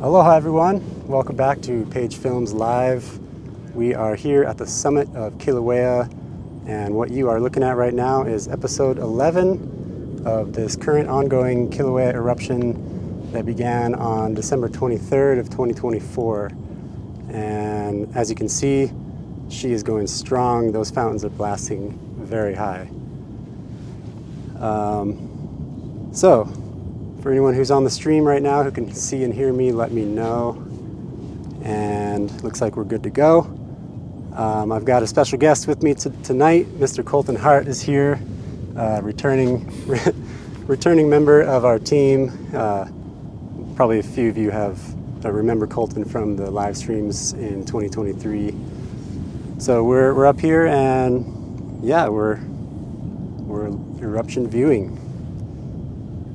Aloha everyone, welcome back to Page Films Live. We are here at the summit of Kilauea, and what you are looking at right now is episode 11 of this current ongoing Kilauea eruption that began on December 23rd of 2024. And as you can see, she is going strong. Those fountains are blasting very high. So, for anyone who's on the stream right now who can see and hear me, let me know. And looks like we're good to go. I've got a special guest with me tonight. Mr. Colton Hart is here, returning member of our team. Probably a few of you remember Colton from the live streams in 2023. So we're up here, and yeah, we're eruption viewing.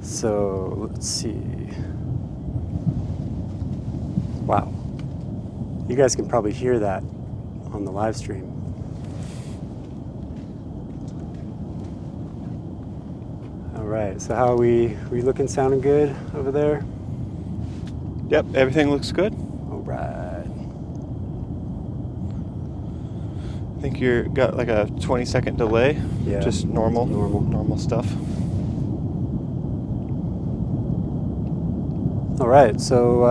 So let's see. Wow. You guys can probably hear that on the live stream. All right, so how are we looking, sounding good over there? Yep, everything looks good. All right. I think you got like a 20-second delay. Yeah. Just normal stuff. All right, so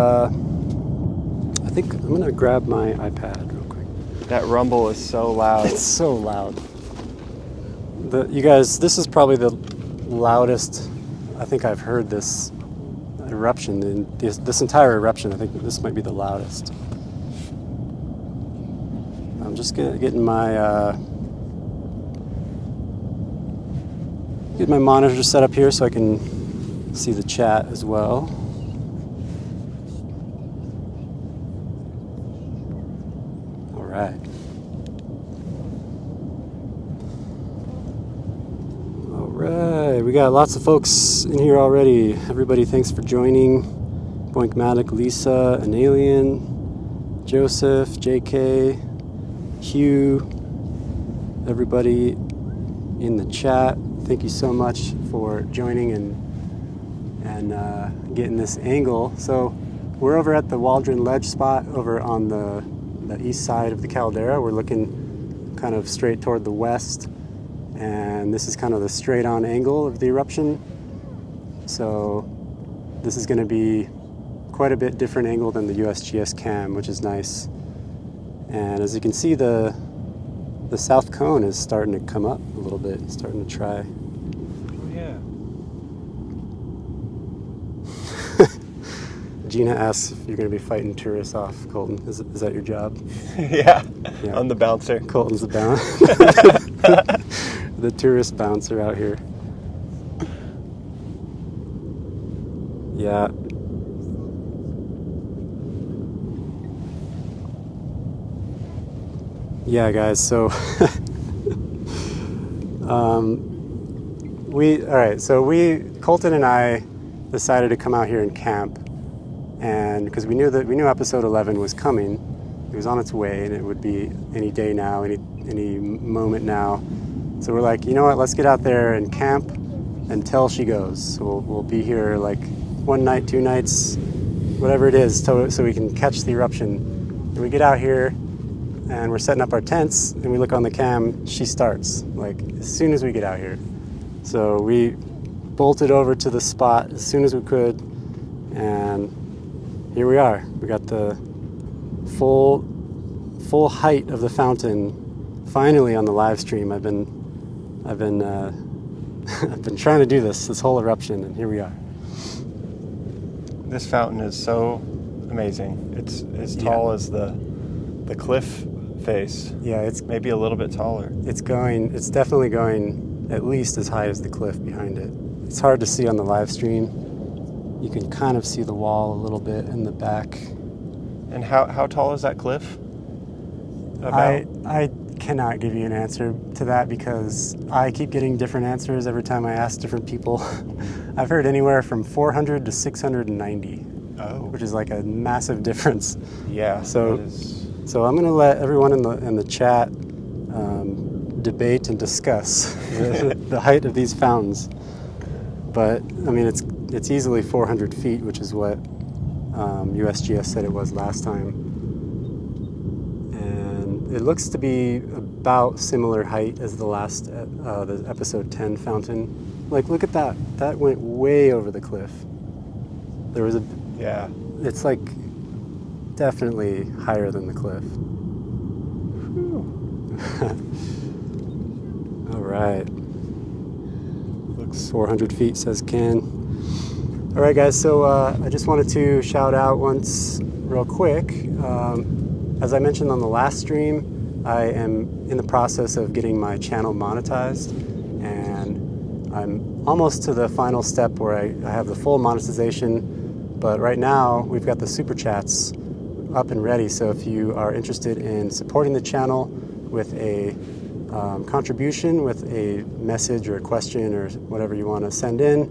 I think I'm gonna grab my iPad real quick. That rumble is so loud. It's so loud. You guys, this is probably the loudest I think I've heard this eruption. In this entire eruption, I think this might be the loudest. I'm just getting my monitor set up here so I can see the chat as well. All right, we got lots of folks in here already. Everybody, thanks for joining. Boinkmatic, Lisa, An Alien, Joseph, JK, Hugh, everybody in the chat. Thank you so much for joining and getting this angle. So we're over at the Waldron Ledge spot over on the east side of the caldera. We're looking kind of straight toward the west, and this is kind of the straight on angle of the eruption. So this is going to be quite a bit different angle than the USGS cam, which is nice. And as you can see, the south cone is starting to come up a little bit. It's starting to try. Oh yeah. Gina asks if you're going to be fighting tourists off, Colton. Is that your job? Yeah, I'm the bouncer. Colton's the the tourist bouncer out here. Yeah. Yeah, guys, so Colton and I decided to come out here and camp. And because we knew episode 11 was coming, it was on its way, and it would be any day now, any moment now. So we're like, you know what? Let's get out there and camp until she goes. So we'll be here like one night, 2 nights, whatever it is, so we can catch the eruption. And we get out here, and we're setting up our tents, and we look on the cam. She starts like as soon as we get out here. So we bolted over to the spot as soon as we could, and here we are. We got the full height of the fountain finally on the live stream. I've been trying to do this whole eruption, and here we are. This fountain is so amazing. It's as tall as the cliff face. Yeah, it's maybe a little bit taller. It's definitely going at least as high as the cliff behind it. It's hard to see on the live stream. You can kind of see the wall a little bit in the back. And how tall is that cliff? About? I cannot give you an answer to that because I keep getting different answers every time I ask different people. I've heard anywhere from 400 to 690, which is like a massive difference. Yeah. So I'm going to let everyone in the chat debate and discuss the height of these fountains. But I mean, it's easily 400 feet, which is what USGS said it was last time. And it looks to be about similar height as the last, the episode 10 fountain. Like, look at that. That went way over the cliff. There was a... Yeah. It's like definitely higher than the cliff. All right. Looks 400 feet, says Ken. All right, guys, so I just wanted to shout out once real quick. As I mentioned on the last stream, I am in the process of getting my channel monetized, and I'm almost to the final step where I have the full monetization. But right now, we've got the super chats up and ready. So if you are interested in supporting the channel with a contribution, with a message or a question or whatever you want to send in,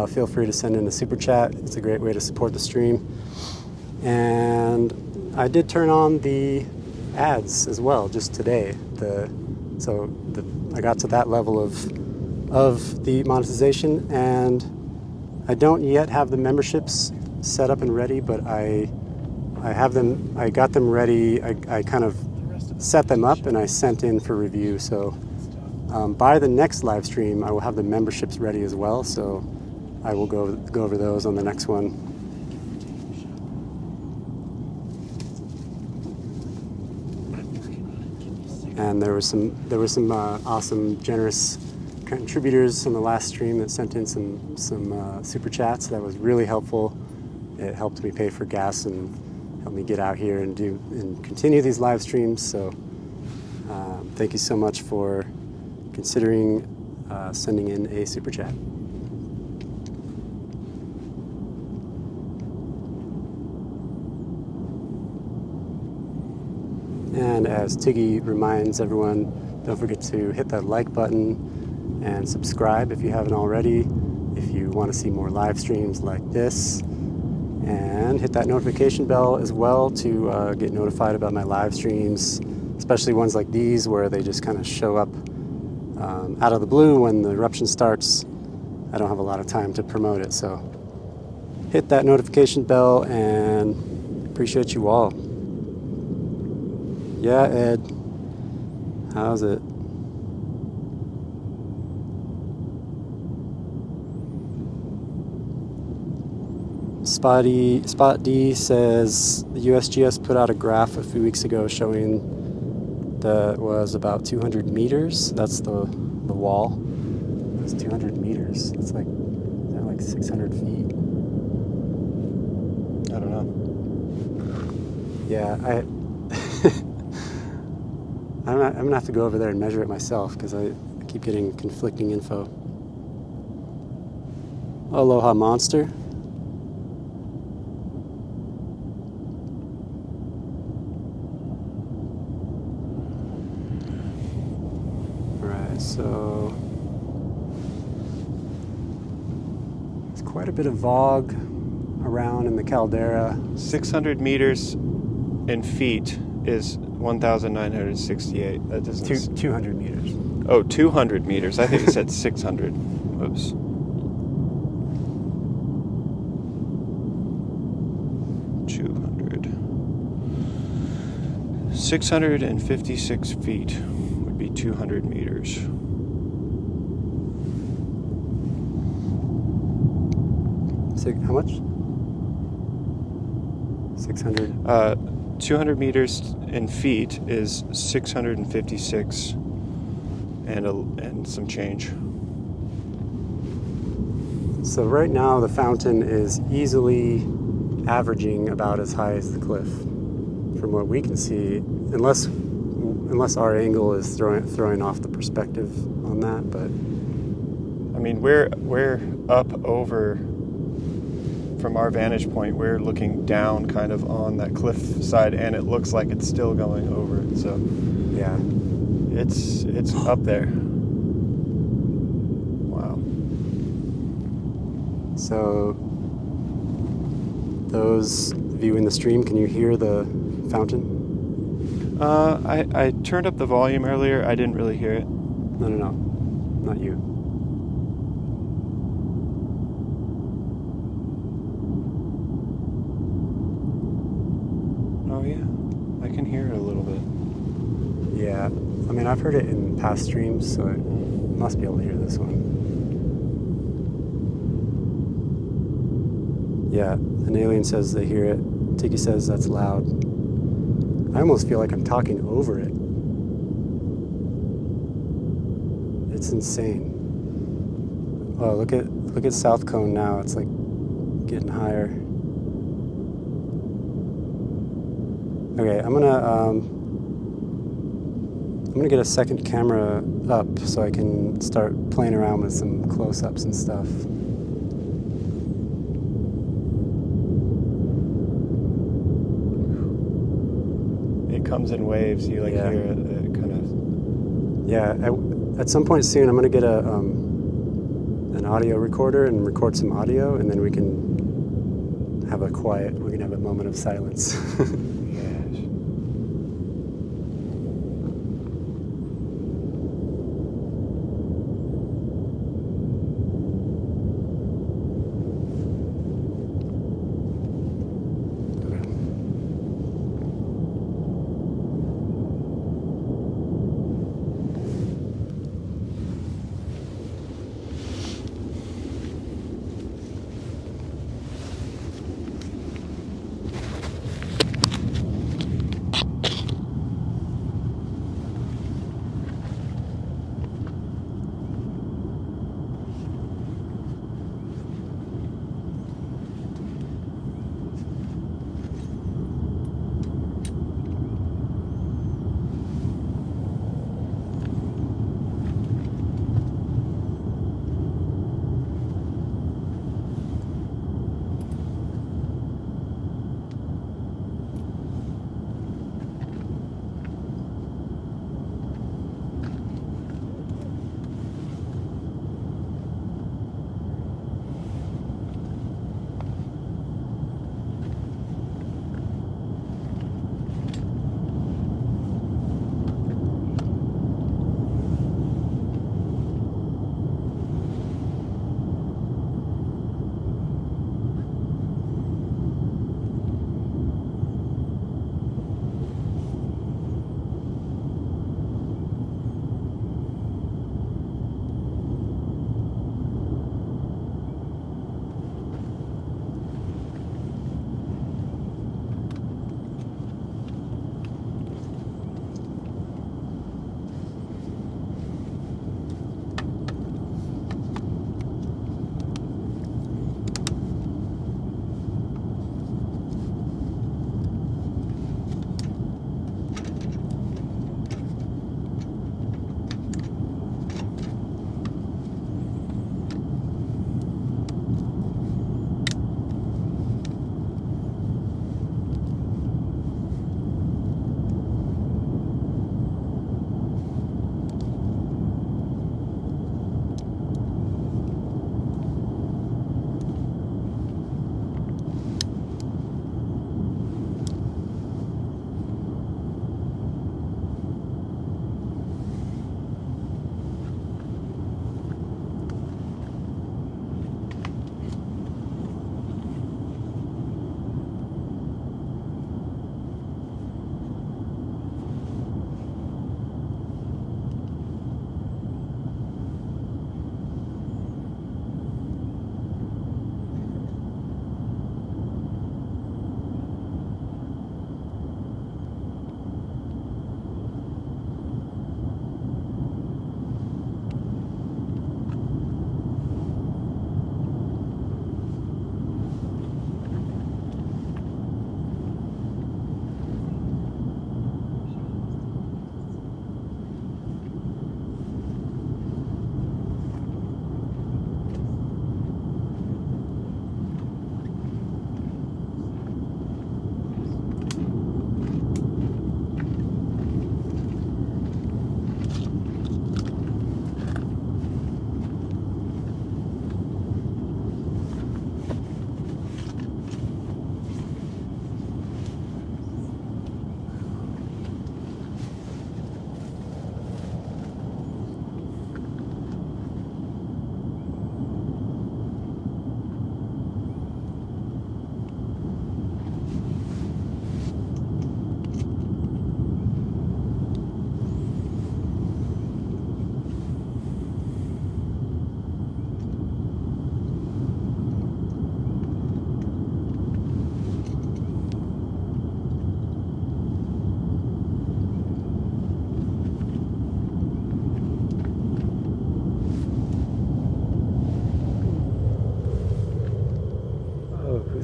feel free to send in a super chat. It's a great way to support the stream. And I did turn on the ads as well just today. I got to that level of the monetization, and I don't yet have the memberships set up and ready, but I have them. I got them ready. I kind of set them up and I sent in for review. So by the next live stream, I will have the memberships ready as well. So I will go over those on the next one. And there were some awesome, generous contributors on the last stream that sent in some super chats. That was really helpful. It helped me pay for gas and helped me get out here and continue these live streams. So thank you so much for considering sending in a super chat. And as Tiggy reminds everyone, don't forget to hit that like button and subscribe if you haven't already, if you want to see more live streams like this. And hit that notification bell as well to get notified about my live streams, especially ones like these where they just kind of show up out of the blue when the eruption starts. I don't have a lot of time to promote it, so hit that notification bell, and appreciate you all. Yeah, Ed, how's it? Spot D says the USGS put out a graph a few weeks ago showing that was about 200 meters. That's the wall. It's 200 meters. It's like, is that like 600 feet? I don't know. Yeah, I'm gonna have to go over there and measure it myself because I keep getting conflicting info. Aloha Monster. Alright, so there's quite a bit of fog around in the caldera. 600 meters in feet is 1,968. That doesn't... 200 meters. Oh, 200 meters. I think it said 600. Oops. $200. 656 feet would be 200 meters. How much? 600? 200 meters in feet is 656 and some change. So right now the fountain is easily averaging about as high as the cliff, from what we can see, unless our angle is throwing off the perspective on that. But I mean, we're up over. From our vantage point, we're looking down kind of on that cliff side, and it looks like it's still going over it. So, yeah, it's up there. Wow. So, those viewing the stream, can you hear the fountain? I turned up the volume earlier. I didn't really hear it. No, not you. Oh yeah, I can hear it a little bit. Yeah, I mean, I've heard it in past streams, so I must be able to hear this one. Yeah, an alien says they hear it. Tiki says that's loud. I almost feel like I'm talking over it. It's insane. Oh, look at South Cone now. It's like getting higher. Okay, I'm gonna get a second camera up so I can start playing around with some close-ups and stuff. It comes in waves. You Yeah. hear it kind of. Yeah, at some point soon, I'm gonna get an audio recorder and record some audio, and then we can have a moment of silence.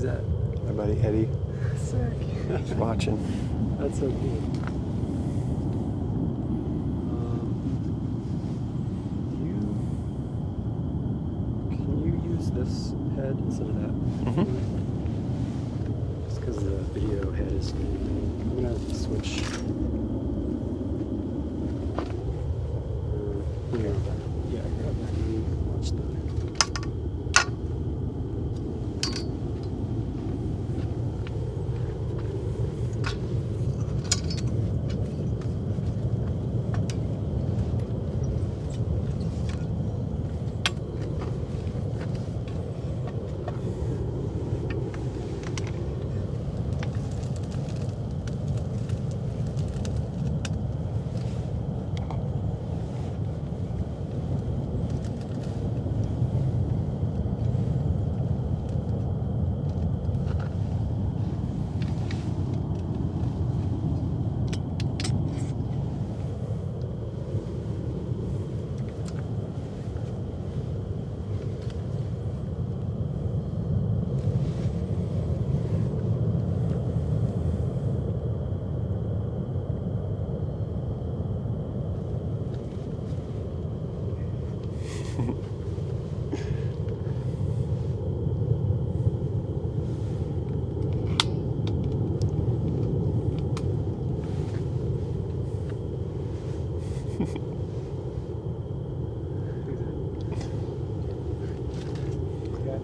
that? My buddy Eddie. Sick. He's watching. That's so cool. Can you use this head instead of that? Mm-hmm. Just because the video head is. I'm gonna switch. Here. Yeah, grab that and watch the.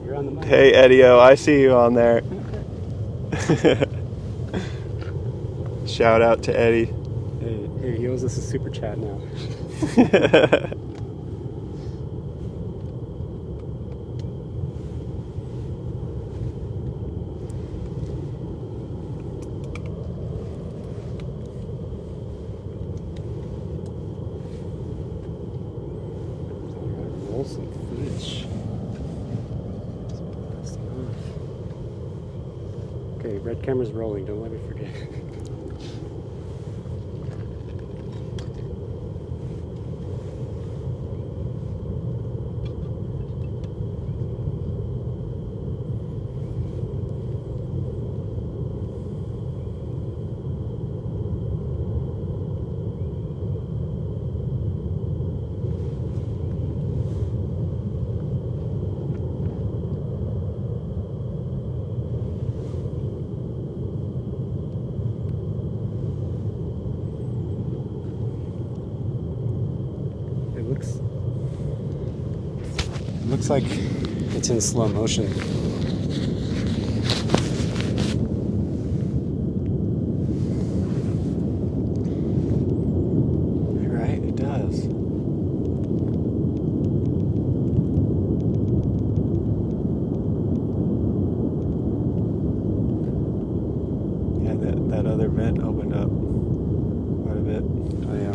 You're on the mic. Hey Eddie-O, I see you on there. Shout out to Eddie. Hey, he owes us a super chat now. Roll some footage. Okay, red camera's rolling. Don't let me forget. Looks like it's in slow motion. Right, it does. Yeah, that other vent opened up quite a bit. Oh yeah.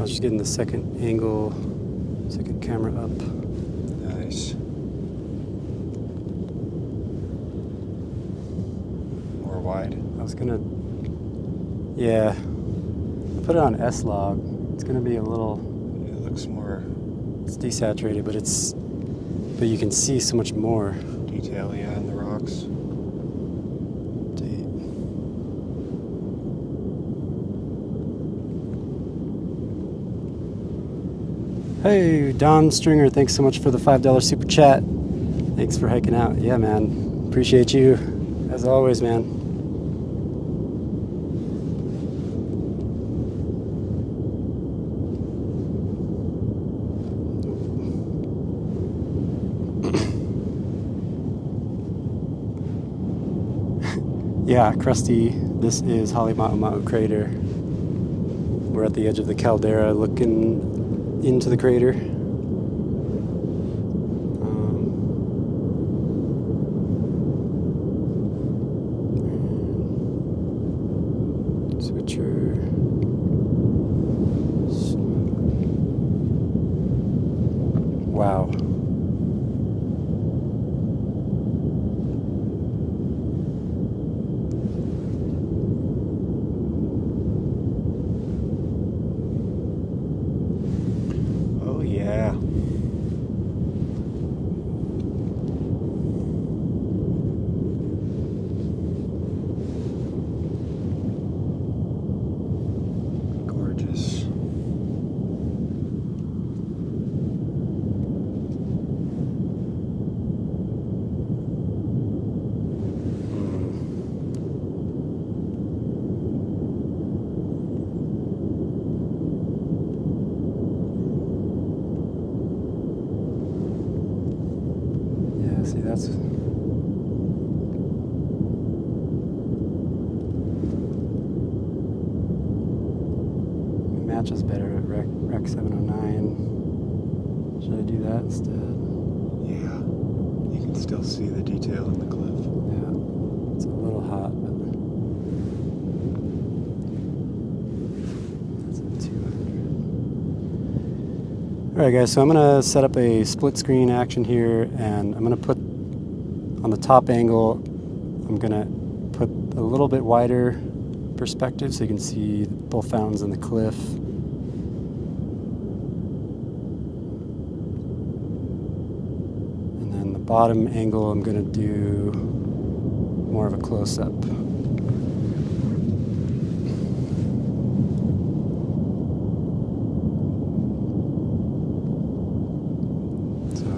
I was just getting the second angle, second camera up. Nice. More wide. I was gonna, yeah, I put it on S-Log. It's gonna be a little. It looks more. It's desaturated, but you can see so much more Detail, yeah, in the rocks. Hey, Don Stringer, thanks so much for the $5 super chat. Thanks for hiking out. Yeah, man. Appreciate you, as always, man. Yeah, Krusty, this is Halima'uma'u crater. We're at the edge of the caldera looking into the crater. Switcher. Wow. See, that's it matches better at Rec 709. Should I do that instead? Yeah, you can still see the detail in the cliff. Yeah, it's a little hot, but that's at 200. All right, guys. So I'm gonna set up a split screen action here, and I'm gonna put on the top angle. I'm gonna put a little bit wider perspective so you can see both fountains and the cliff. And then the bottom angle, I'm gonna do more of a close-up.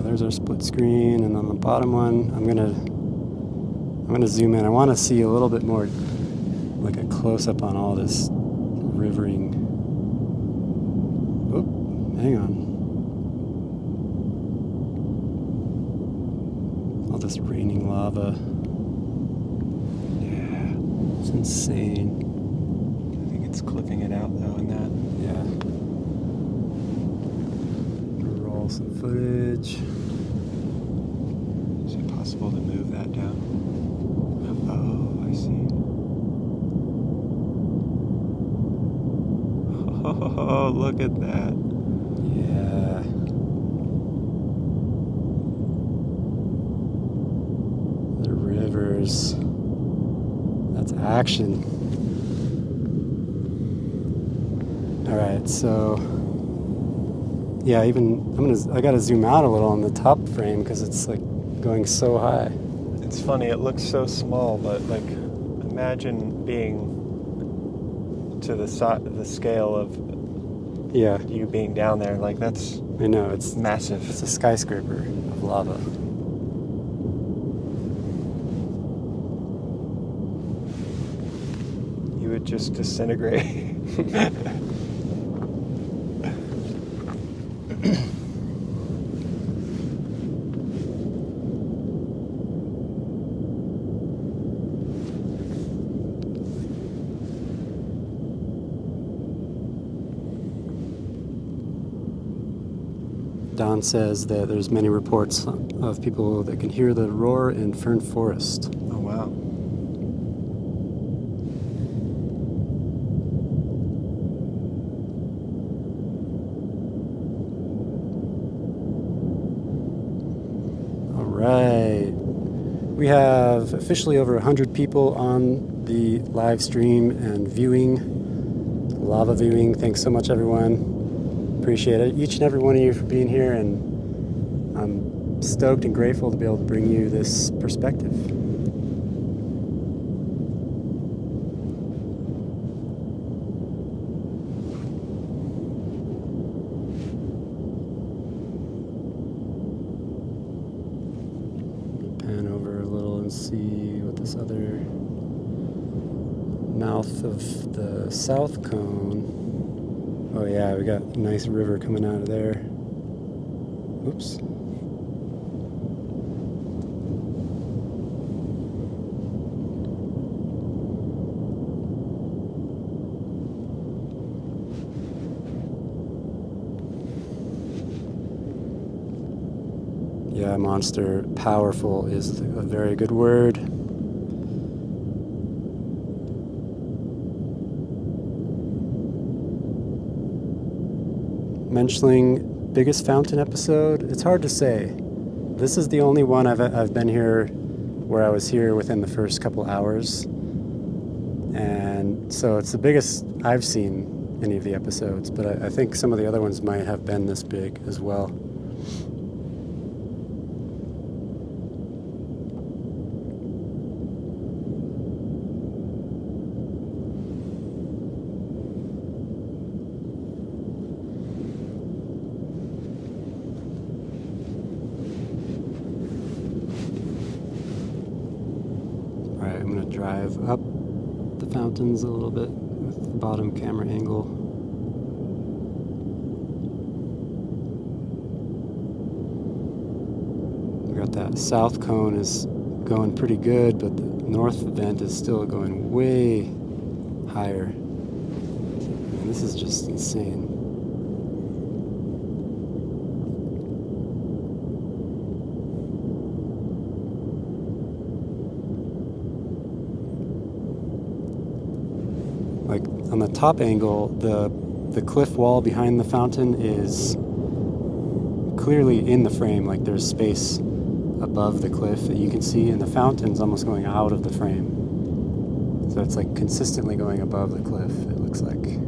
There's our split screen, and on the bottom one, I'm gonna zoom in. I want to see a little bit more, like a close-up on all this rivering. Oop, hang on. All this raining lava. Yeah, it's insane. I think it's clipping it out though in that. Yeah. Roll some footage. Is it possible to move that down? Oh, I see. Oh, look at that. Yeah. The rivers. That's action. All right, so yeah, I gotta zoom out a little on the top frame because it's like going so high. It's funny, it looks so small, but like imagine being to the scale of you being down there. Like that's I know, it's massive. It's a skyscraper of lava. You would just disintegrate. Don says that there's many reports of people that can hear the roar in Fern Forest. Oh, wow. right. We have officially over 100 people on the live stream and viewing, lava viewing. Thanks so much, everyone. Appreciate it. Each and every one of you for being here, and I'm stoked and grateful to be able to bring you this perspective. Pan over a little and see what this other mouth of the south cone. Oh yeah, we got a nice river coming out of there. Oops. Yeah, monster. Powerful is a very good word. Menschling, biggest fountain episode? It's hard to say. This is the only one I've been here where I was here within the first couple hours. And so it's the biggest I've seen any of the episodes, but I think some of the other ones might have been this big as well. Drive up the fountains a little bit with the bottom camera angle. We got that south cone is going pretty good, but the north vent is still going way higher. And this is just insane. Like on the top angle, the cliff wall behind the fountain is clearly in the frame. Like there's space above the cliff that you can see, and the fountain's almost going out of the frame. So it's like consistently going above the cliff, it looks like.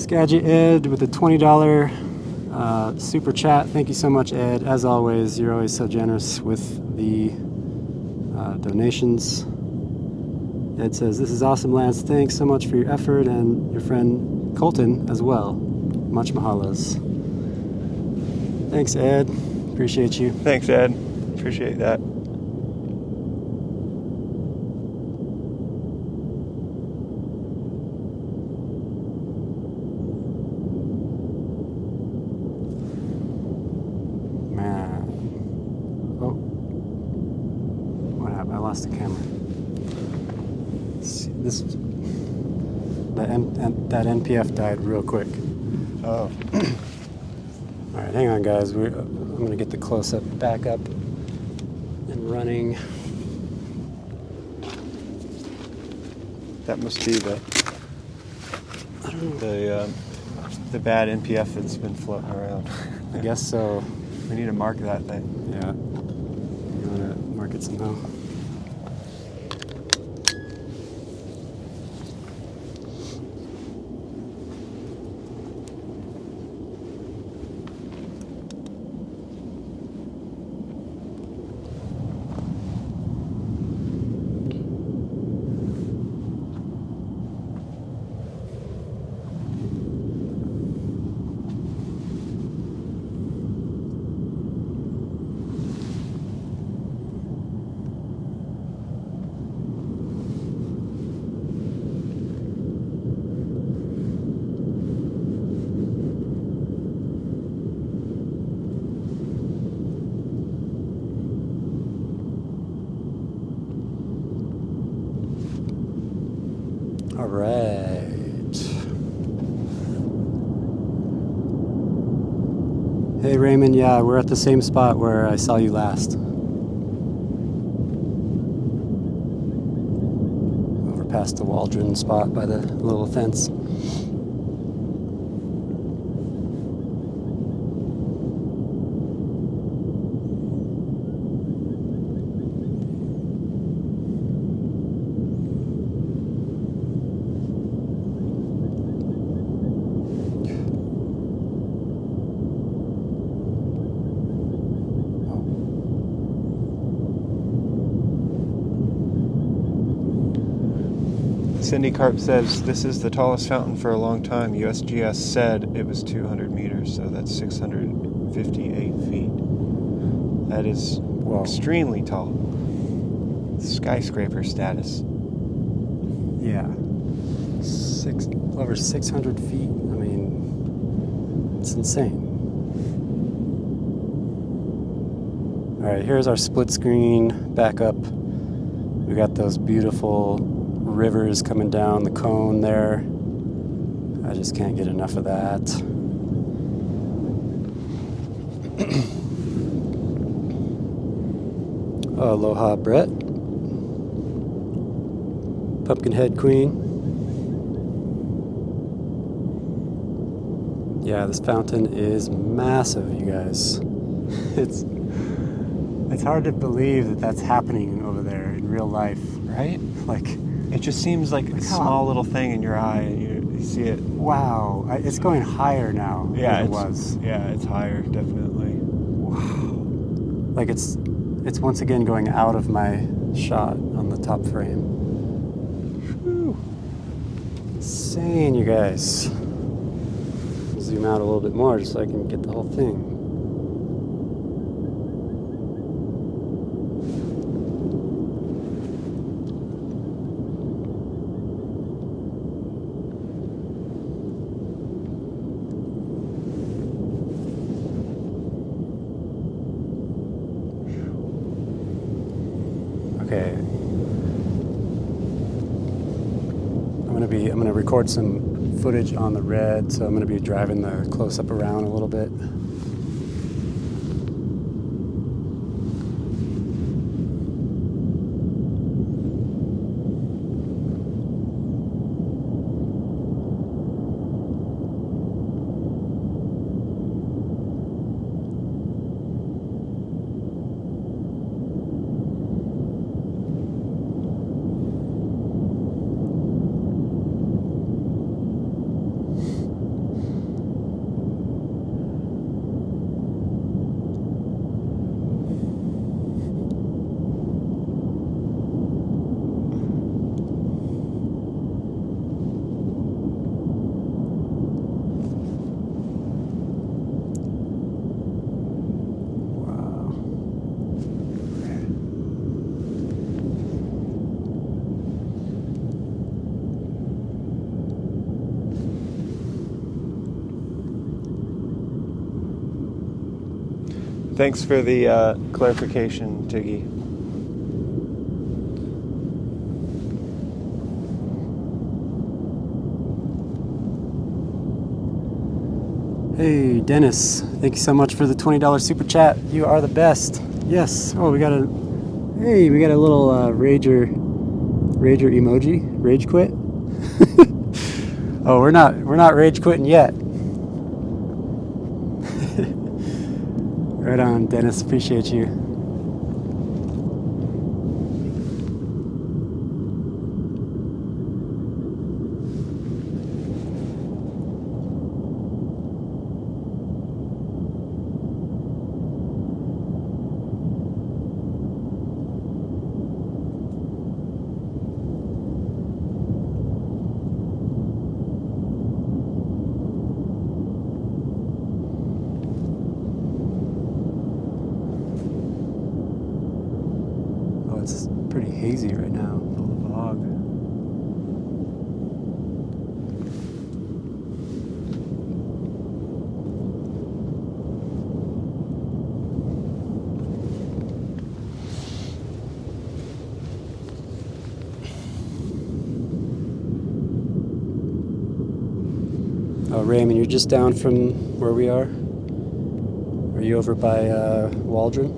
Gadget Ed with a $20 super chat. Thank you so much, Ed. As always, you're always so generous with the donations. Ed says, "This is awesome, Lance. Thanks so much for your effort, and your friend Colton as well. Much mahalas." Thanks, Ed. Appreciate you. Thanks, Ed. Appreciate that. The camera. That NPF died real quick. Oh. All right, hang on, guys. I'm gonna get the close-up back up and running. That must be the bad NPF that's been floating around. I guess so. We need to mark that thing. Yeah. You wanna mark it somehow? All right. Hey Raymond, yeah, we're at the same spot where I saw you last. Over past the Waldron spot by the little fence. Cindy Carp says this is the tallest fountain for a long time. USGS said it was 200 meters, so that's 658 feet. That is extremely tall. Skyscraper status. Yeah. Over 600 feet. I mean, it's insane. All right, here's our split screen backup. We got those beautiful rivers coming down the cone there. I just can't get enough of that. Aloha, Brett. Pumpkinhead Queen. Yeah, this fountain is massive, you guys. It's hard to believe that that's happening over there in real life. Right? Like, it just seems like a small little thing in your eye, and you see it. Wow, it's going higher now than it was. Yeah, it's higher, definitely. Wow. Like it's once again going out of my shot on the top frame. Whew. Insane, you guys. Zoom out a little bit more just so I can get the whole thing. Okay. I'm gonna record some footage on the red, so I'm gonna be driving the close-up around a little bit. Thanks for the clarification, Tiggy. Hey, Dennis, thank you so much for the $20 super chat. You are the best. Yes. Oh, we got a little rager emoji. Rage quit. Oh, we're not rage quitting yet. Right on, Dennis. Appreciate you. It's pretty hazy right now, full of fog. Raymond, you're just down from where we are? Are you over by Waldron?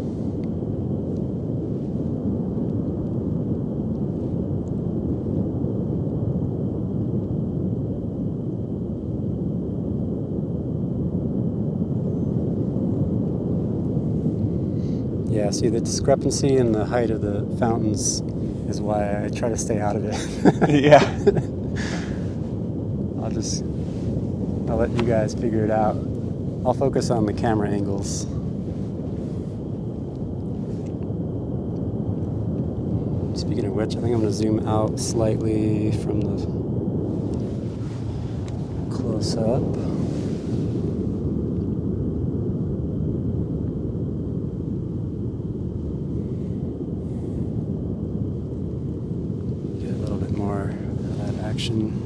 Yeah, see, the discrepancy in the height of the fountains is why I try to stay out of it. Yeah. I'll let you guys figure it out. I'll focus on the camera angles. Speaking of which, I think I'm going to zoom out slightly from the close-up. Get a little bit more of that action.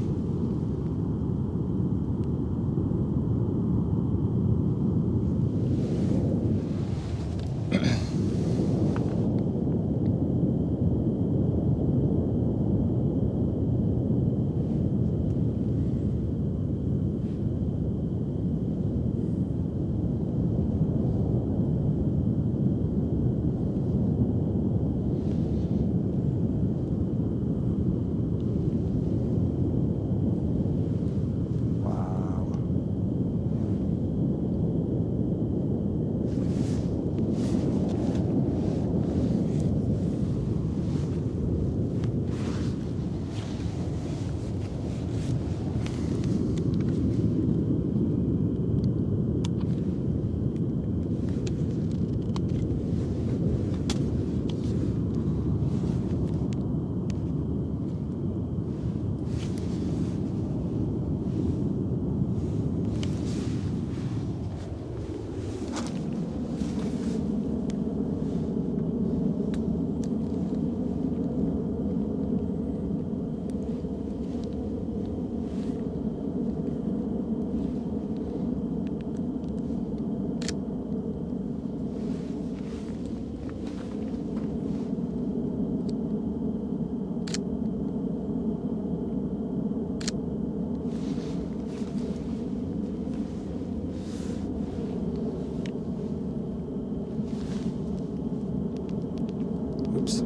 Oops.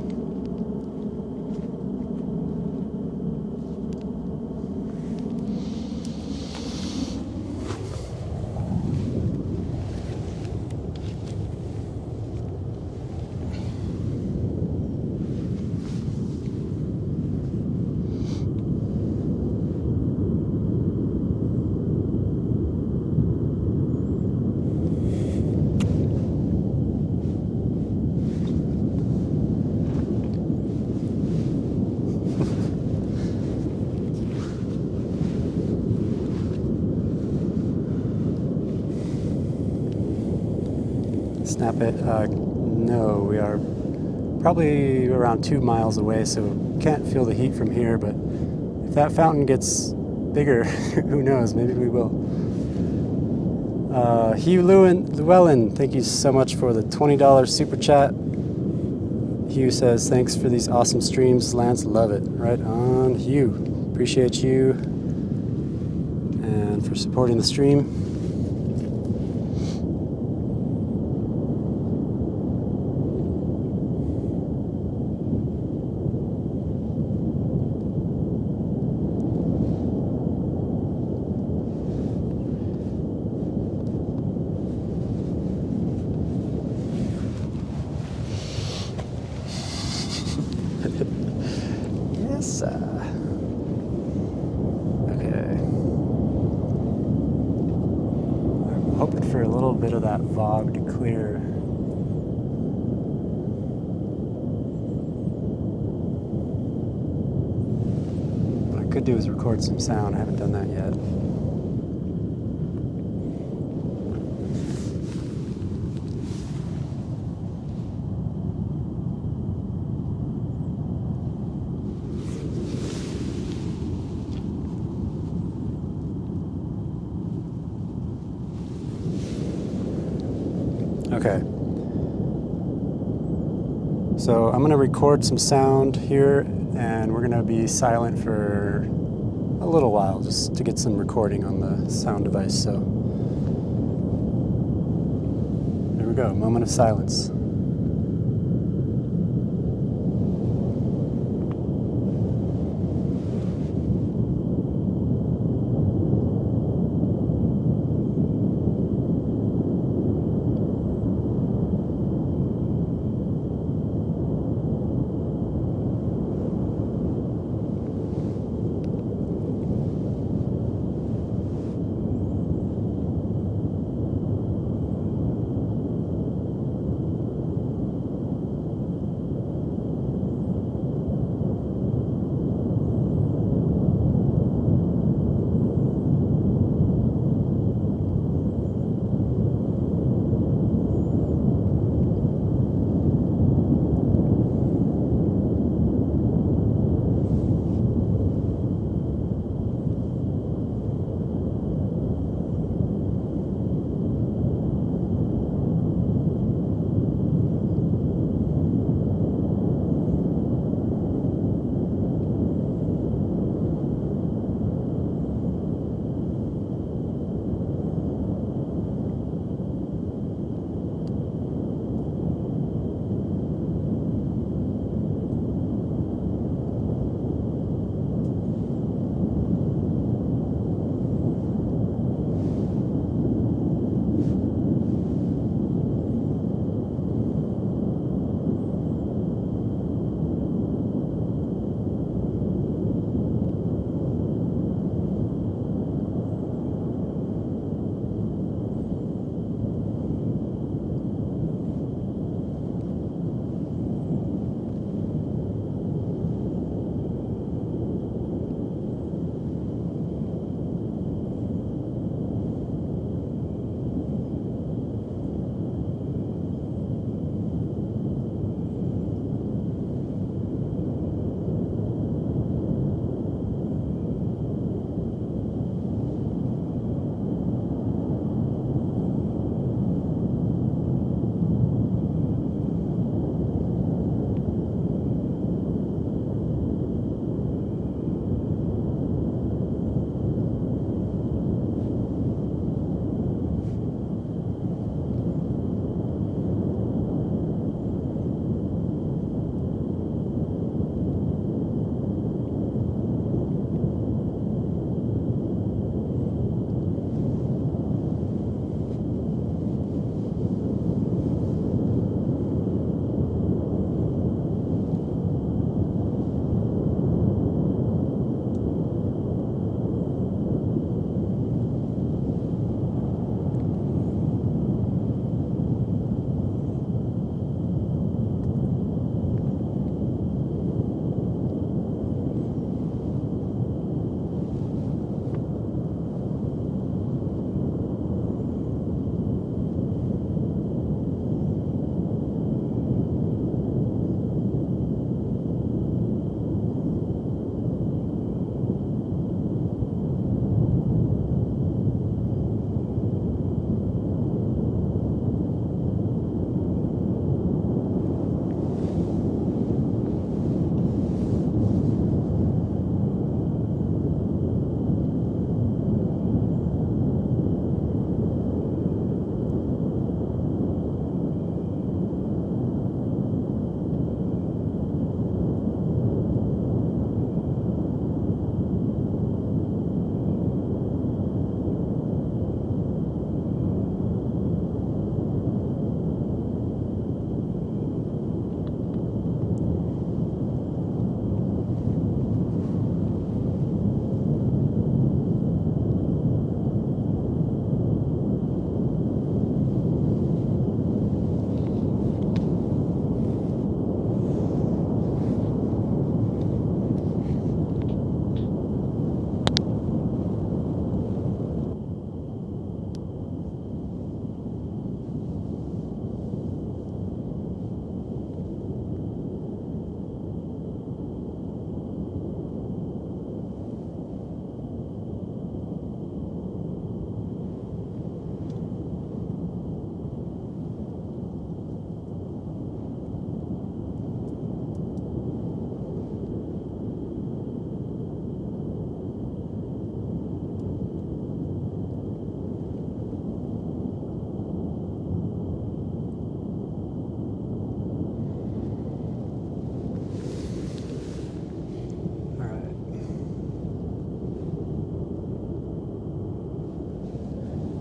Snap it. No, we are probably around 2 miles away, so can't feel the heat from here, but if that fountain gets bigger, who knows, maybe we will. Hugh Llewellyn, thank you so much for the $20 super chat. Hugh says, thanks for these awesome streams, Lance, love it. Right on, Hugh. Appreciate you and for supporting the stream. Fog to clear. What I could do is record some sound. I haven't done that yet. Okay, so I'm going to record some sound here, and we're going to be silent for a little while just to get some recording on the sound device. So there we go, moment of silence.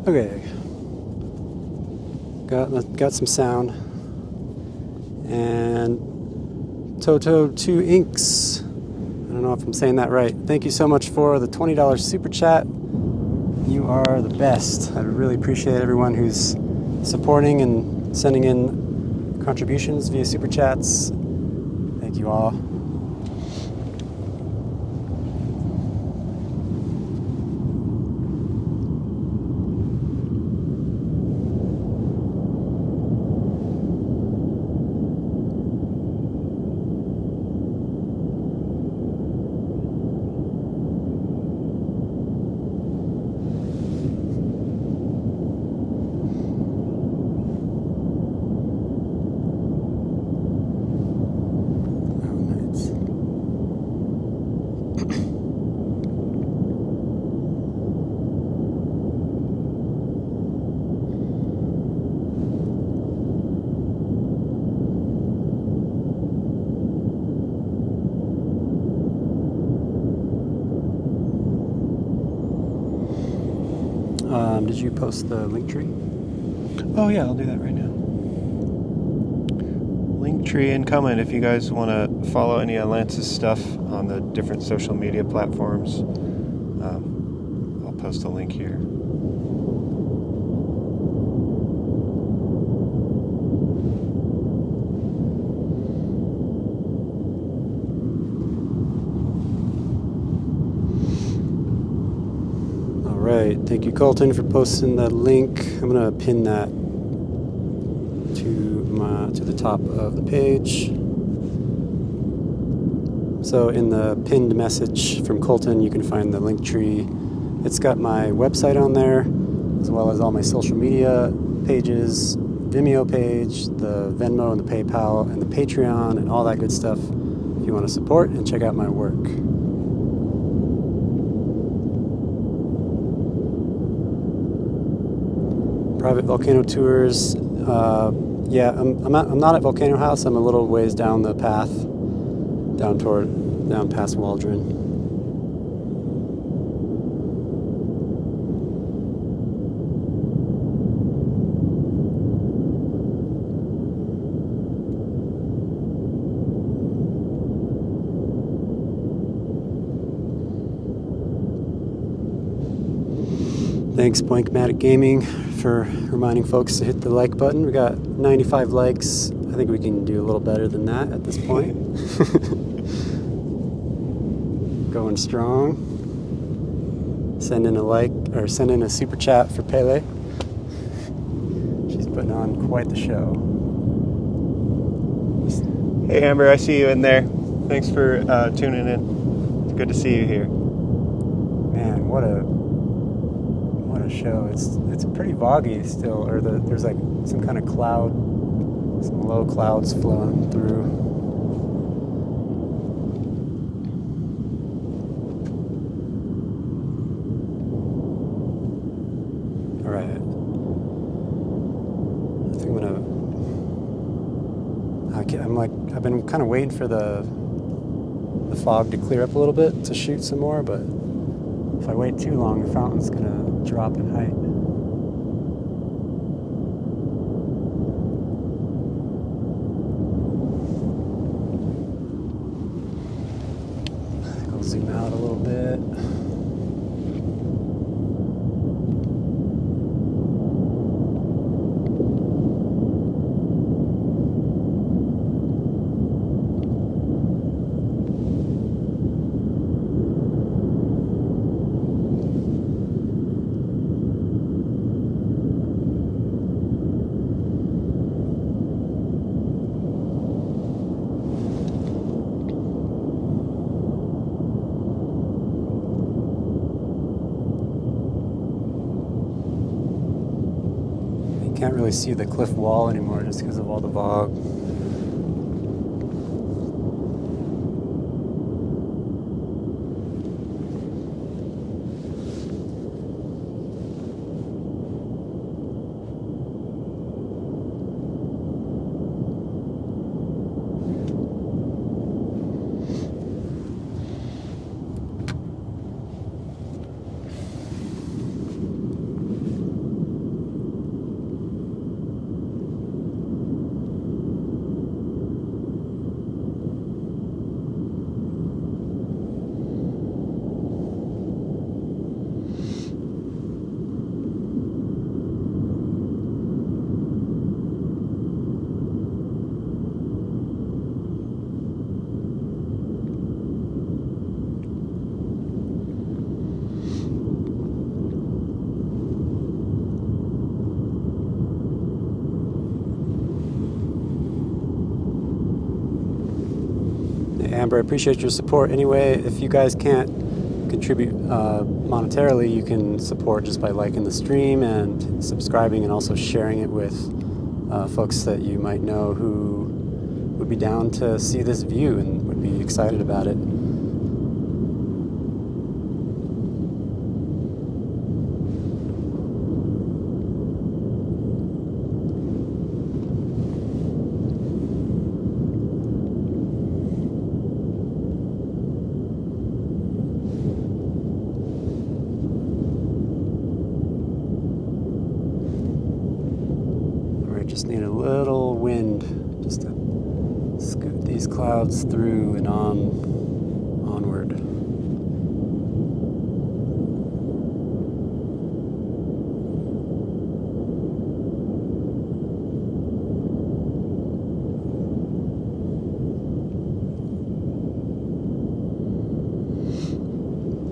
Okay. Got some sound. And Toto2 Inks. I don't know if I'm saying that right. Thank you so much for the $20 super chat. You are the best. I really appreciate everyone who's supporting and sending in contributions via super chats. Thank you all. Did you post the link tree? Oh yeah, I'll do that right now. Link tree incoming if you guys want to follow any of Lance's stuff on the different social media platforms. I'll post a link here. Thank you, Colton, for posting that link. I'm gonna pin that to the top of the page. So in the pinned message from Colton, you can find the link tree. It's got my website on there, as well as all my social media pages, Vimeo page, the Venmo and the PayPal, and the Patreon, and all that good stuff if you want to support and check out my work. Private volcano tours. Yeah, I'm not at Volcano House. I'm a little ways down the path, down past Waldron. Thanks, Blankmatic Gaming, for reminding folks to hit the like button. We got 95 likes. I think we can do a little better than that at this point. Going strong. Send in a like, or send in a super chat for Pele. She's putting on quite the show. Hey Amber, I see you in there. Thanks for tuning in. It's good to see you here. Man, what a show. It's pretty foggy still, or there's like some kind of cloud, some low clouds flowing through. All right, I think I've been kind of waiting for the fog to clear up a little bit to shoot some more, but if I wait too long, the fountain's gonna drop in height. I think I'll zoom out a little bit. Can't really see the cliff wall anymore just because of all the fog. remember, I appreciate your support. Anyway, if you guys can't contribute monetarily, you can support just by liking the stream and subscribing, and also sharing it with folks that you might know who would be down to see this view and would be excited about it. Just need a little wind just to scoot these clouds through and onward.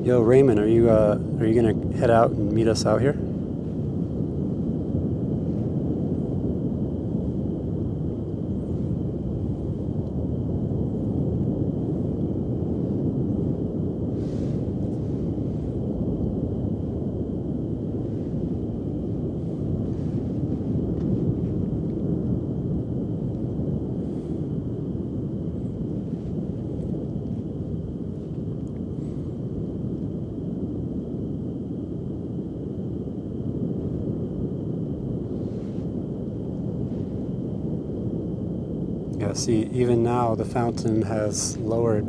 Yo, Raymond, are you gonna head out and meet us out here? Yeah, see, even now the fountain has lowered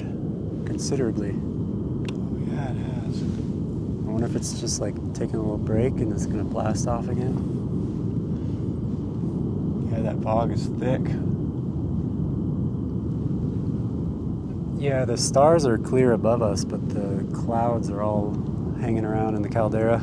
considerably. Oh, yeah, it has. I wonder if it's just like taking a little break and it's gonna blast off again. Yeah, that fog is thick. Yeah, the stars are clear above us, but the clouds are all hanging around in the caldera.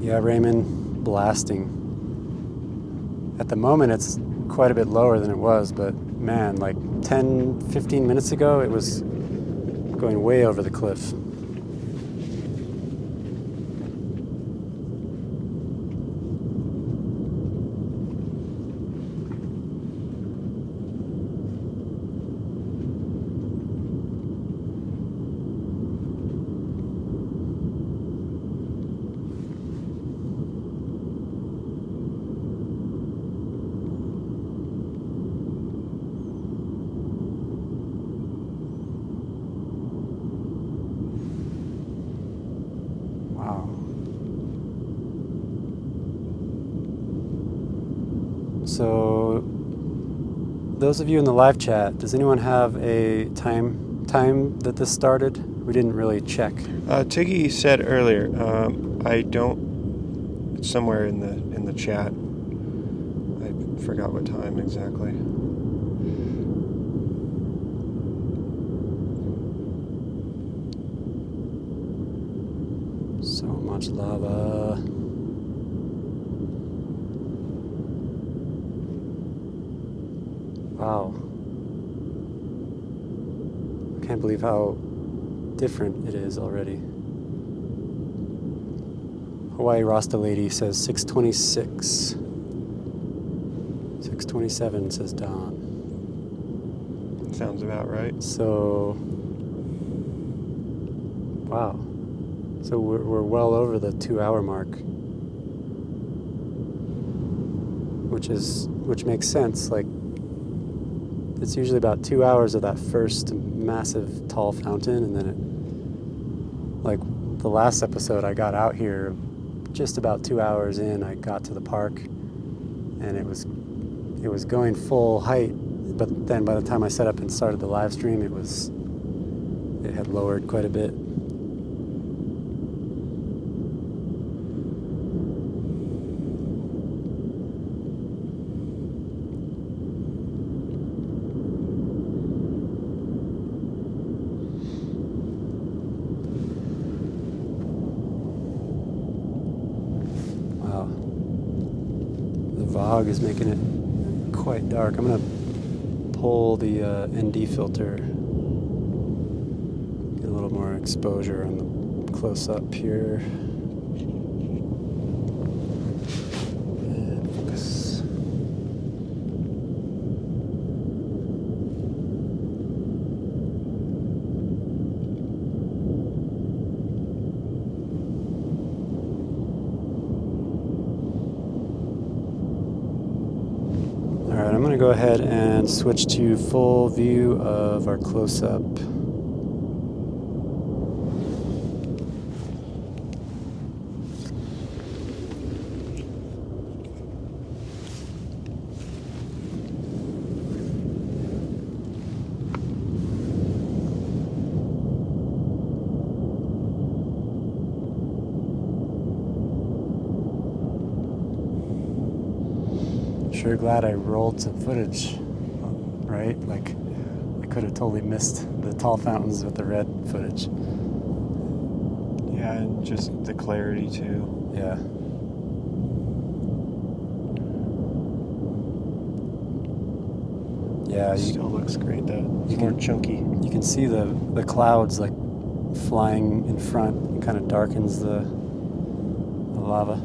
Yeah, Raymond, blasting. At the moment, it's quite a bit lower than it was, but man, like 10, 15 minutes ago, it was going way over the cliff. So, those of you in the live chat, does anyone have a time that this started? We didn't really check. Tiggy said earlier. I don't. It's somewhere in the chat. I forgot what time exactly. So much lava. Wow. I can't believe how different it is already. Hawaii Rasta Lady says 6:26. 6:27 says Dawn. Sounds about right. So, wow. So we're well over the 2-hour mark. which makes sense. Like, it's usually about 2 hours of that first massive tall fountain, and then like the last episode I got out here, just about 2 hours in, I got to the park, and it was going full height, but then by the time I set up and started the live stream, it had lowered quite a bit. Fog is making it quite dark. I'm gonna pull the ND filter, get a little more exposure on the close up here. And focus. Alright, I'm going to go ahead and switch to full view of our close-up. Sure glad I rolled some footage, right? Like, I could have totally missed the tall fountains with the red footage. Yeah, and just the clarity too. Yeah. Yeah, It still looks great though. It's more chunky. You can see the clouds like flying in front. It kind of darkens the lava.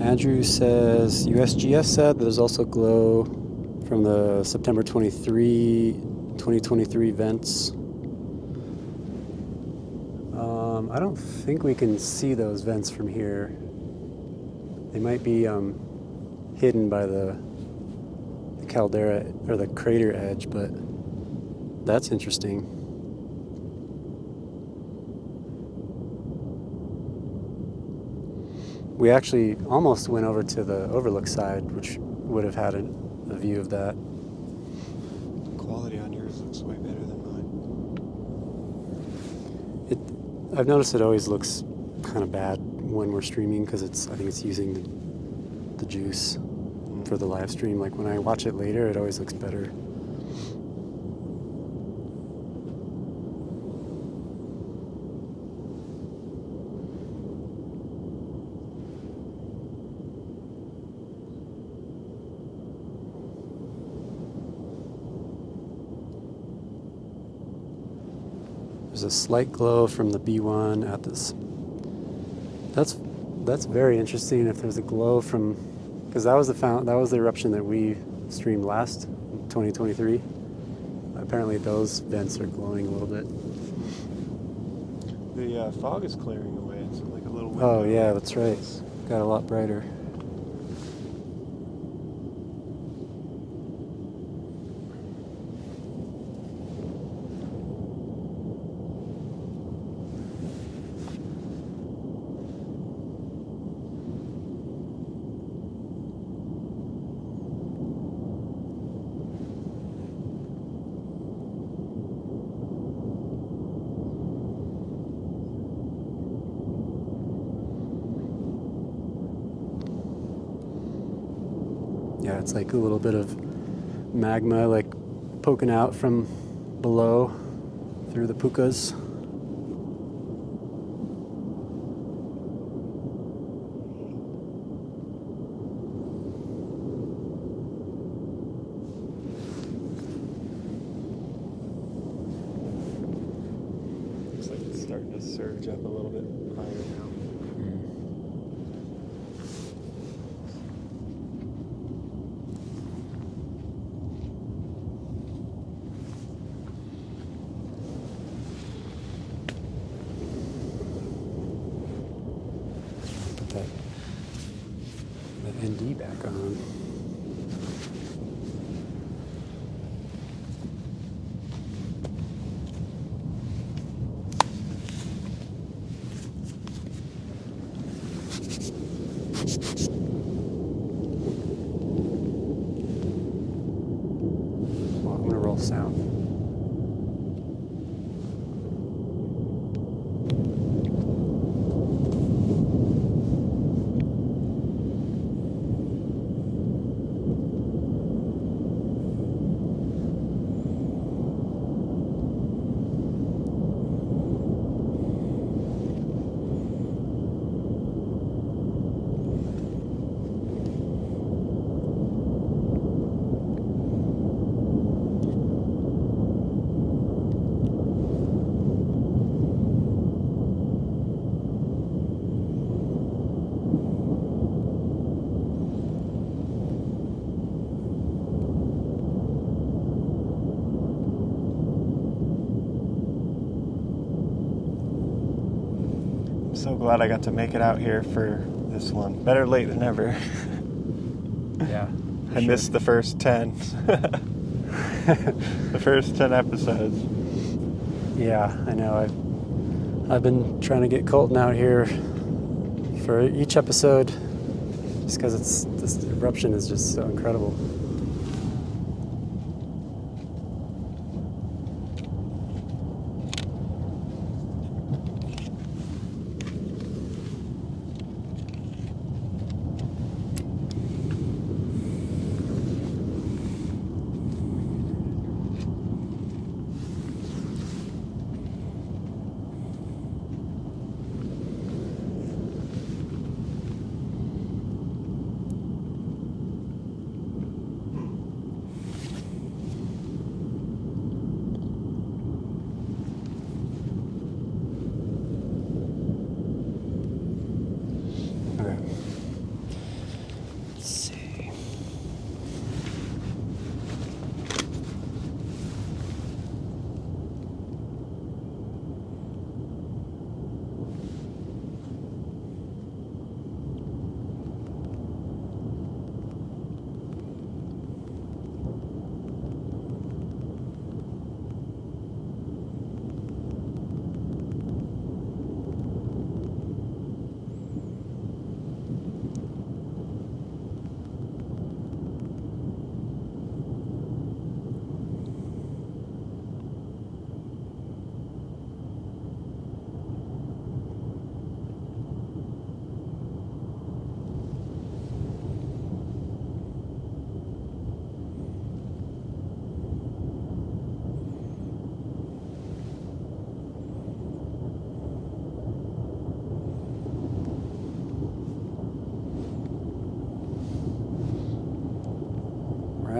Andrew says USGS said there's also glow from the September 2023 vents. I don't think we can see those vents from here. They might be hidden by the caldera or the crater edge, but that's interesting. We actually almost went over to the overlook side, which would have had a view of that. The quality on yours looks way better than mine. I've noticed it always looks kind of bad when we're streaming because I think it's using the juice for the live stream. Like when I watch it later, it always looks better. There's a slight glow from the B1 at this. That's very interesting. If there's a glow from, because that was the eruption that we streamed last 2023. Apparently those vents are glowing a little bit. The fog is clearing away. It's like a little window. Oh yeah, that's right. Got a lot brighter. Yeah, it's like a little bit of magma like poking out from below through the pukas. Looks like it's starting to surge up a little bit higher now. ND back on. Well, I'm gonna roll sound. So glad I got to make it out here for this one. Better late than never. Yeah. I missed the first 10. The first 10 episodes. Yeah, I know. I've been trying to get Colton out here for each episode just because this eruption is just so incredible.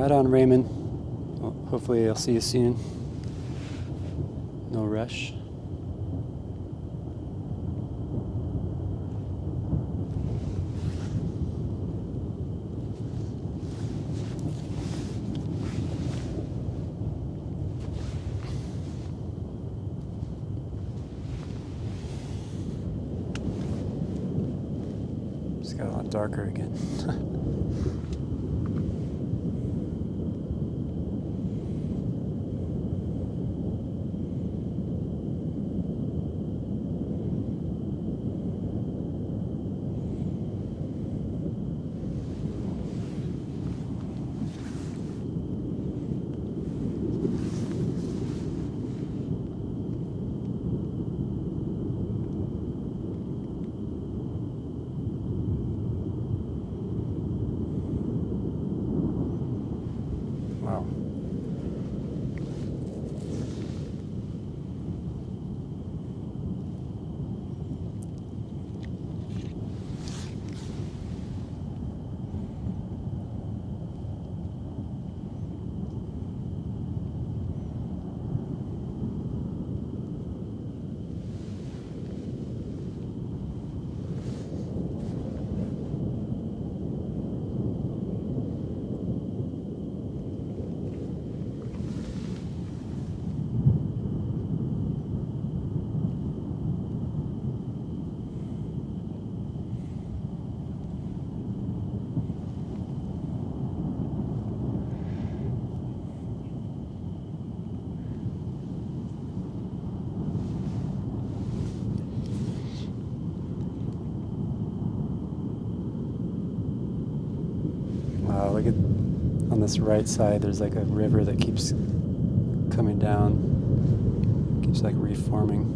Right on, Raymond. Well, hopefully I'll see you soon. No rush. It's got a lot darker again. Wow. Wow, look at on this right side, there's like a river that keeps coming down, keeps like reforming.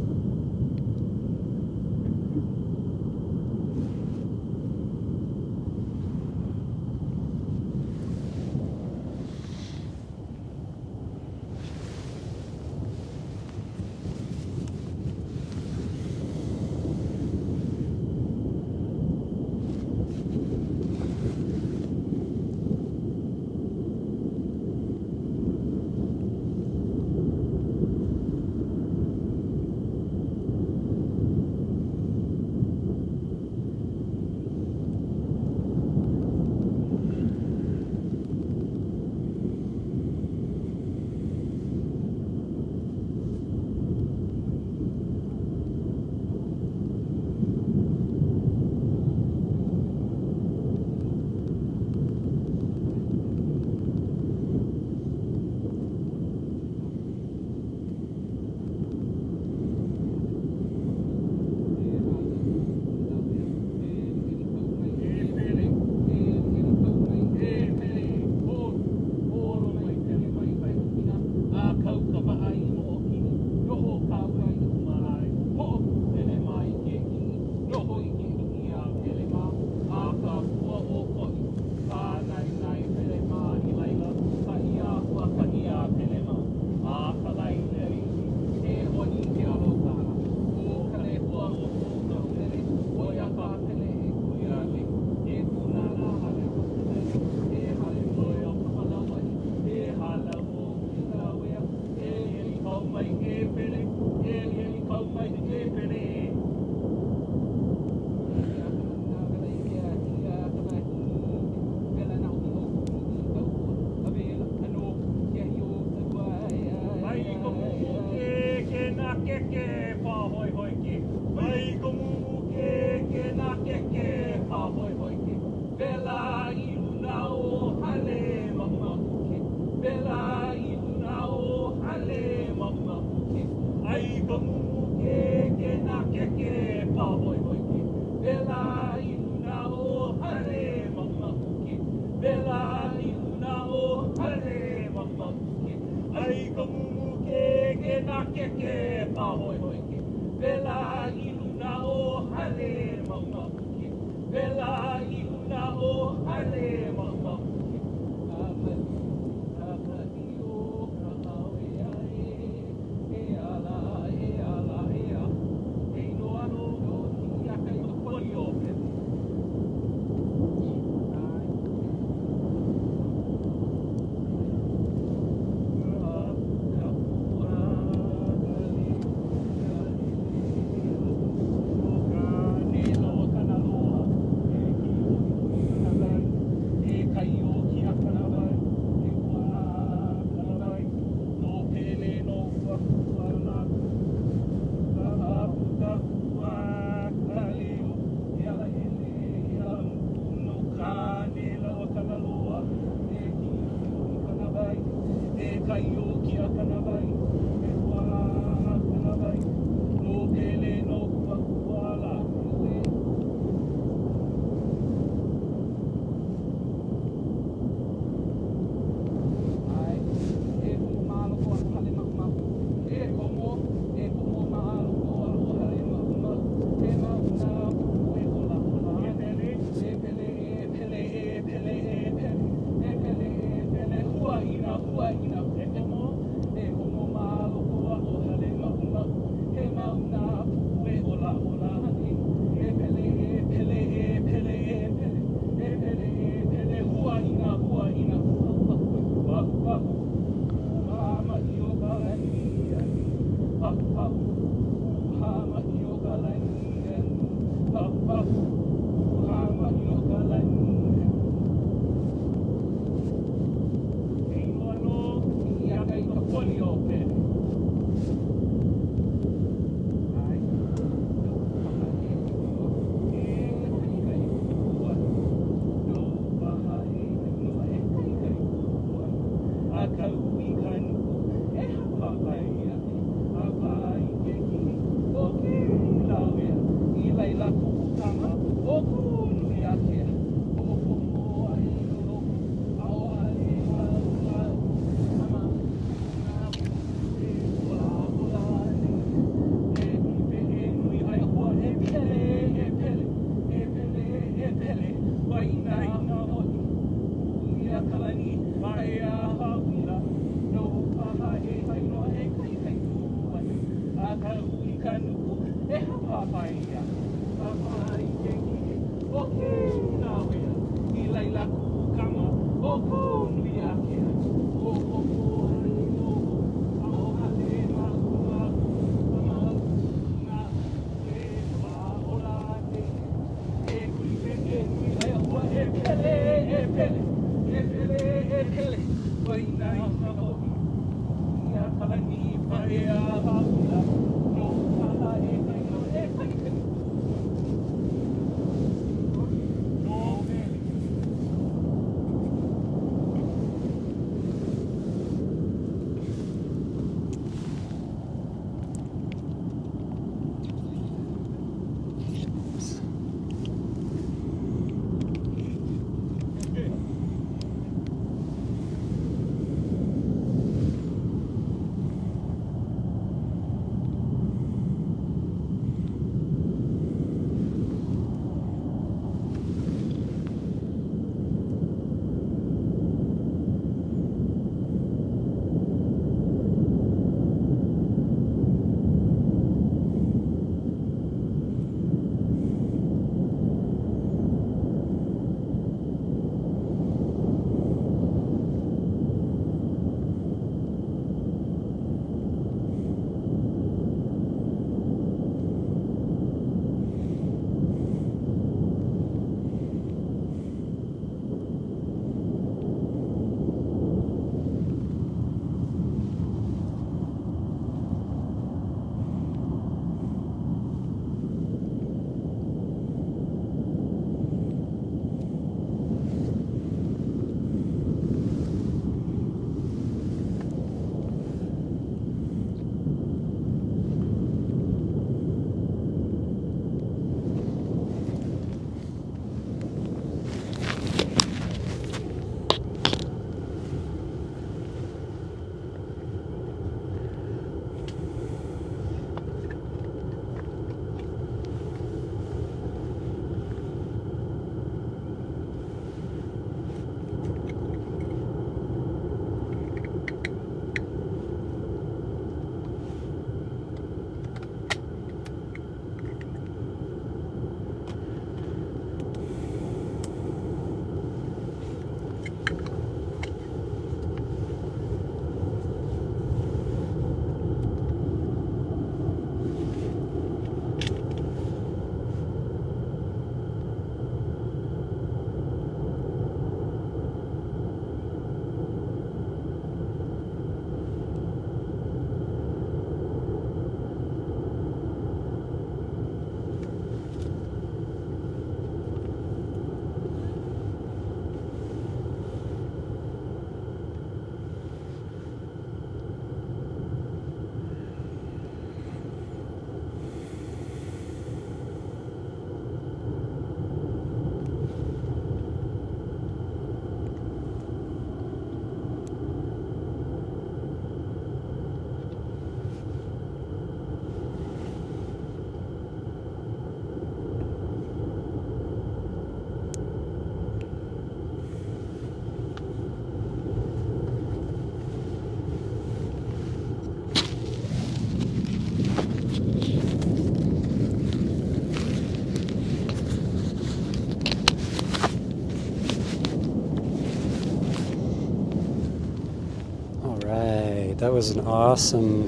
that was an awesome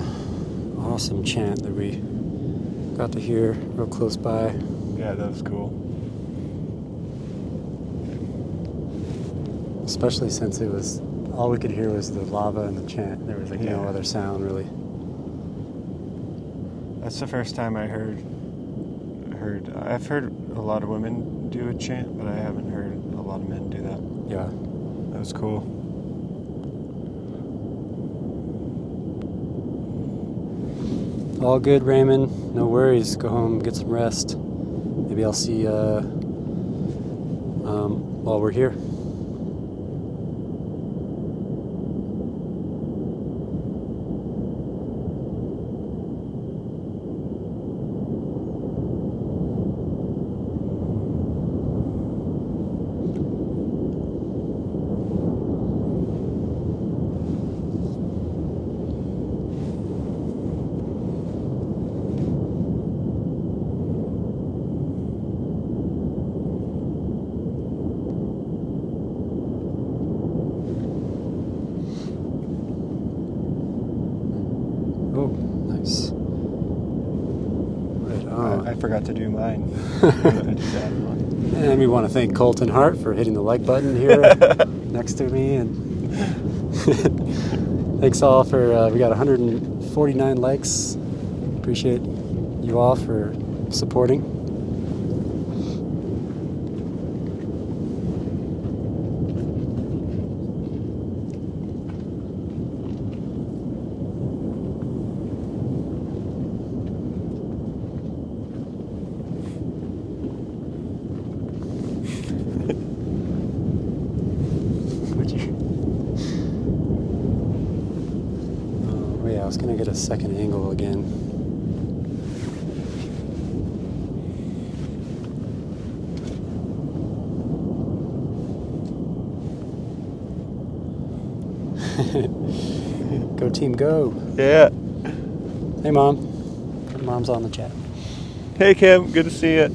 chant that we got to hear real close by. Yeah, that was cool. Especially since it was, all we could hear was the lava and the chant. There was like no other sound really. That's the first time I heard. I've heard a lot of women do a chant, but I haven't heard a lot of men do that. Yeah. That was cool. All good, Raymond. No worries. Go home, get some rest. Maybe I'll see you while we're here. I forgot to do mine. I'm gonna do that one. And we want to thank Colton Hart for hitting the like button here next to me. And thanks all for, we got 149 likes. Appreciate you all for supporting. I was going to get a second angle again. Go team, go. Yeah. Hey, Mom. Mom's on the chat. Hey, Kim. Good to see you.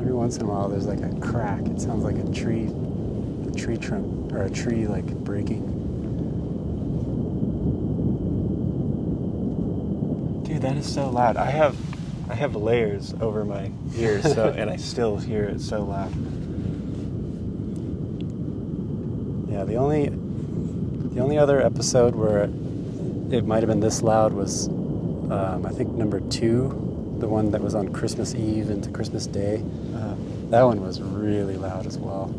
Once in a while there's like a crack. It sounds like a tree trunk or a tree like breaking. Dude, that is so loud. I have layers over my ears, so and I still hear it so loud. Yeah, the only other episode where it might have been this loud was I think number 2, the one that was on Christmas Eve into Christmas Day. That one was really loud as well.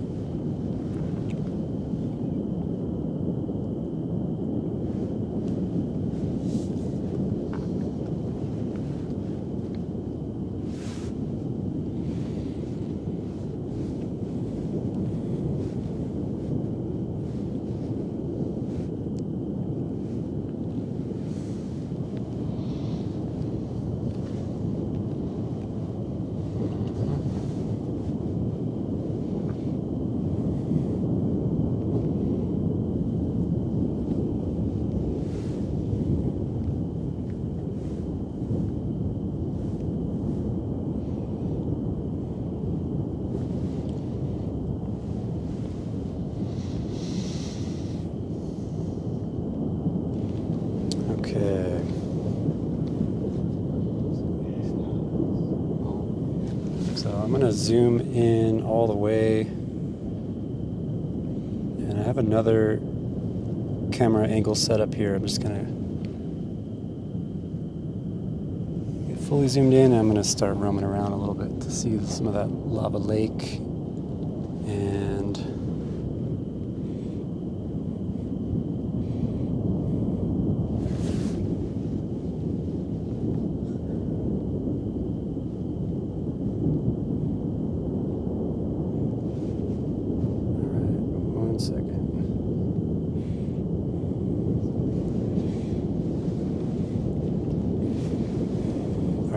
Okay. So I'm going to zoom in all the way. And I have another camera angle set up here. I'm just going to get fully zoomed in. I'm going to start roaming around a little bit to see some of that lava lake. And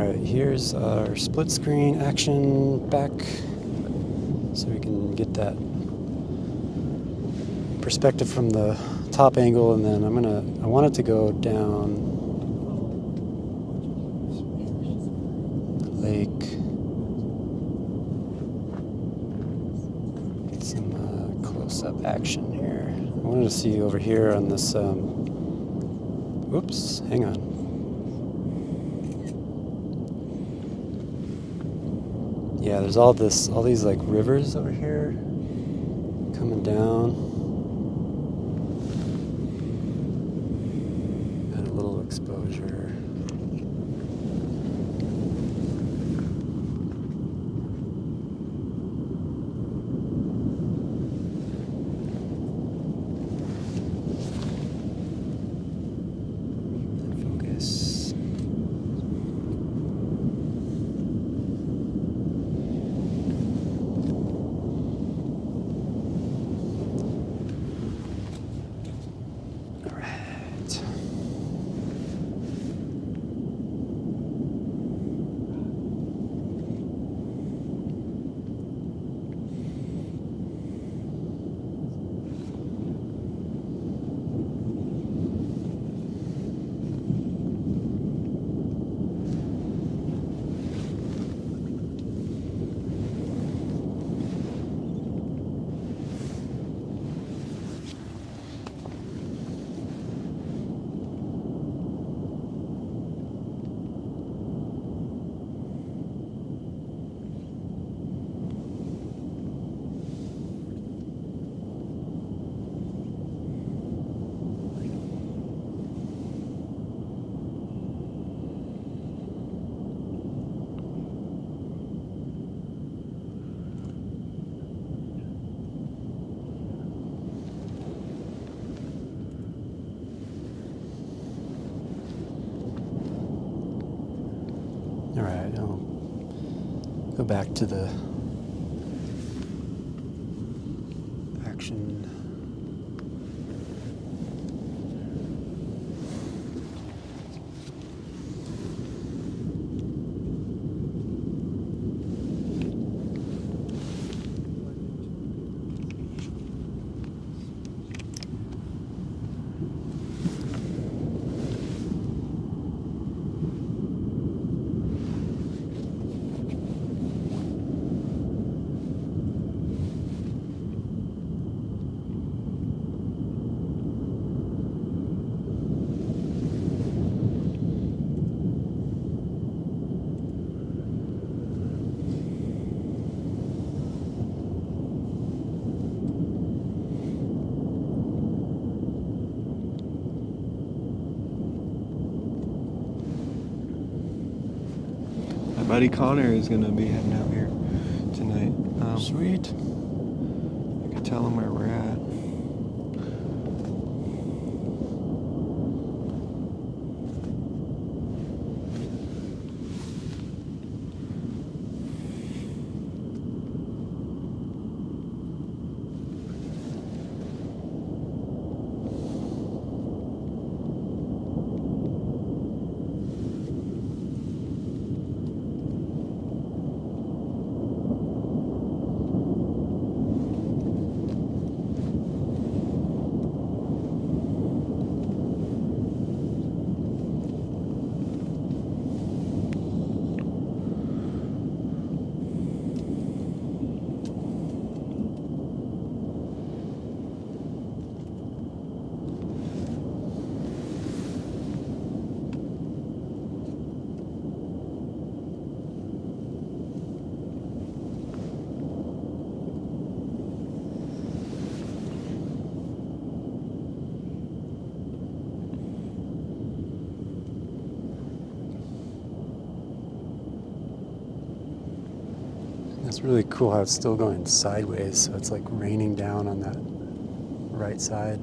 Alright, here's our split screen action back so we can get that perspective from the top angle, and then I want it to go down the lake. Get some close-up action here. I wanted to see over here on this, whoops, hang on. Yeah, there's all these like rivers over here coming down. Got a little exposure. Focus. Alright, I'll go back to the action. My buddy Connor is going to be heading out here tonight. Sweet. I could tell him where we're at. It's really cool how it's still going sideways, so it's like raining down on that right side.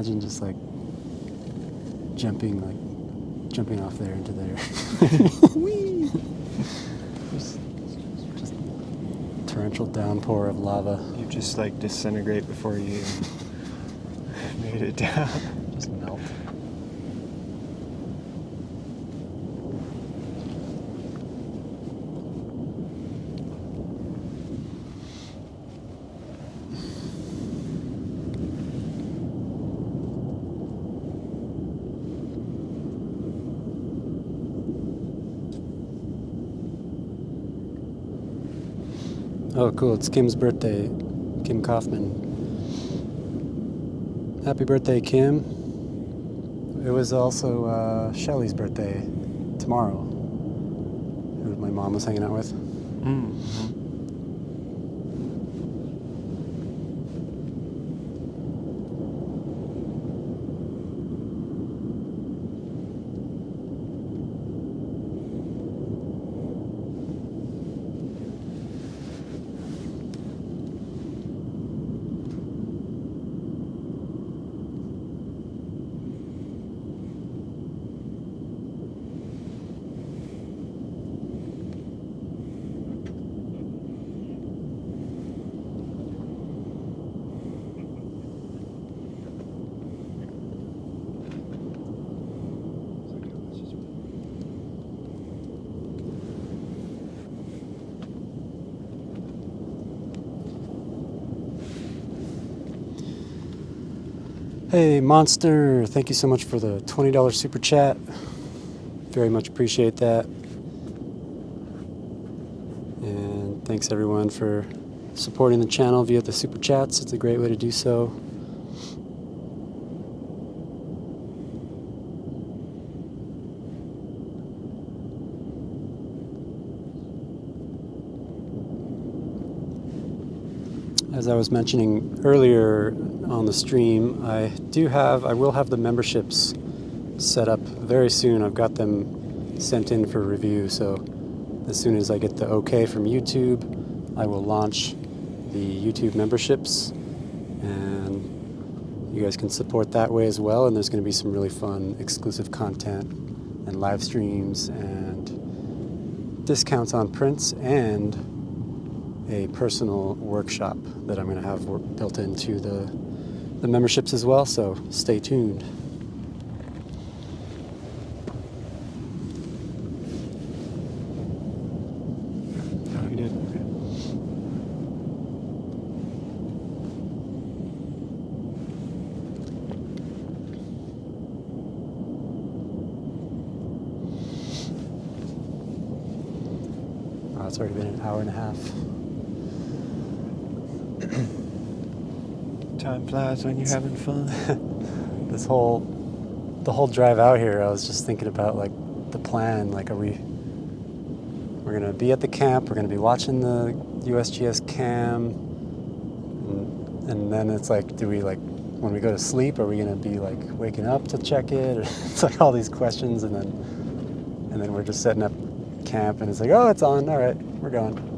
Imagine just like jumping off there into there. Whee! Just torrential downpour of lava. You just like disintegrate before you made it down. Just melt. Oh, cool. It's Kim's birthday. Kim Kaufman. Happy birthday, Kim. It was also Shelly's birthday tomorrow, who my mom was hanging out with. Mm-hmm. Hey, Monster, thank you so much for the $20 super chat. Very much appreciate that. And thanks everyone for supporting the channel via the super chats. It's a great way to do so. As I was mentioning earlier on the stream, I will have the memberships set up very soon. I've got them sent in for review, so as soon as I get the okay from YouTube, I will launch the YouTube memberships, and you guys can support that way as well. And there's going to be some really fun exclusive content and live streams and discounts on prints and a personal workshop that I'm going to have built into the memberships as well, so stay tuned. Oh, you did? Okay. Oh, it's already been an hour and a half. Time flies when you're having fun. The whole drive out here, I was just thinking about like the plan. Like, we're gonna be at the camp. We're gonna be watching the USGS cam, and then it's like, do we like when we go to sleep? Are we gonna be like waking up to check it? It's like all these questions, and then we're just setting up camp, and it's like, oh, it's on. All right, we're going.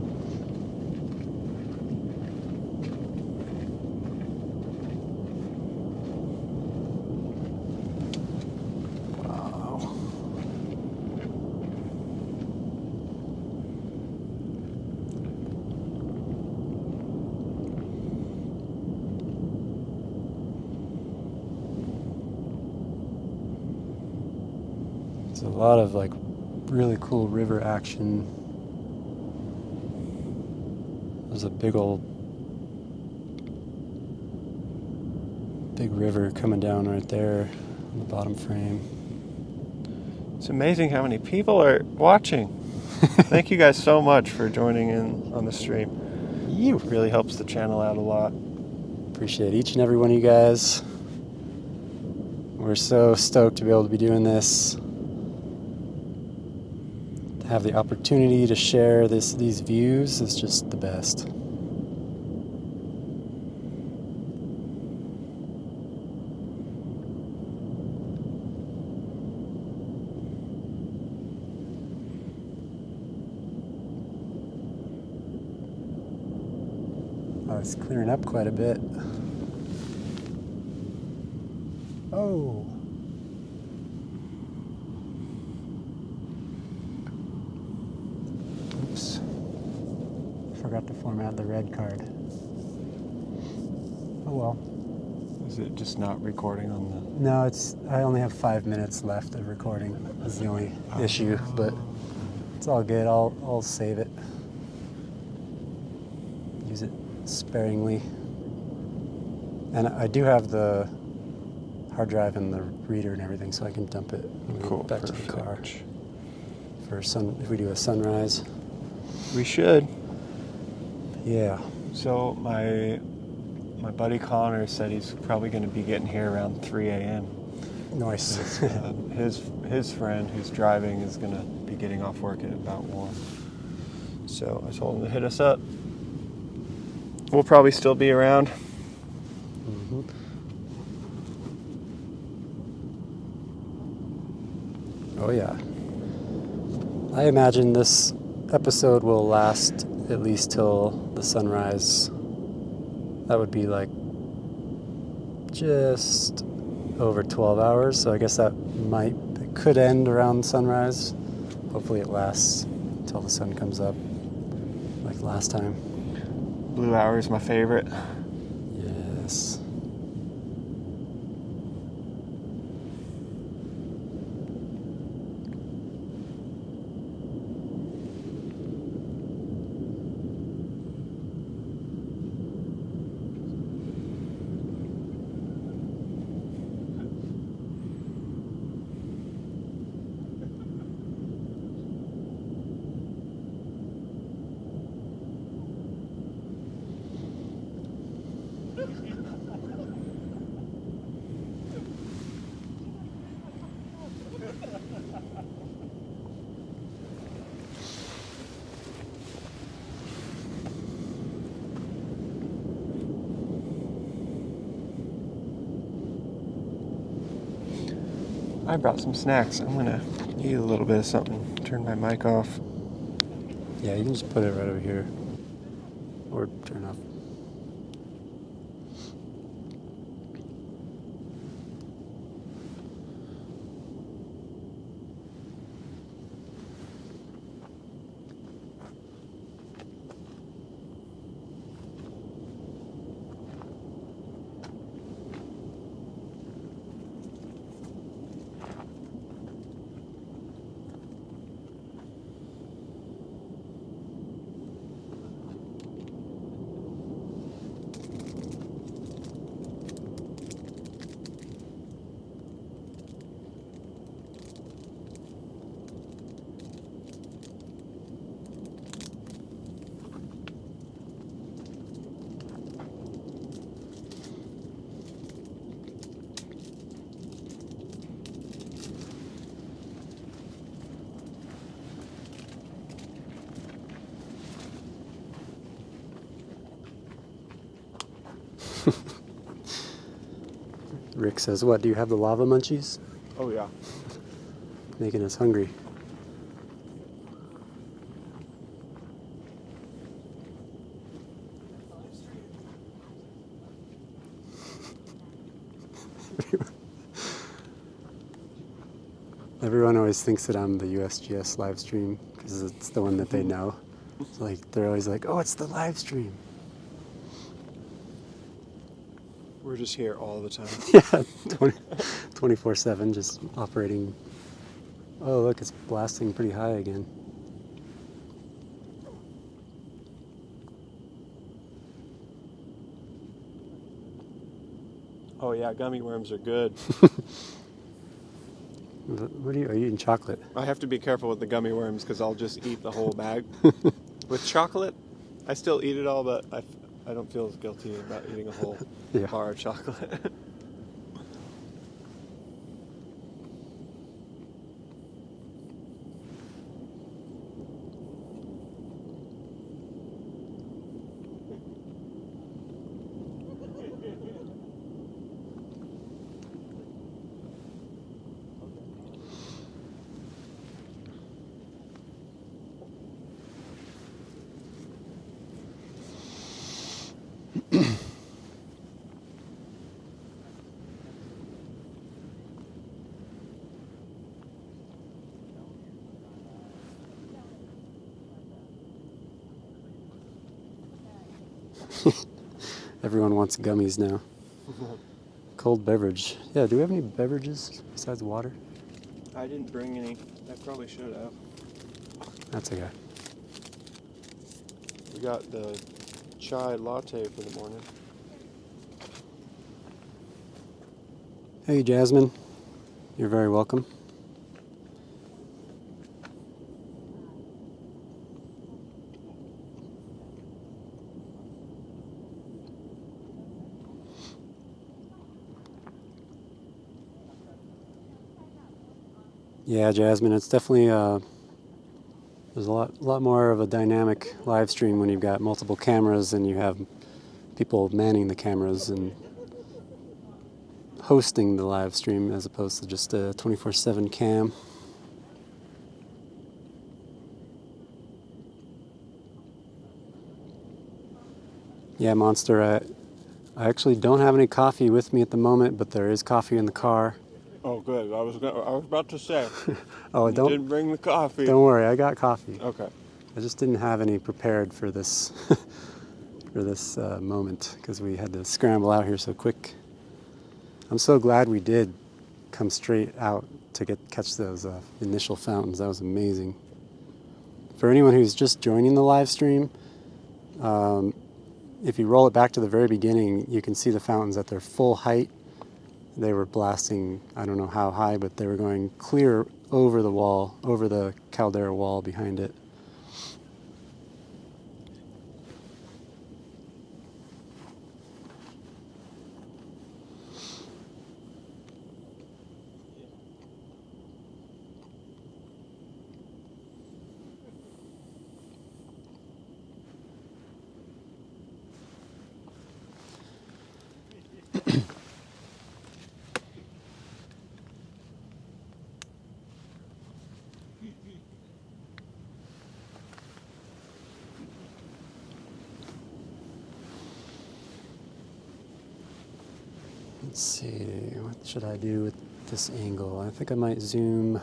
A lot of like really cool river action. There's a big river coming down right there on the bottom frame. It's amazing how many people are watching. Thank you guys so much for joining in on the stream. It really helps the channel out a lot. Appreciate each and every one of you guys. We're so stoked to be able to be doing this. To have the opportunity to share these views is just the best. Oh, it's clearing up quite a bit. Oh. Oops. Forgot to format the red card. Oh well. Is it just not recording on the... No, I only have 5 minutes left of recording. That's the only issue, but it's all good. I'll save it. Use it sparingly. And I do have the hard drive and the reader and everything, so I can dump it when we get back to the car. For if we do a sunrise. We should. Yeah. So my buddy Connor said he's probably going to be getting here around 3 a.m. Nice. His friend who's driving is going to be getting off work at about 1. So I told him to hit us up. We'll probably still be around. Mm-hmm. Oh yeah. I imagine this episode will last at least till the sunrise. That would be like just over 12 hours, so I guess it could end around sunrise. Hopefully it lasts until the sun comes up, like last time. Blue hour is my favorite. Yes. I brought some snacks. I'm going to eat a little bit of something. Turn my mic off. Yeah, you can just put it right over here. Or turn off. Rick says, what, do you have the lava munchies? Oh, yeah. Making us hungry. Everyone always thinks that I'm the USGS live stream because it's the one that they know. It's like they're always like, oh, it's the live stream. We're just here all the time. Yeah, 24/7, just operating. Oh, look, it's blasting pretty high again. Oh yeah, gummy worms are good. What are you eating? Chocolate? I have to be careful with the gummy worms because I'll just eat the whole bag. With chocolate, I still eat it all, but I don't feel as guilty about eating a whole bar of chocolate. Everyone wants gummies now. Cold beverage. Yeah, do we have any beverages besides water? I didn't bring any. I probably should have. That's okay. We got the chai latte for the morning. Hey, Jasmine. You're very welcome. Yeah, Jasmine, it's definitely there's a lot more of a dynamic live stream when you've got multiple cameras and you have people manning the cameras and hosting the live stream as opposed to just a 24/7 cam. Yeah, Monster, I actually don't have any coffee with me at the moment, but there is coffee in the car. Oh, good. I was about to say. Oh, You didn't bring the coffee. Don't worry, I got coffee. Okay. I just didn't have any prepared for this for this moment because we had to scramble out here so quick. I'm so glad we did come straight out to catch those initial fountains. That was amazing. For anyone who's just joining the live stream, if you roll it back to the very beginning, you can see the fountains at their full height. They were blasting, I don't know how high, but they were going clear over the wall, over the caldera wall behind it. Let's see, what should I do with this angle? I think I might zoom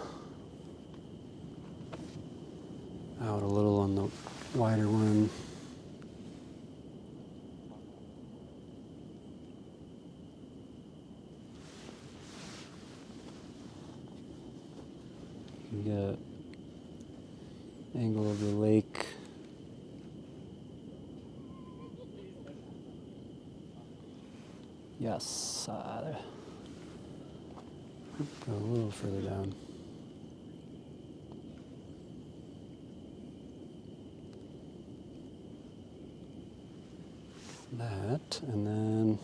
out a little on the wider one. You get angle of the lake. Yes, go a little further down. That, and then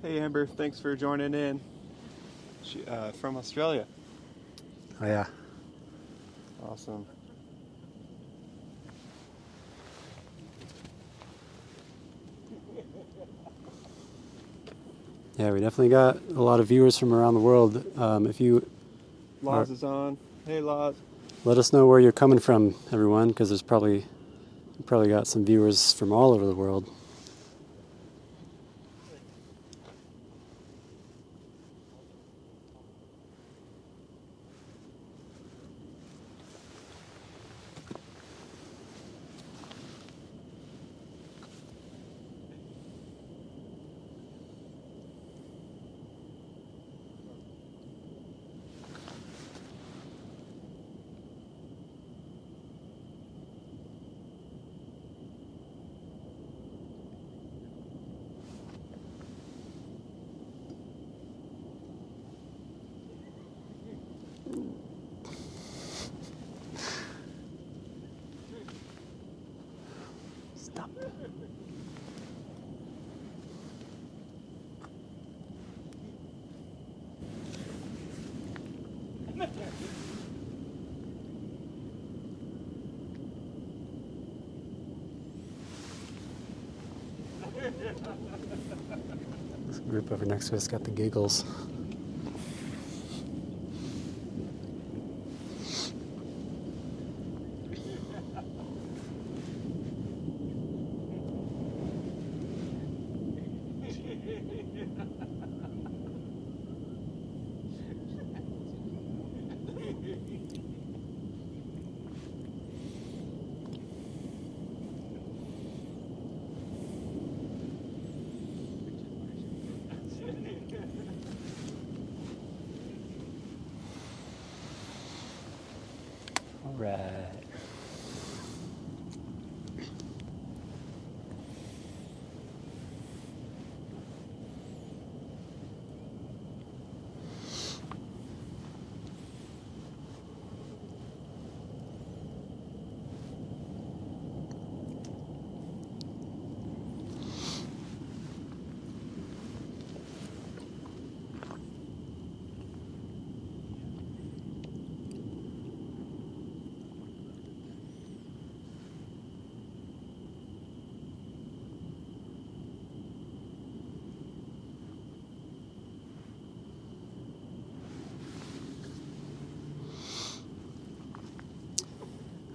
Hey, Amber. Thanks for joining in. From Australia. oh yeah. Awesome. Yeah, we definitely got a lot of viewers from around the world. If you Laz is on. Hey, Laz. let us know where you're coming from, everyone, because there's probably got some viewers from all over the world. Stop. This group over next to us got the giggles. All right.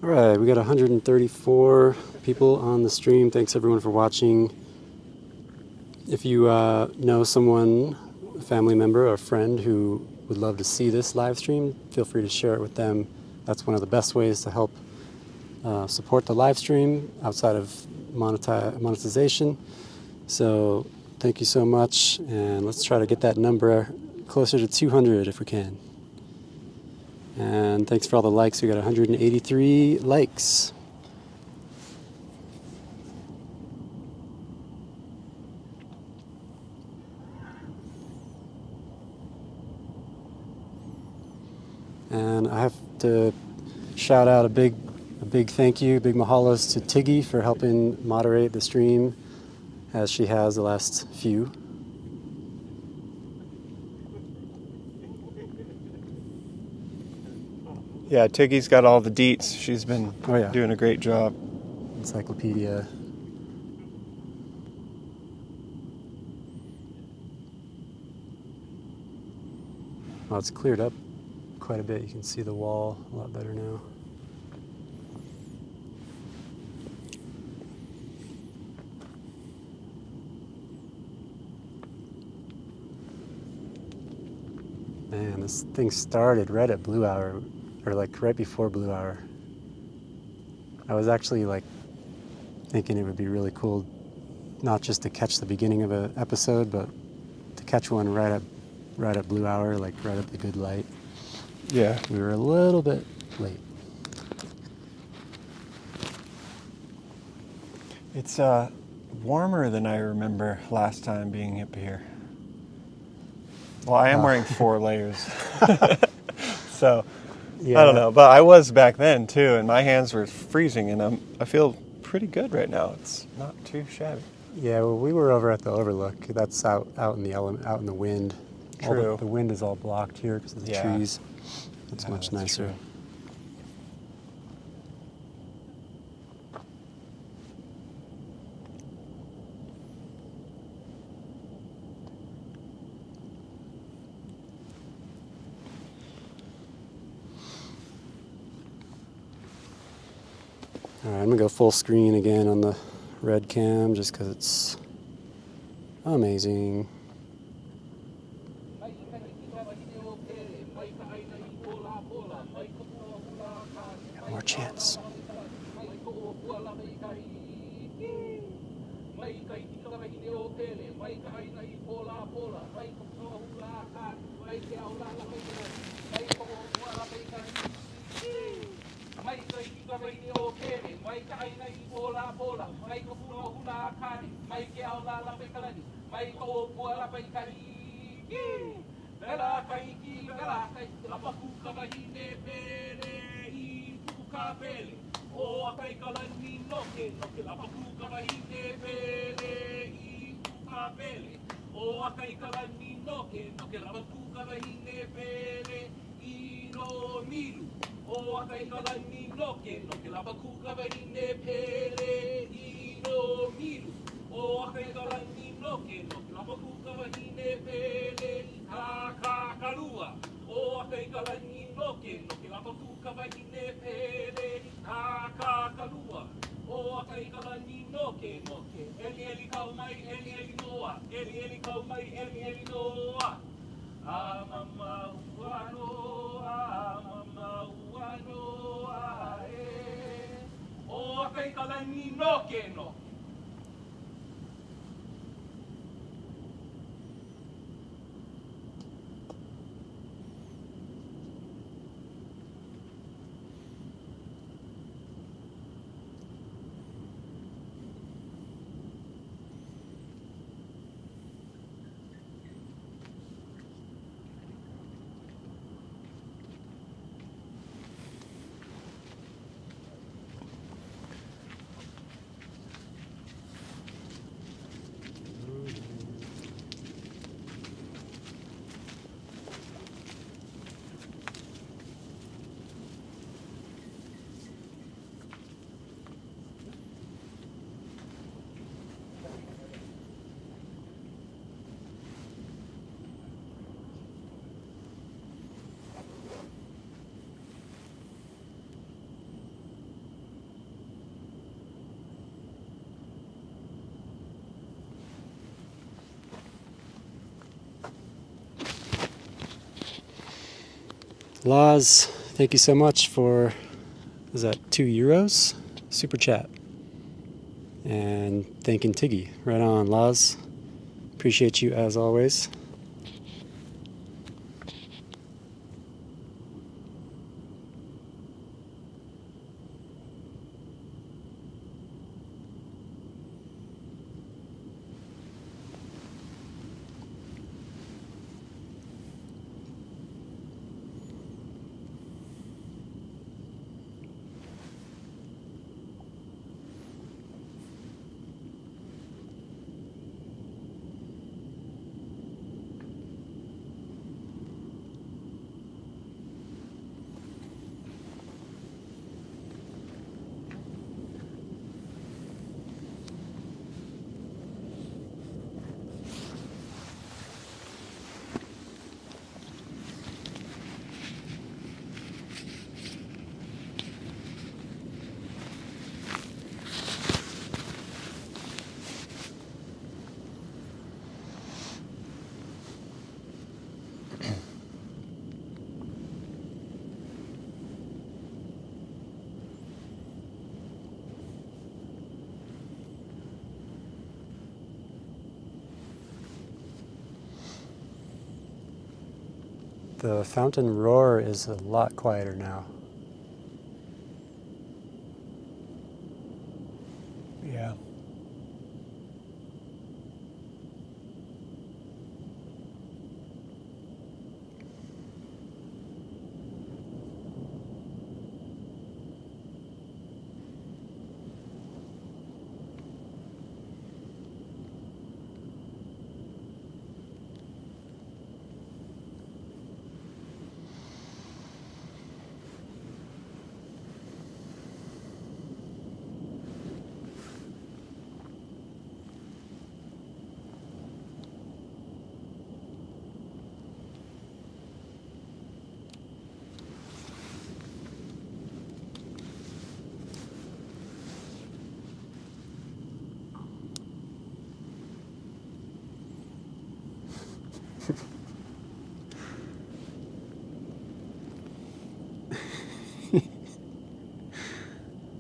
All right, we got 134 people on the stream. Thanks everyone for watching. If you know someone, a family member or a friend who would love to see this live stream, feel free to share it with them. That's one of the best ways to help support the live stream outside of monetization. So thank you so much, and let's try to get that number closer to 200 if we can. And thanks for all the likes. We got 183 likes. And I have to shout out a big thank you, big mahalos to Tiggy for helping moderate the stream as she has the last few. Yeah, Tiggy's got all the deets. She's been doing a great job. Encyclopedia. Well, it's cleared up quite a bit. You can see the wall a lot better now. Man, this thing started right at blue hour. Or like right before blue hour. I was actually like thinking it would be really cool not just to catch the beginning of an episode, but to catch one right at blue hour, like right at the good light. Yeah. We were a little bit late. It's warmer than I remember last time being up here. Well, I am wearing 4 layers. So yeah. I don't know, but I was back then too, and my hands were freezing, and I feel pretty good right now. It's not too shabby. Yeah, well, we were over at the Overlook. That's out in the wind. True. The wind is all blocked here because of the trees. It's much nicer. True. All right, I'm gonna go full screen again on the red cam just because it's amazing. Got more chance. Laz, thank you so much for, is that €2? Super chat. And thanking Tiggy. Right on, Laz. Appreciate you as always. The fountain roar is a lot quieter now. Yeah.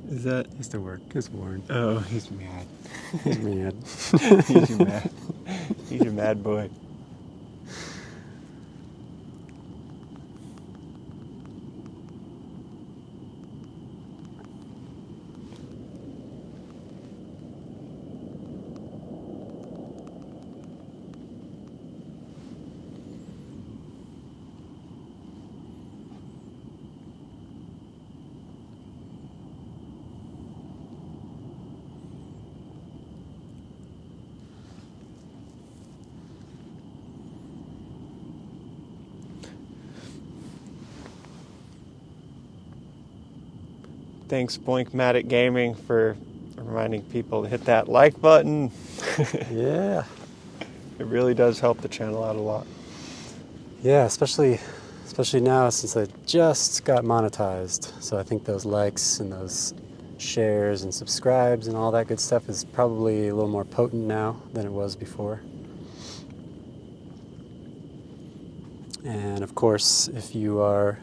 Is that Just a word. Just warned. Oh, he's mad. He's mad. He's your mad. He's your mad boy. Thanks, Boinkmatic Gaming, for reminding people to hit that like button. Yeah. It really does help the channel out a lot. Yeah, especially now since I just got monetized. So I think those likes and those shares and subscribes and all that good stuff is probably a little more potent now than it was before. And of course, if you are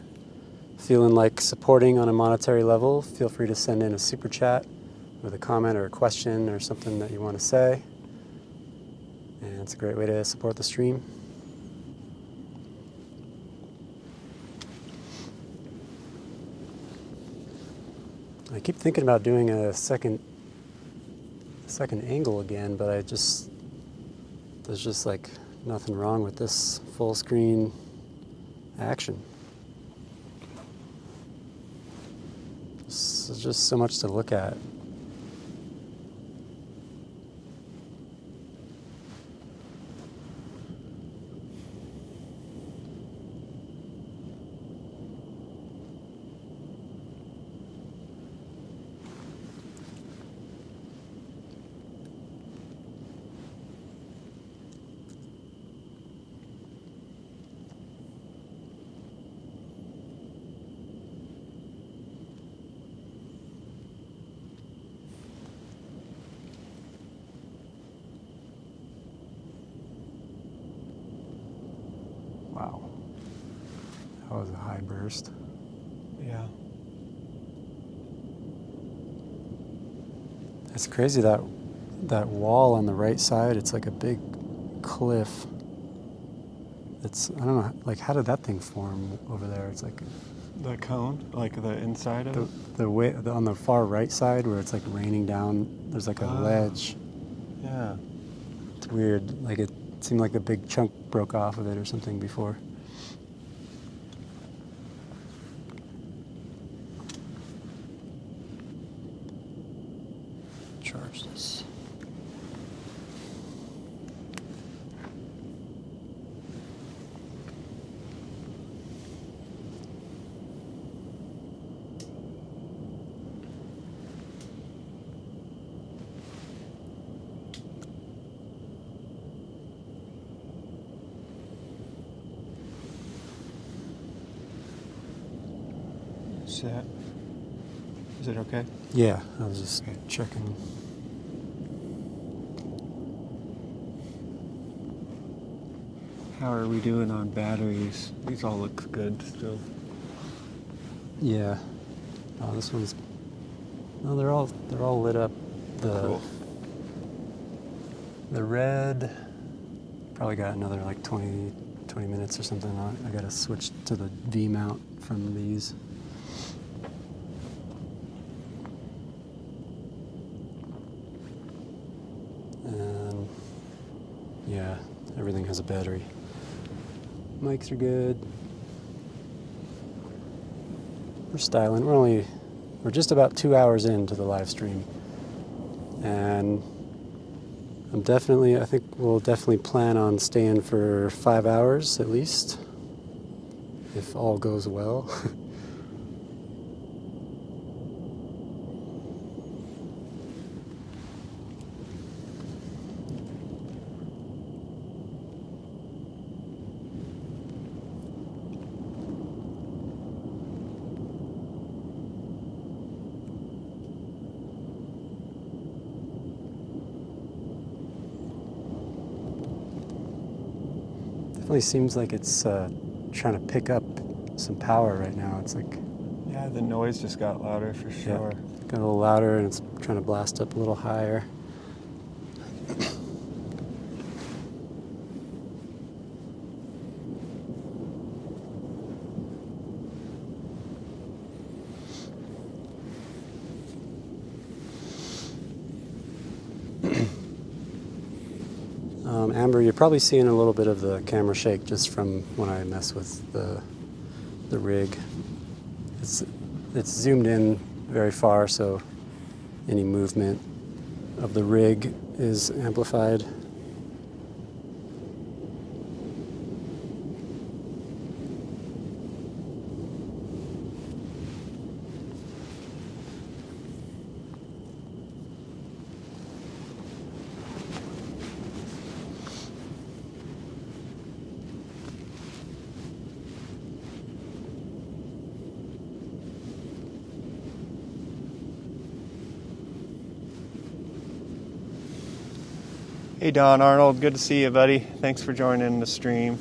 feeling like supporting on a monetary level, feel free to send in a super chat with a comment or a question or something that you want to say. And it's a great way to support the stream. I keep thinking about doing a second angle again, but there's just like nothing wrong with this full screen action. There's just so much to look at. Wow, that was a high burst. Yeah. It's crazy that wall on the right side, it's like a big cliff. It's, I don't know, like how did that thing form over there? It's like The cone, like the inside of it? the way on the far right side where it's like raining down, there's like a ledge. Yeah. It's weird, like it seemed like a big chunk broke off of it or something before. Charge this. Is it okay? Yeah, I was just checking. How are we doing on batteries? These all look good still. Yeah. Oh, this one's. No, they're all lit up. Cool. The red. Probably got another like 20 minutes or something on it. I gotta switch to the V mount from these. And yeah, everything has a battery. Mics are good. We're styling. We're just about 2 hours into the live stream. And I think we'll definitely plan on staying for 5 hours at least, if all goes well. Definitely seems like it's trying to pick up some power right now. It's like, Yeah, the noise just got louder for sure. yeah, got a little louder and it's trying to blast up a little higher. Amber, you're probably seeing a little bit of the camera shake just from when I mess with the rig. It's zoomed in very far, so any movement of the rig is amplified. Hey Don Arnold, good to see you, buddy. Thanks for joining the stream.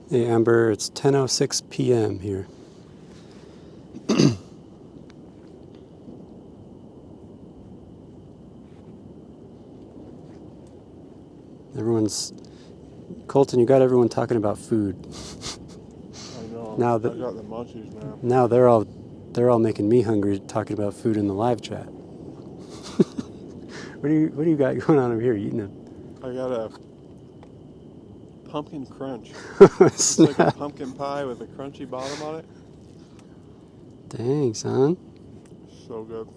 Hey Amber, it's 10:06 p.m. here. Colton, you got everyone talking about food. I know. Now I got the munchies now. Now they're all making me hungry talking about food in the live chat. What do you got going on over here? Eating I got a pumpkin crunch. a It's like a pumpkin pie with a crunchy bottom on it. Dang, son. So good.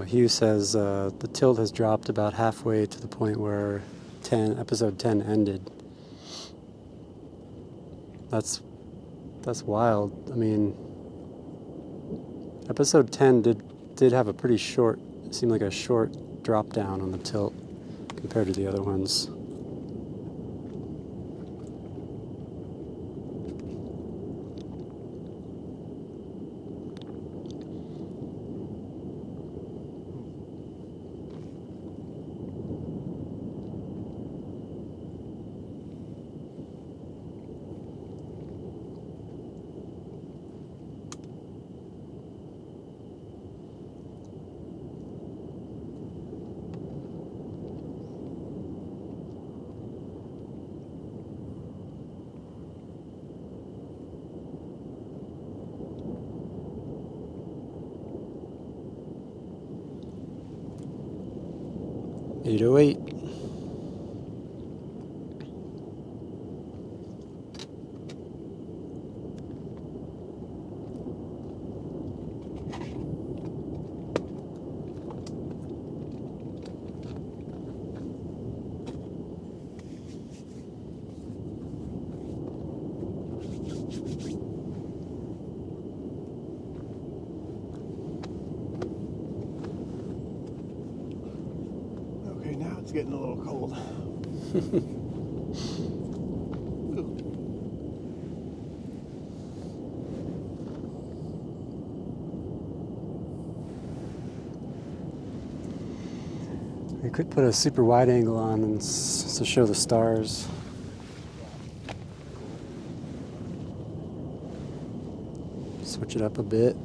Hugh says the tilt has dropped about halfway to the point where episode 10 ended. That's wild. I mean, episode 10 did have a pretty short, seemed like a short drop down on the tilt compared to the other ones. .808. It's getting a little cold. We could put a super wide angle on and to show the stars. Switch it up a bit.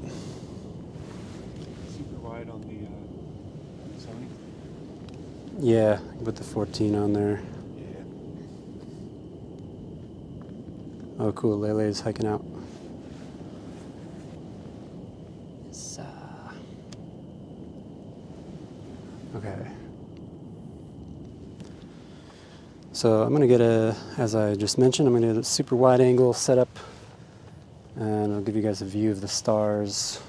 Super wide on the Sony? Yeah, put the 14 on there. Yeah. Oh, cool. Lele's hiking out. Okay. So I'm going to get as I just mentioned, I'm going to get a super wide angle setup, and I'll give you guys a view of the stars.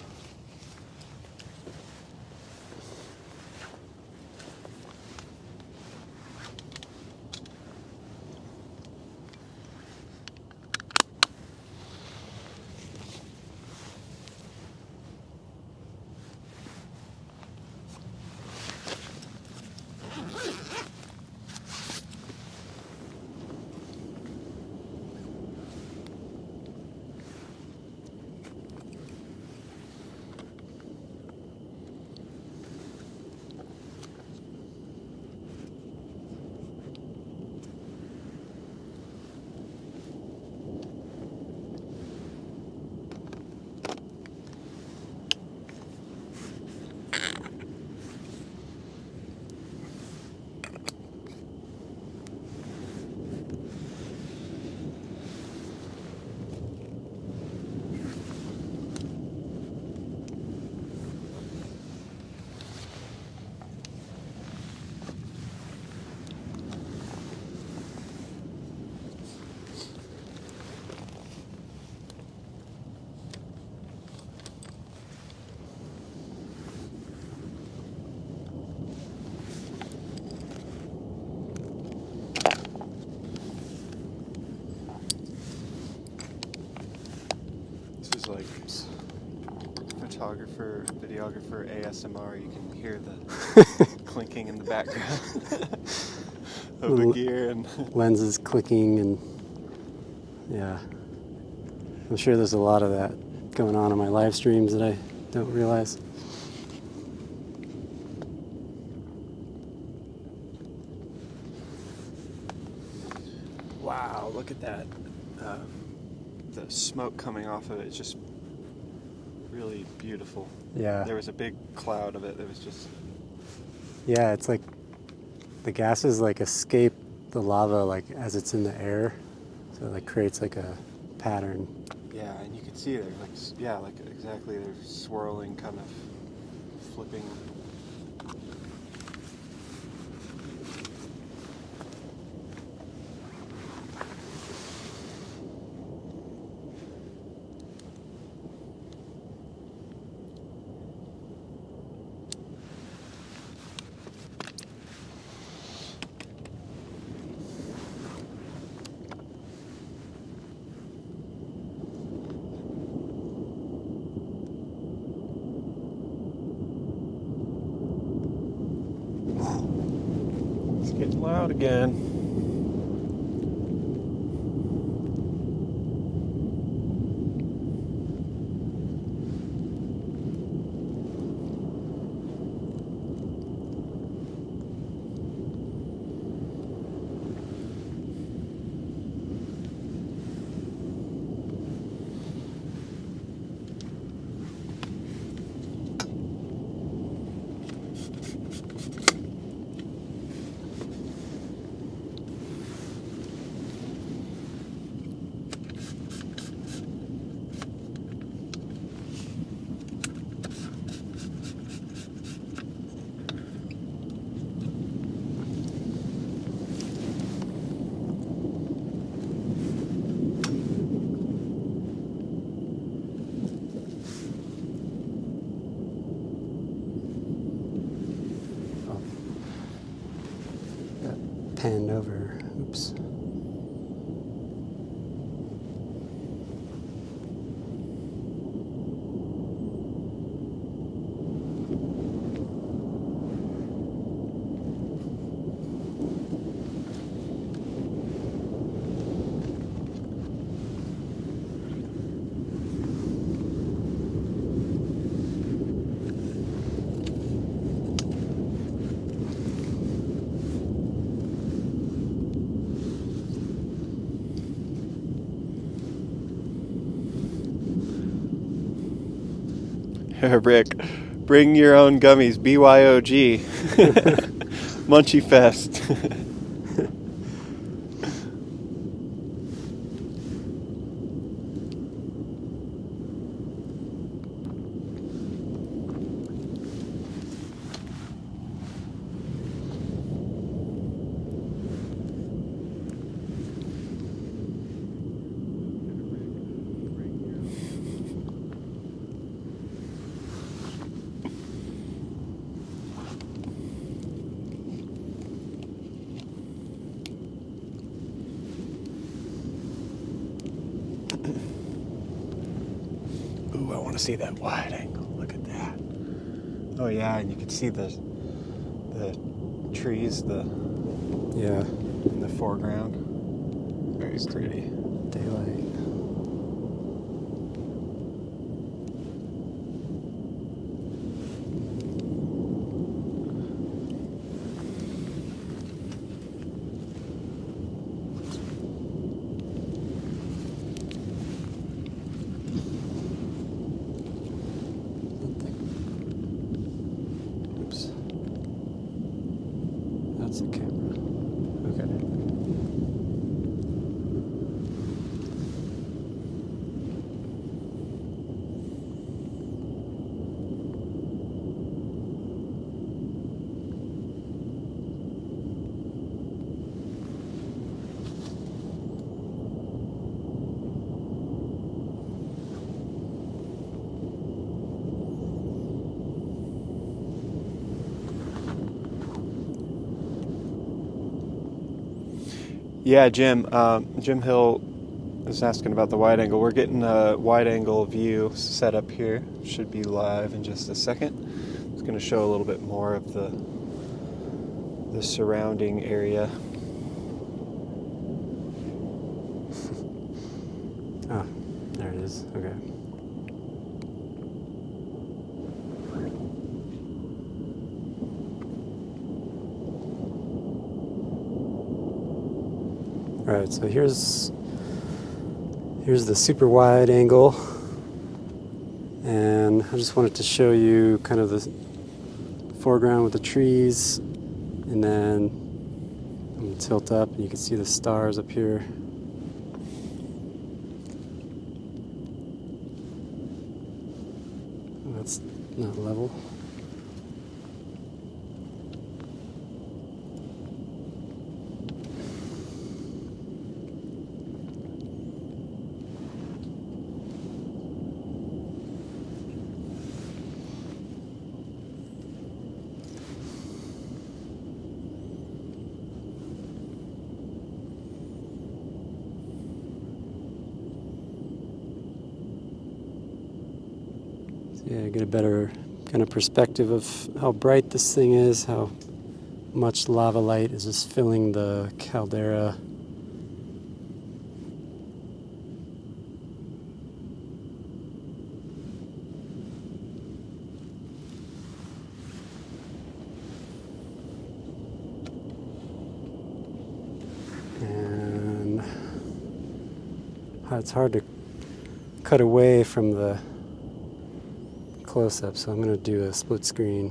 videographer ASMR, you can hear the clinking in the background of the gear and lenses clicking, and yeah, I'm sure there's a lot of that going on in my live streams that I don't realize. Wow, look at that. The smoke coming off of it is just really beautiful. Yeah. There was a big cloud of it that was just... Yeah, it's like the gases like escape the lava like as it's in the air. So it like creates like a pattern. Yeah, and you can see they're like, yeah, like exactly, they're swirling, kind of flipping. It's getting loud again. Panned over. Oops. Rick, bring your own gummies, BYOG. Munchie Fest. Ooh, I want to see that wide angle. Look at that. Oh yeah, and you can see the trees, Yeah. in the foreground. Very pretty. Daylight. Oops. That's the camera. Okay. Yeah, Jim Hill was asking about the wide angle. We're getting a wide angle view set up here. Should be live in just a second. It's going to show a little bit more of the surrounding area. Oh, there it is. Okay. All right, so here's the super wide angle, and I just wanted to show you kind of the foreground with the trees, and then I'm gonna tilt up and you can see the stars up here. That's not level. Yeah, get a better kind of perspective of how bright this thing is, how much lava light is just filling the caldera. And it's hard to cut away from the close-up, so I'm going to do a split screen.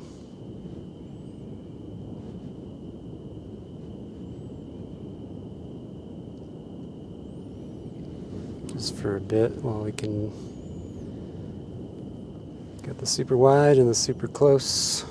Just for a bit while we can get the super wide and the super close.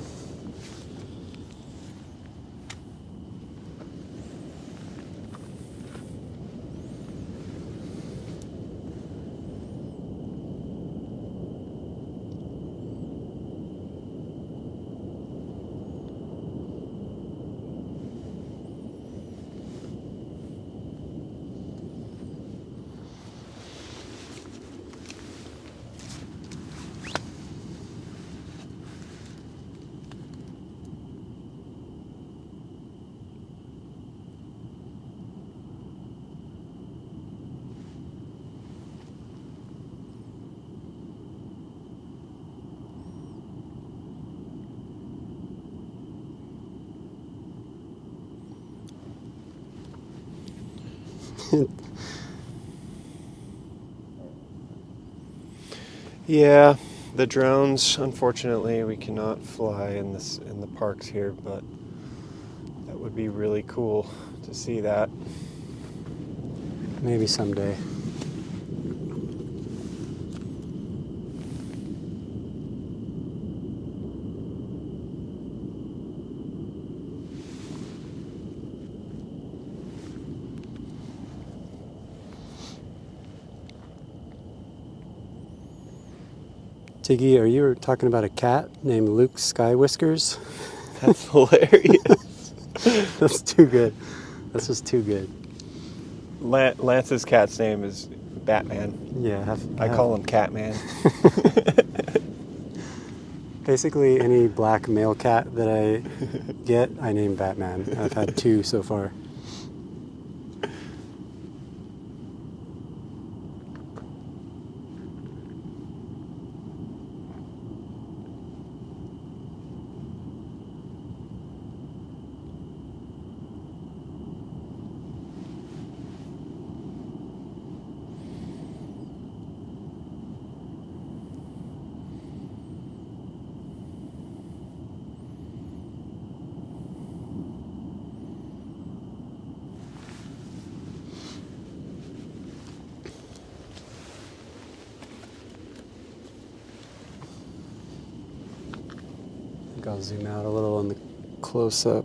Yeah, the drones, unfortunately, we cannot fly in the parks here, but that would be really cool to see that. Maybe someday. Tiggy, are you talking about a cat named Luke Sky Whiskers? That's hilarious. That's too good. That's just too good. Lance's cat's name is Batman. Yeah, I call him Catman. Basically, any black male cat that I get, I name Batman. I've had 2 so far. I'll zoom out a little on the close-up.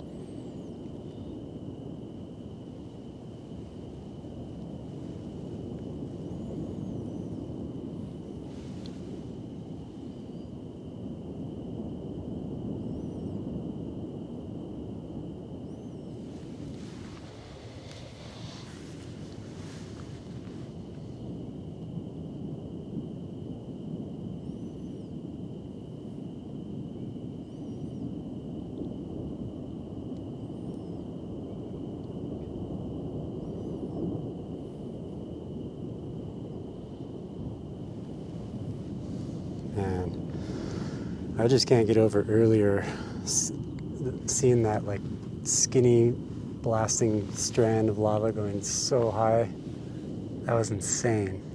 I just can't get over earlier seeing that like skinny blasting strand of lava going so high. That was insane.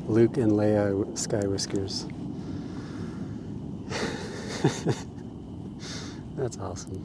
Luke and Leia Sky Whiskers. That's awesome.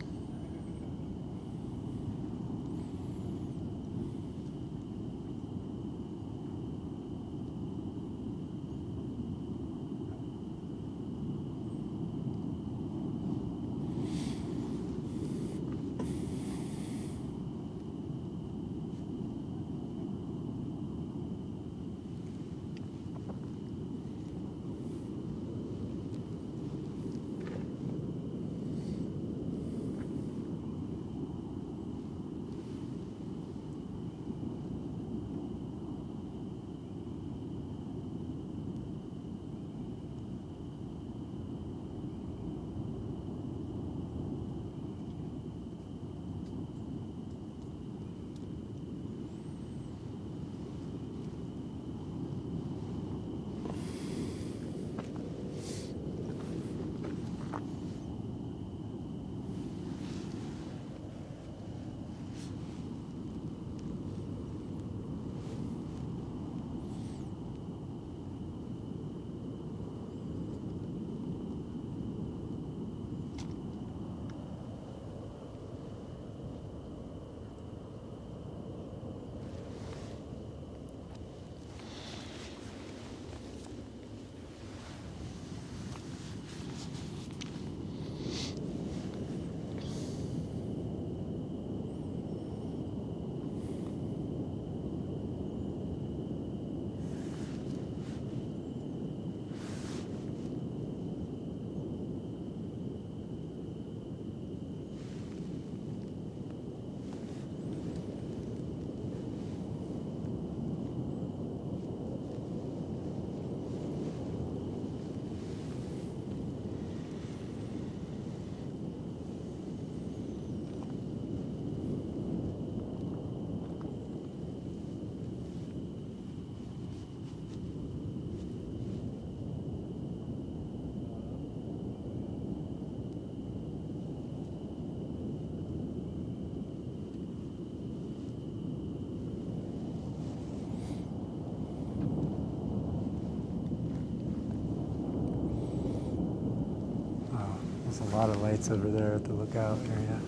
There's a lot of lights over there at the lookout area.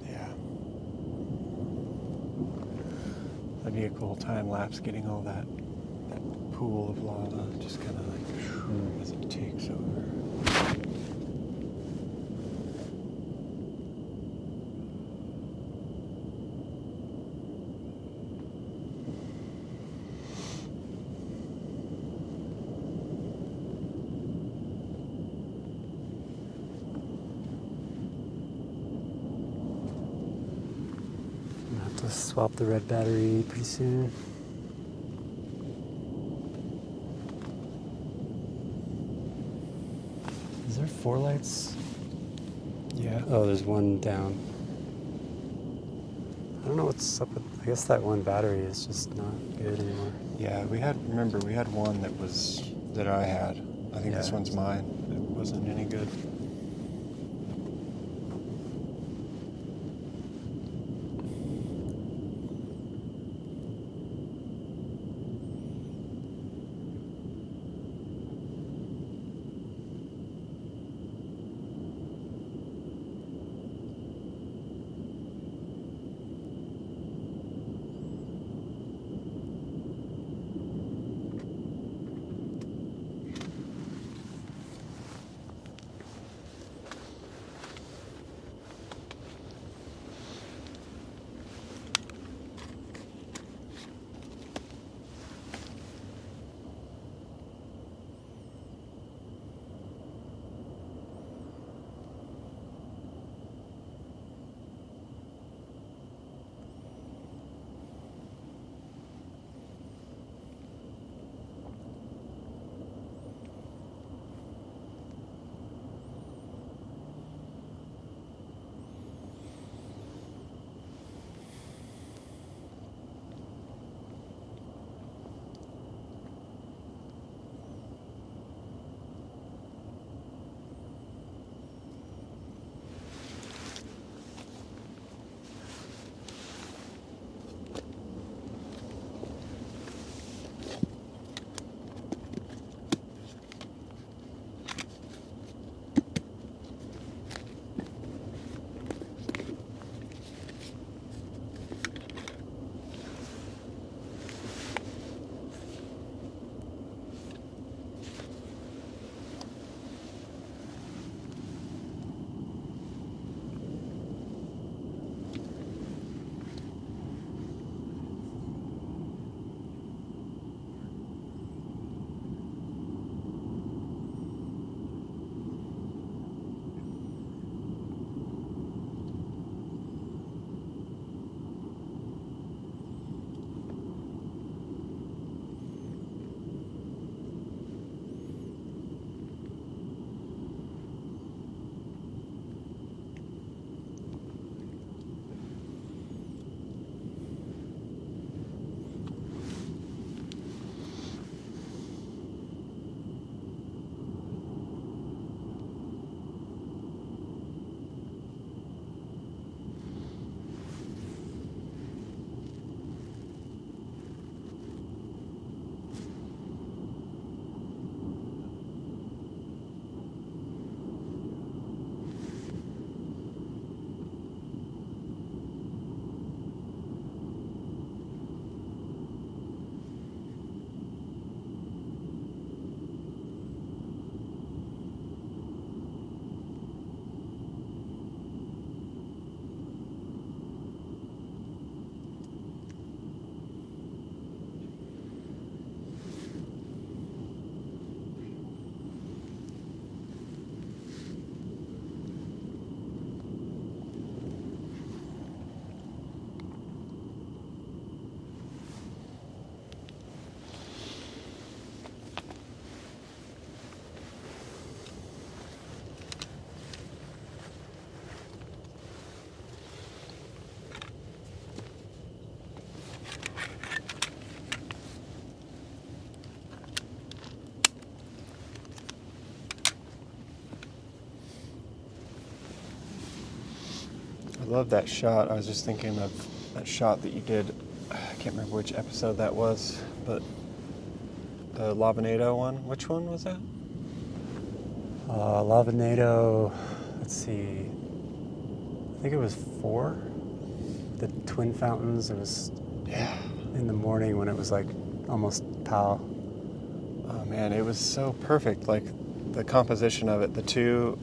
Yeah. That'd be a cool time lapse getting all that pool of lava just kind of like as it takes over. Swap the red battery pretty soon. Is there 4 lights? Yeah. Oh, there's one down. I don't know what's up with, I guess that one battery is just not good anymore. Yeah, remember we had one that I had. I think this one's mine. It wasn't any good. love that shot. I was just thinking of that shot that you did. I can't remember which episode that was, but the Lavanado one. Which one was that? Lavanado, let's see. I think it was 4. The twin fountains. It was in the morning when it was like almost pow. Oh man, it was so perfect. Like the composition of it, the 2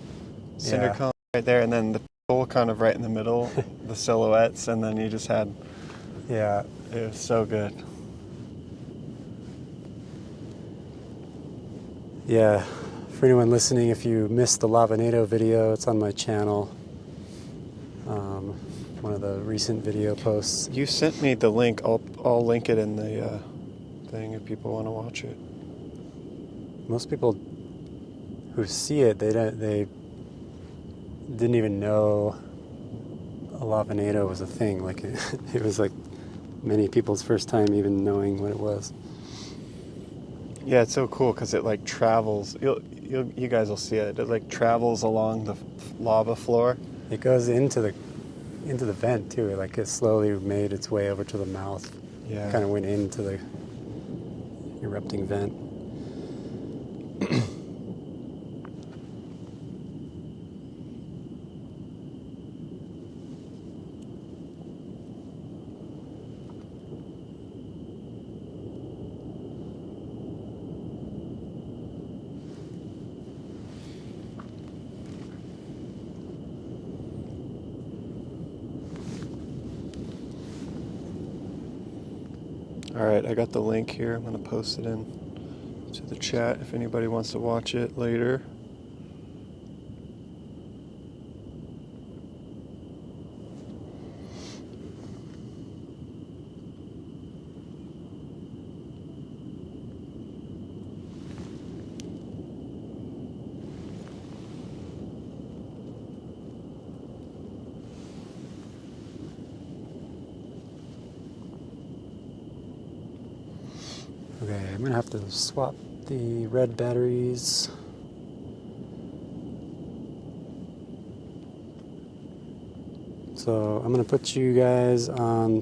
cinder cones right there, and then the people kind of right in the middle, the silhouettes, and then you just had. Yeah. It was so good. Yeah. For anyone listening, if you missed the Lavanado video, it's on my channel. One of the recent video posts. You sent me the link. I'll link it in the thing if people want to watch it. Most people who see it, they didn't even know a Lavanado was a thing. Like it was like many people's first time even knowing what it was. Yeah, it's so cool because it like travels. You guys will see it. It like travels along the lava floor. It goes into the vent too. Like it slowly made its way over to the mouth. Yeah. Kind of went into the erupting vent. All right, I got the link here. I'm going to post it in to the chat if anybody wants to watch it later. Okay, I'm gonna have to swap the red batteries. So I'm gonna put you guys on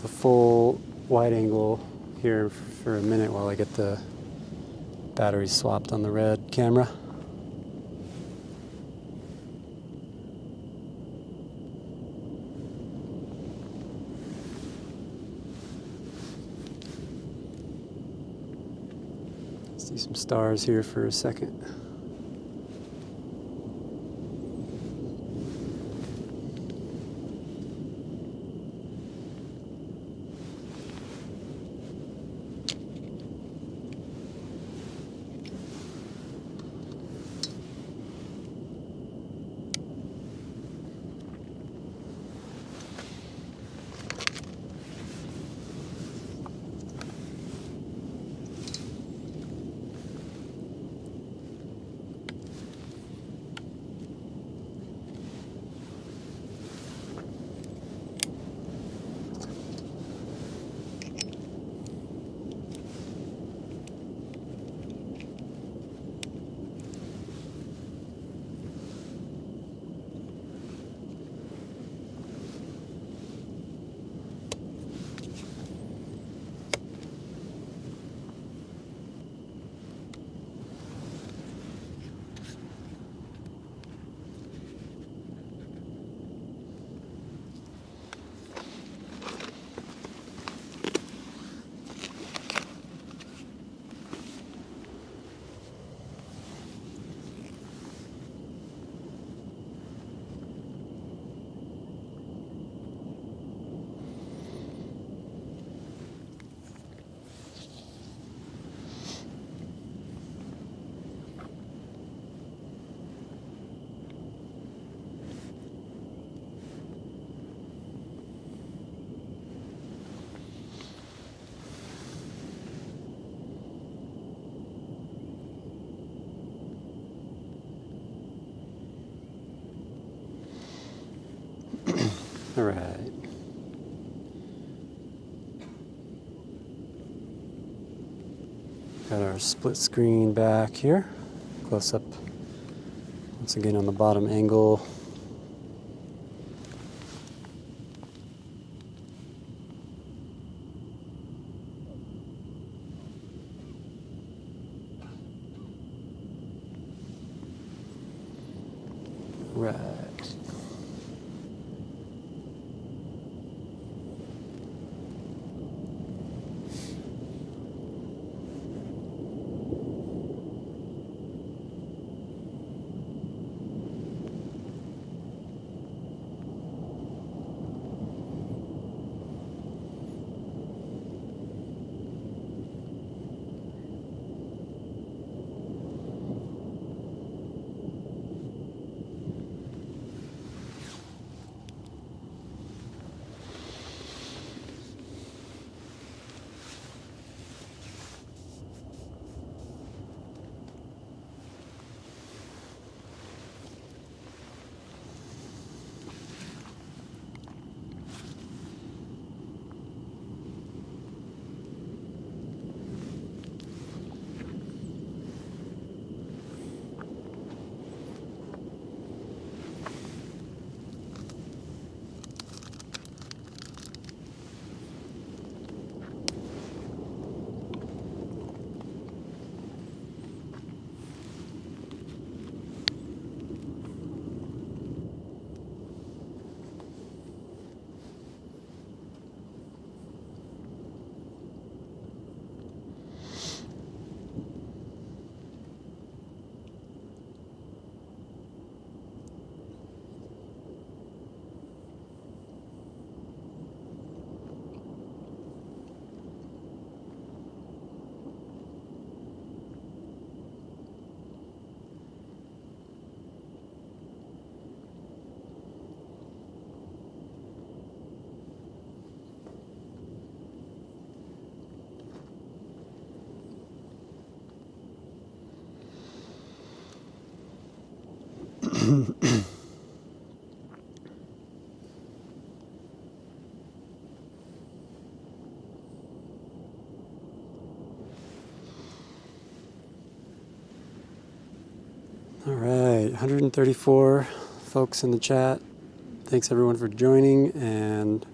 the full wide angle here for a minute while I get the batteries swapped on the red camera. See some stars here for a second. All right. Got our split screen back here. Close up once again on the bottom angle All right, 134 folks in the chat. Thanks everyone for joining, and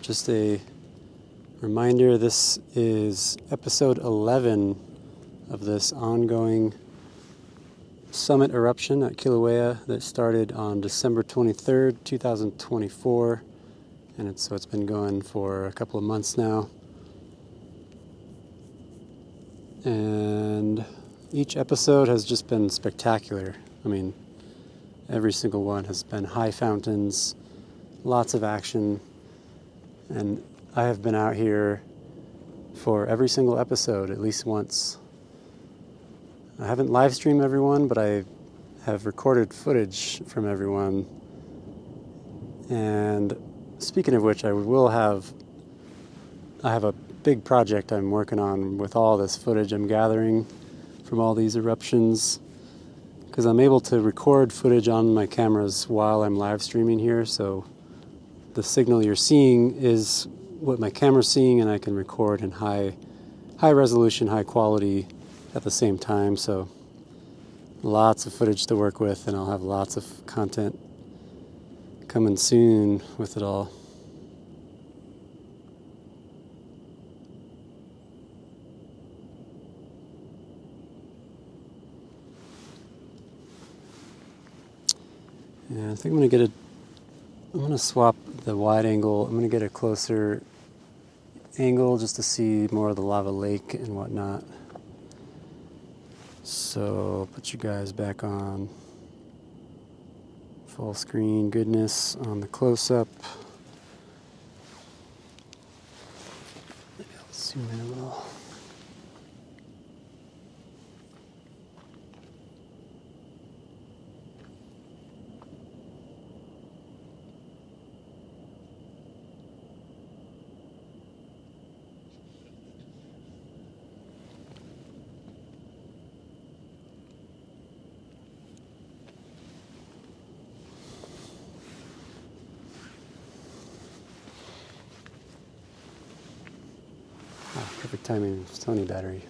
just a reminder, this is episode 11 of this ongoing summit eruption at Kilauea that started on December 23rd, 2024, and so it's been going for a couple of months now. And each episode has just been spectacular. I mean, every single one has been high fountains, lots of action, and I have been out here for every single episode at least once. I haven't live streamed everyone, but I have recorded footage from everyone. And speaking of which, I have a big project I'm working on with all this footage I'm gathering from all these eruptions, because I'm able to record footage on my cameras while I'm live streaming here, so the signal you're seeing is what my camera's seeing, and I can record in high resolution, high quality at the same time. So lots of footage to work with, and I'll have lots of content coming soon with it all. Yeah, I think I'm going to swap the wide angle. I'm going to get a closer angle just to see more of the lava lake and whatnot. So put you guys back on full screen goodness on the close-up. Maybe I'll zoom in a little. Perfect timing, Sony battery.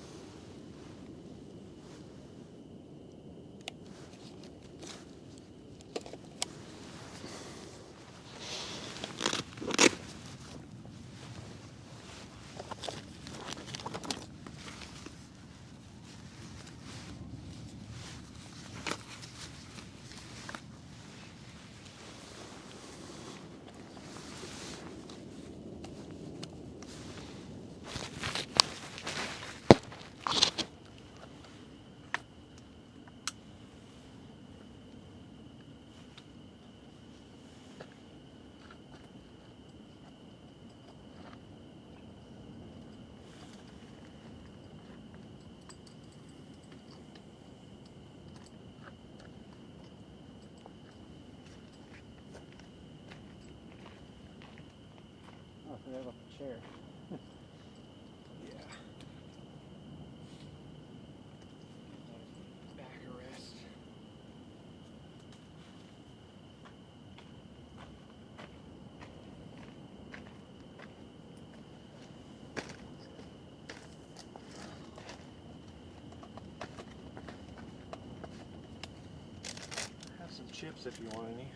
About the chair. Yeah. Back arrest. Have some chips if you want any.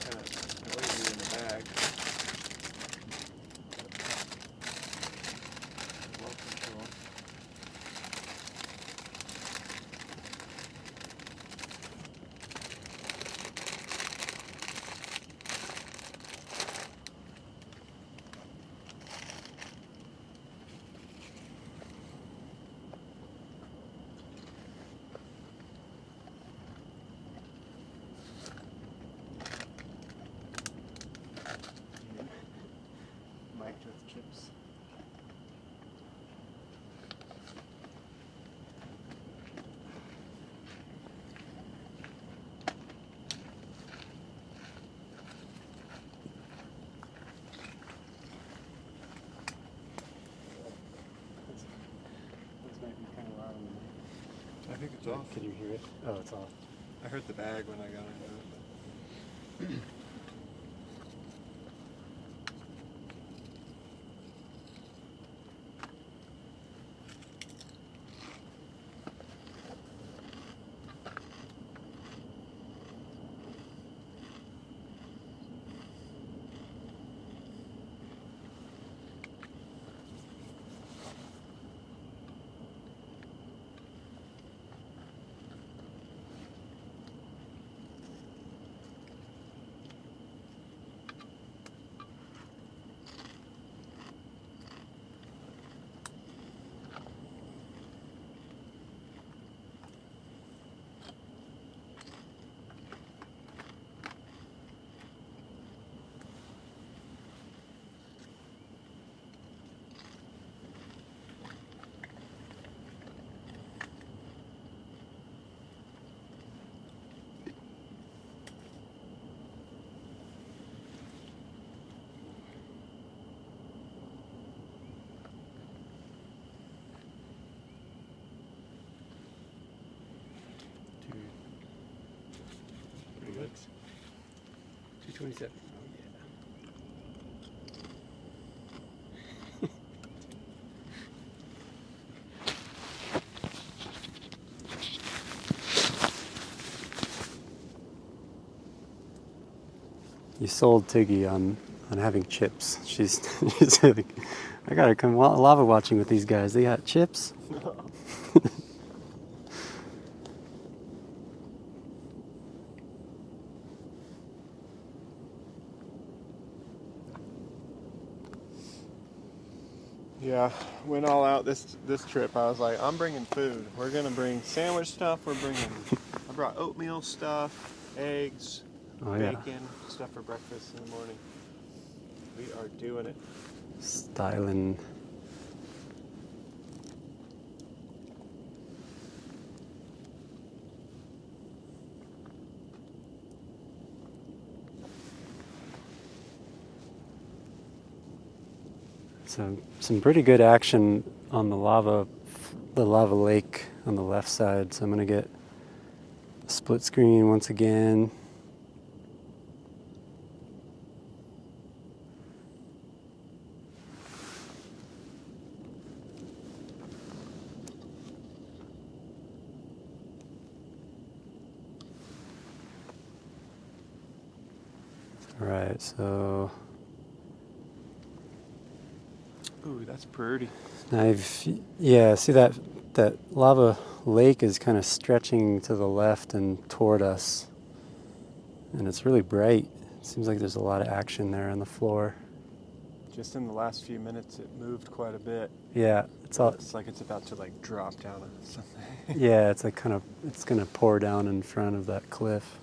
Kind of noisy in the bag. Welcome to them. It's off. Can you hear it? Oh, it's off. I heard the bag when I got into it. Pretty good. 227. Oh, yeah. You sold Tiggy on having chips. She's like, I gotta come lava watching with these guys. They got chips. Yeah, went all out this trip. I was like, I'm bringing food. We're gonna bring sandwich stuff. I brought oatmeal stuff, eggs, bacon, stuff for breakfast in the morning. We are doing it. Styling. So some pretty good action on the lava lake on the left side. So I'm gonna get a split screen once again. All right, so. Ooh, that's pretty. See that lava lake is kind of stretching to the left and toward us, and it's really bright. It seems like there's a lot of action there on the floor. Just in the last few minutes, it moved quite a bit. Yeah, It's like it's about to like drop down on something. Yeah, it's like it's gonna pour down in front of that cliff.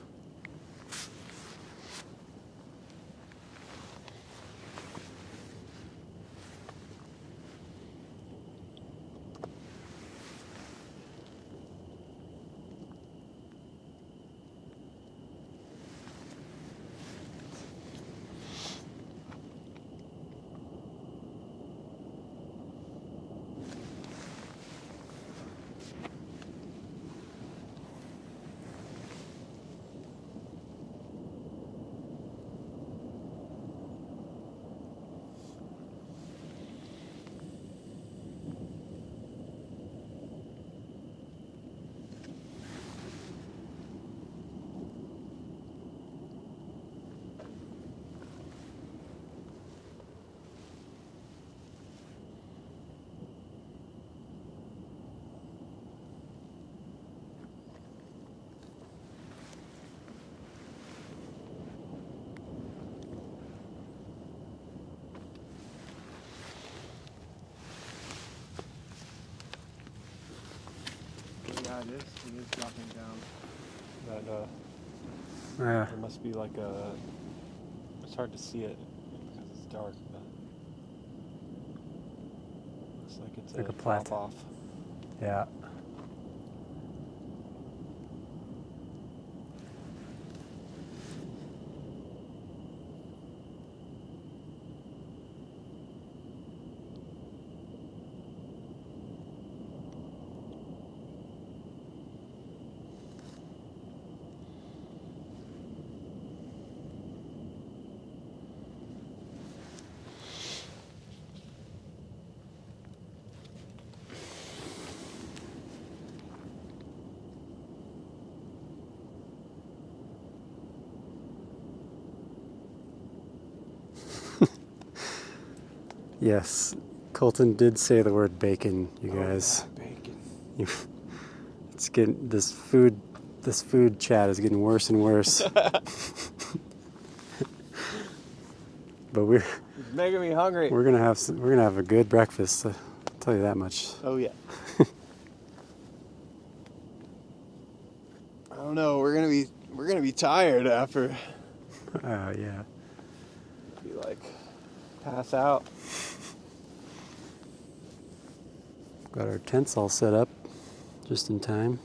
Yeah, it is dropping down. That Yeah. there must be like a. It's hard to see it because it's dark, but looks like it's like a drop plateau. off. Yeah. Yes, Colton did say the word bacon, you guys. Yeah, bacon. It's getting this food chat is getting worse and worse. But It's making me hungry. we're gonna have a good breakfast. I'll tell you that much. Oh yeah. I don't know. We're gonna be tired after. Yeah. Be like, pass out. Got our tents all set up, just in time.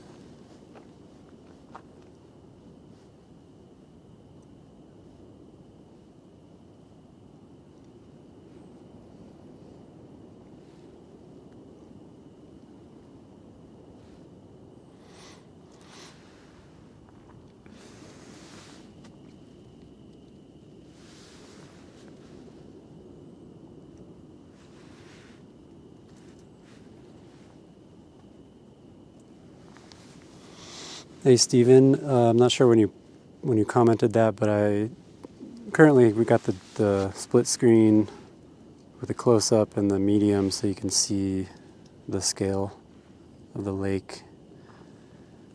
Hey Steven, I'm not sure when you commented that, but currently we got the split screen with the close up and the medium, so you can see the scale of the lake.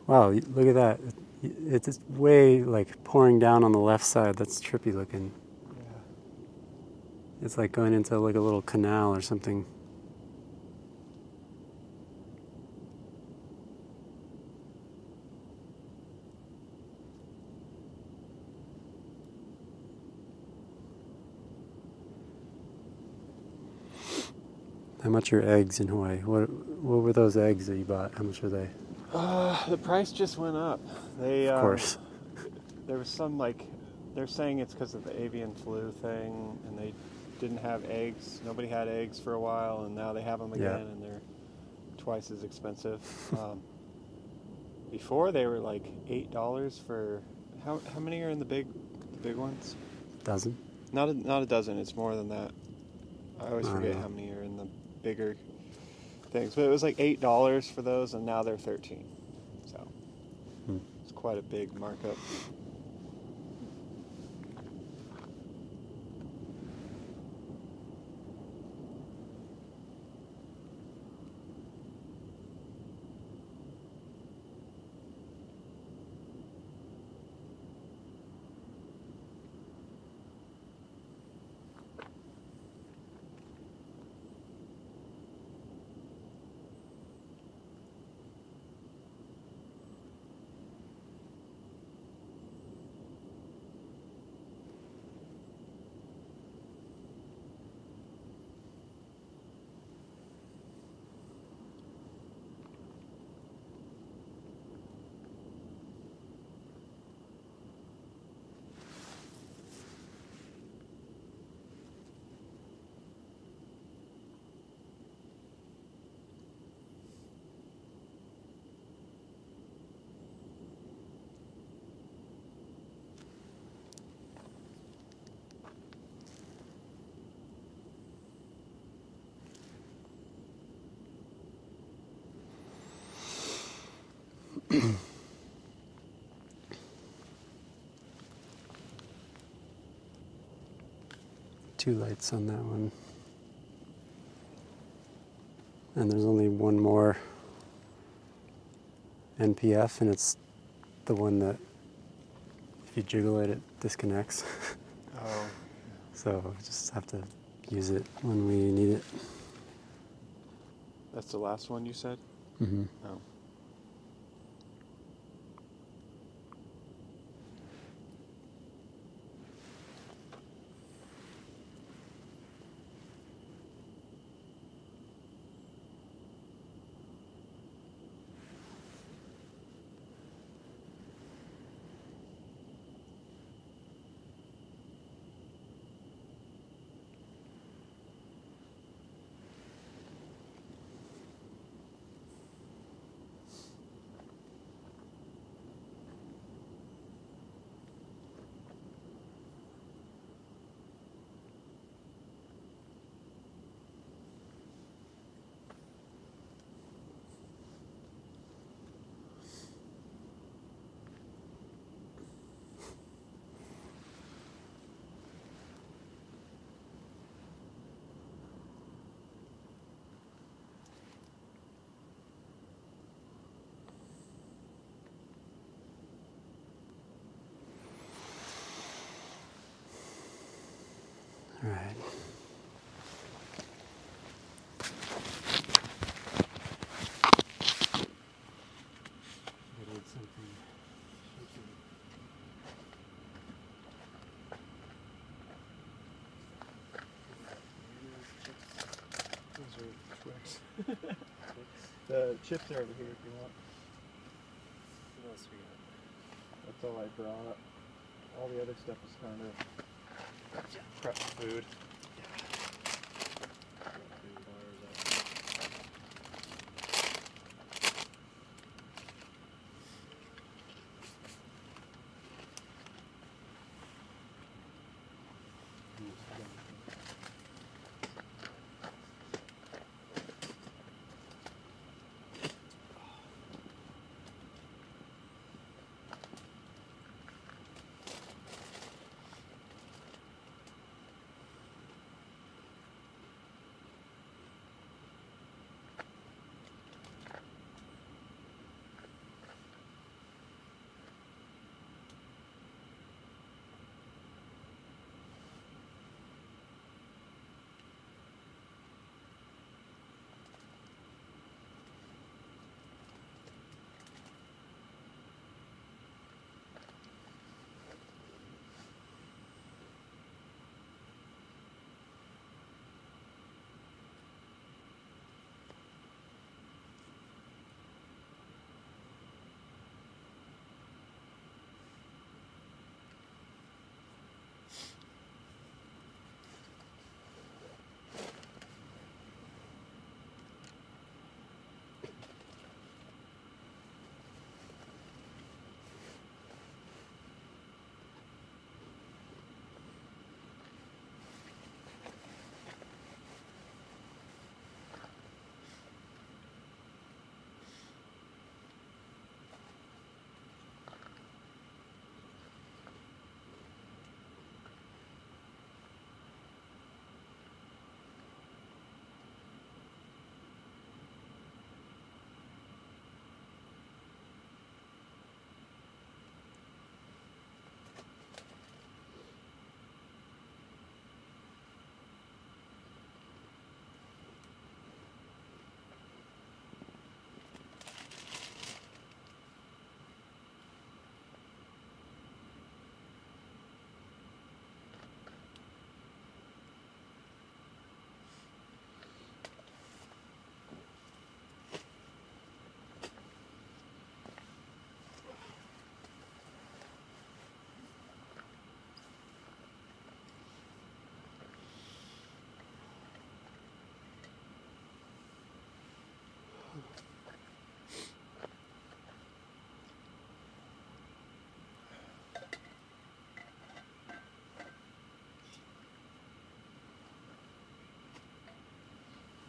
Wow, look at that! It's way like pouring down on the left side. That's trippy looking. Yeah. It's like going into like a little canal or something. How much are eggs in Hawaii? What were those eggs that you bought? How much are they? The price just went up. Of course. There was some they're saying it's because of the avian flu thing, and they didn't have eggs. Nobody had eggs for a while, and now they have them again, and they're twice as expensive. Before they were like $8 for how many are in the big ones? Dozen? Not a dozen. It's more than that. I always forget know. how many are in the bigger things, but it was like $8 for those, and now they're $13. So it's quite a big markup. Two lights on that one. And there's only one more NPF, and it's the one that if you jiggle it, it disconnects. Oh. So we just have to use it when we need it. That's the last one you said? Mm-hmm. Oh. All right. I need something shaky. Those are Twix. The chips are over here if you want. What else we got? That's all I brought. All the other stuff is kind of prep food.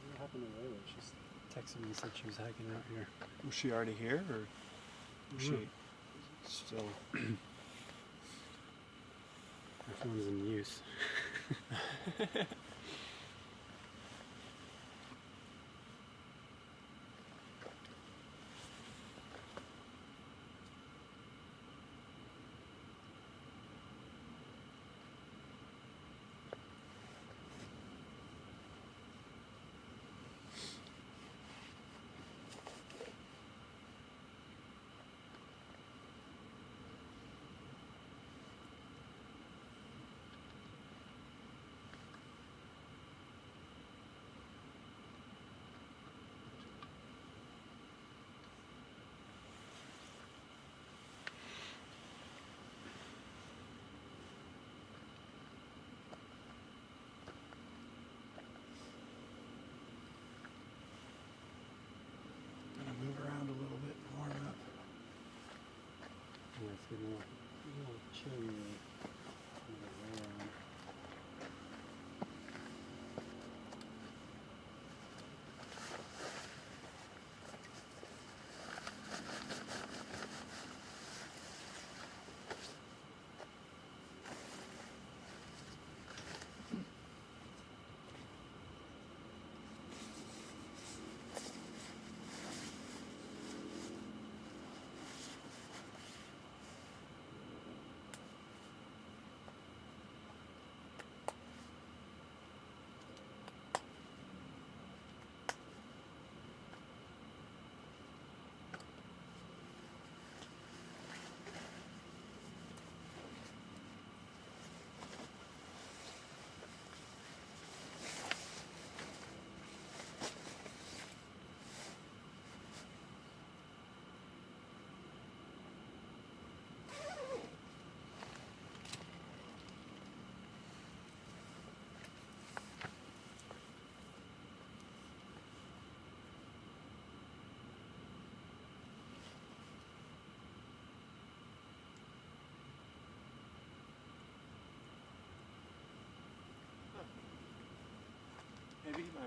What happened to Layla? She's texted me and said she was hiking out here. Was she already here, or was she still? Her phone's in use.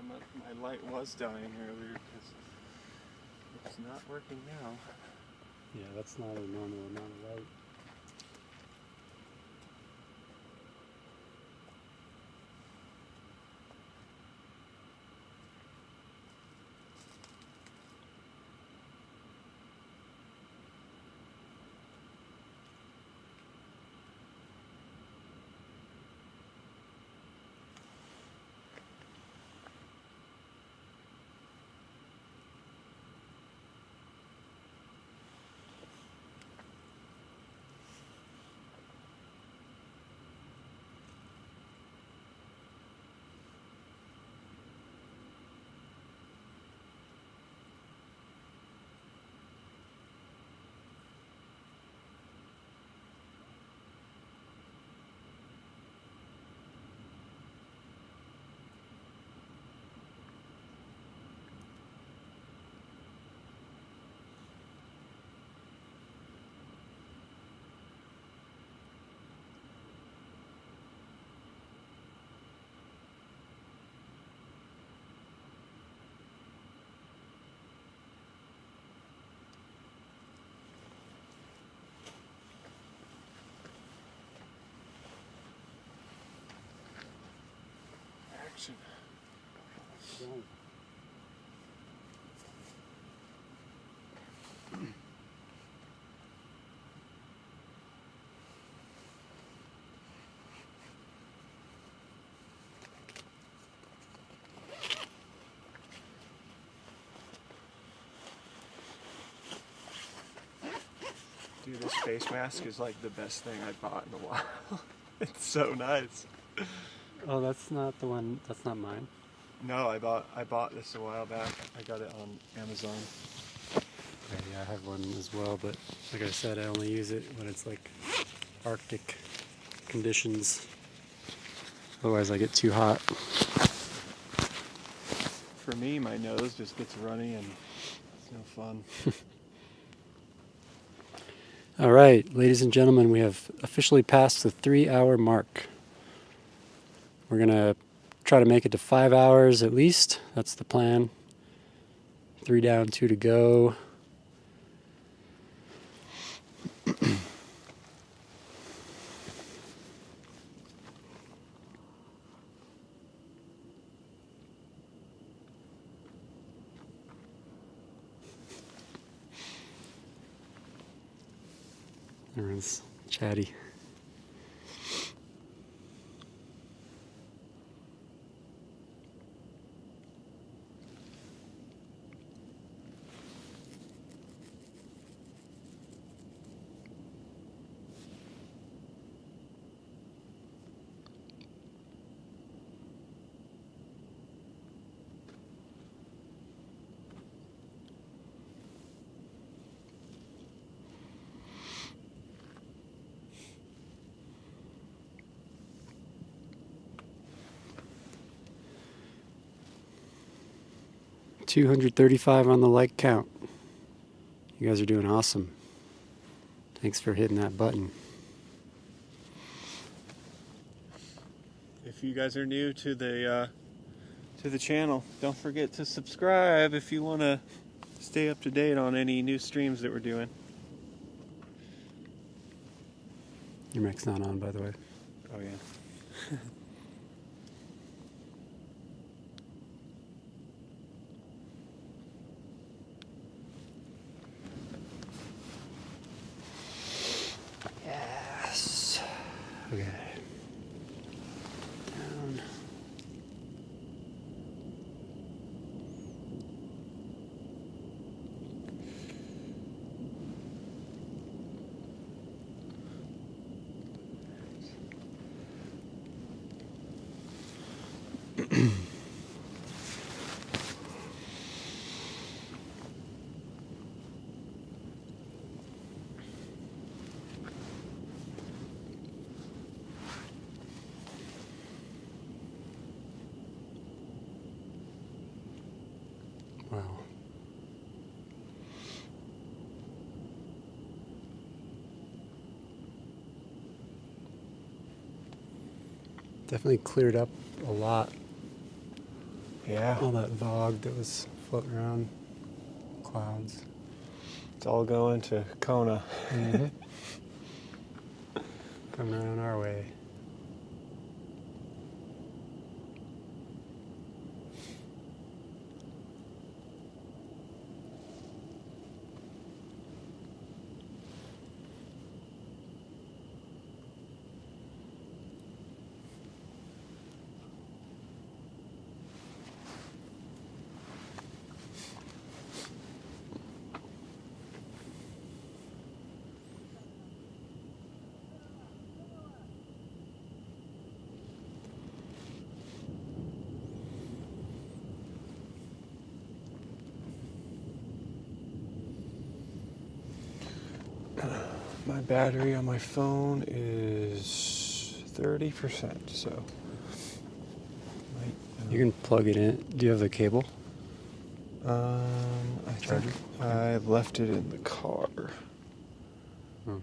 my light was dying earlier because it's not working now. Yeah, that's not a normal amount of light. Action. Dude, this face mask is like the best thing I bought in a while. It's so nice. Oh, that's not the one. That's not mine. No, I bought this a while back. I got it on Amazon. Okay, yeah, I have one as well, but like I said, I only use it when it's like Arctic conditions. Otherwise, I get too hot. For me, my nose just gets runny and it's no fun. All right, ladies and gentlemen, we have officially passed the 3-hour mark. We're gonna try to make it to 5 hours at least. That's the plan. 3 down, 2 to go. Everyone's chatty. $235 on the like count. You guys are doing awesome. Thanks for hitting that button. If you guys are new to the channel, don't forget to subscribe if you want to stay up to date on any new streams that we're doing. Your mic's not on, by the way. Oh yeah. Yes. Okay. Down. Wow. Definitely cleared up a lot Yeah. All that fog that was floating around, clouds. It's all going to Kona. Mm-hmm. Coming around our way. My battery on my phone is 30%, so You can plug it in. Do you have a cable? I think I left it in the car. Oh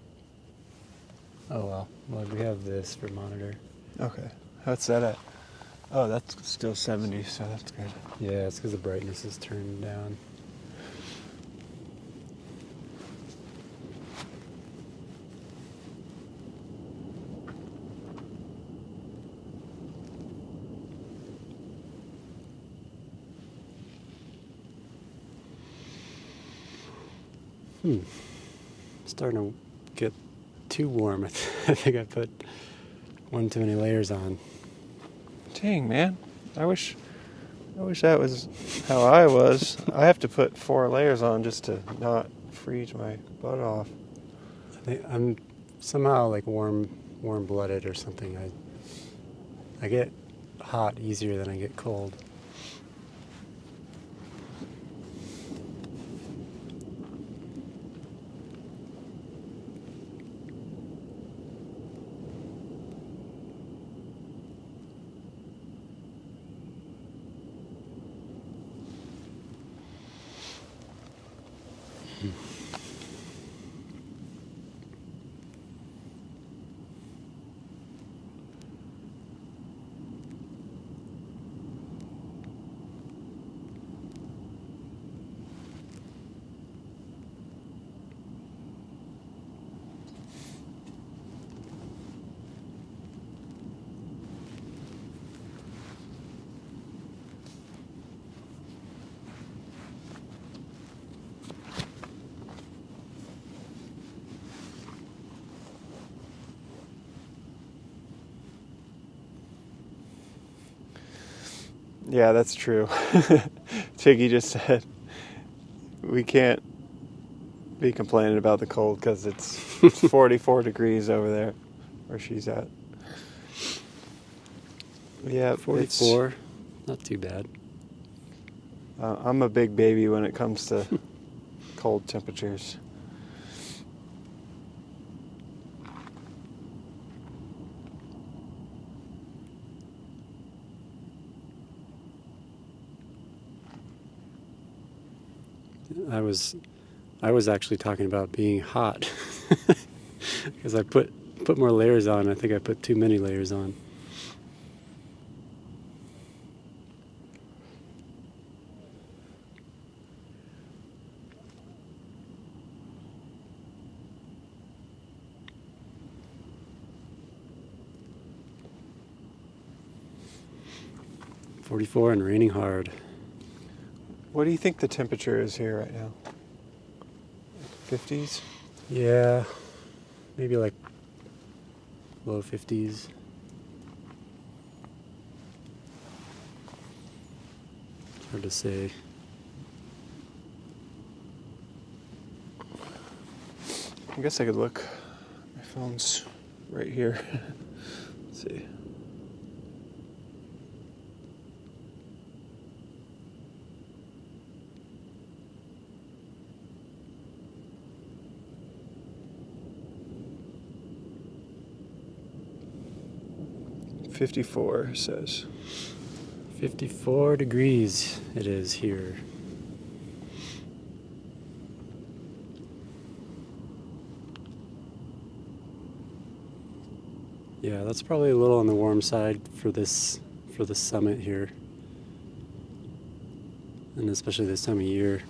well. Well, we have this for monitor. Okay. What's that at? Oh, that's still 70, so that's good. Yeah, it's because the brightness is turned down. Starting to get too warm. I think I put one too many layers on. Dang, man. I wish that was how I was. I have to put 4 layers on just to not freeze my butt off. I think I'm somehow like warm-blooded or something. I get hot easier than I get cold. Yeah, that's true. Chiggy just said we can't be complaining about the cold because it's 44 degrees over there where she's at. Yeah, 44, not too bad. I'm a big baby when it comes to cold temperatures. I was actually talking about being hot because I put more layers on. I think I put too many layers on. .44 and raining hard. What do you think the temperature is here right now? 50s? Yeah, maybe like low 50s. Hard to say. I guess I could look. My phone's right here. Let's see. .54 says. 54 degrees it is here. Yeah, that's probably a little on the warm side for this summit here. and especially this time of year.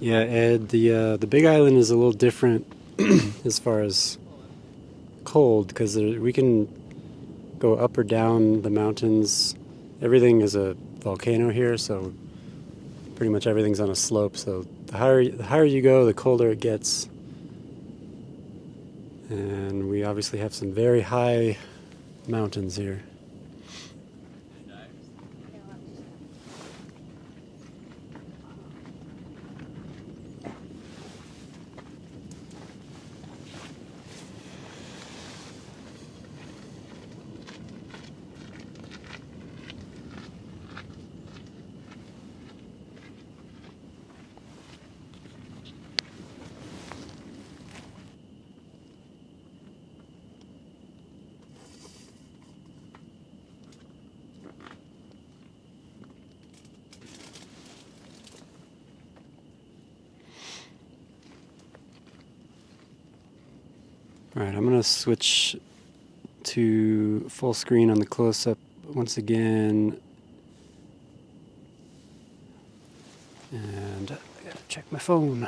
Yeah, Ed, the Big Island is a little different as far as cold, because we can go up or down the mountains. Everything is a volcano here, so pretty much everything's on a slope. So the higher you go, the colder it gets. And we obviously have some very high mountains here. All right, I'm going to switch to full screen on the close-up once again. And I got to check my phone.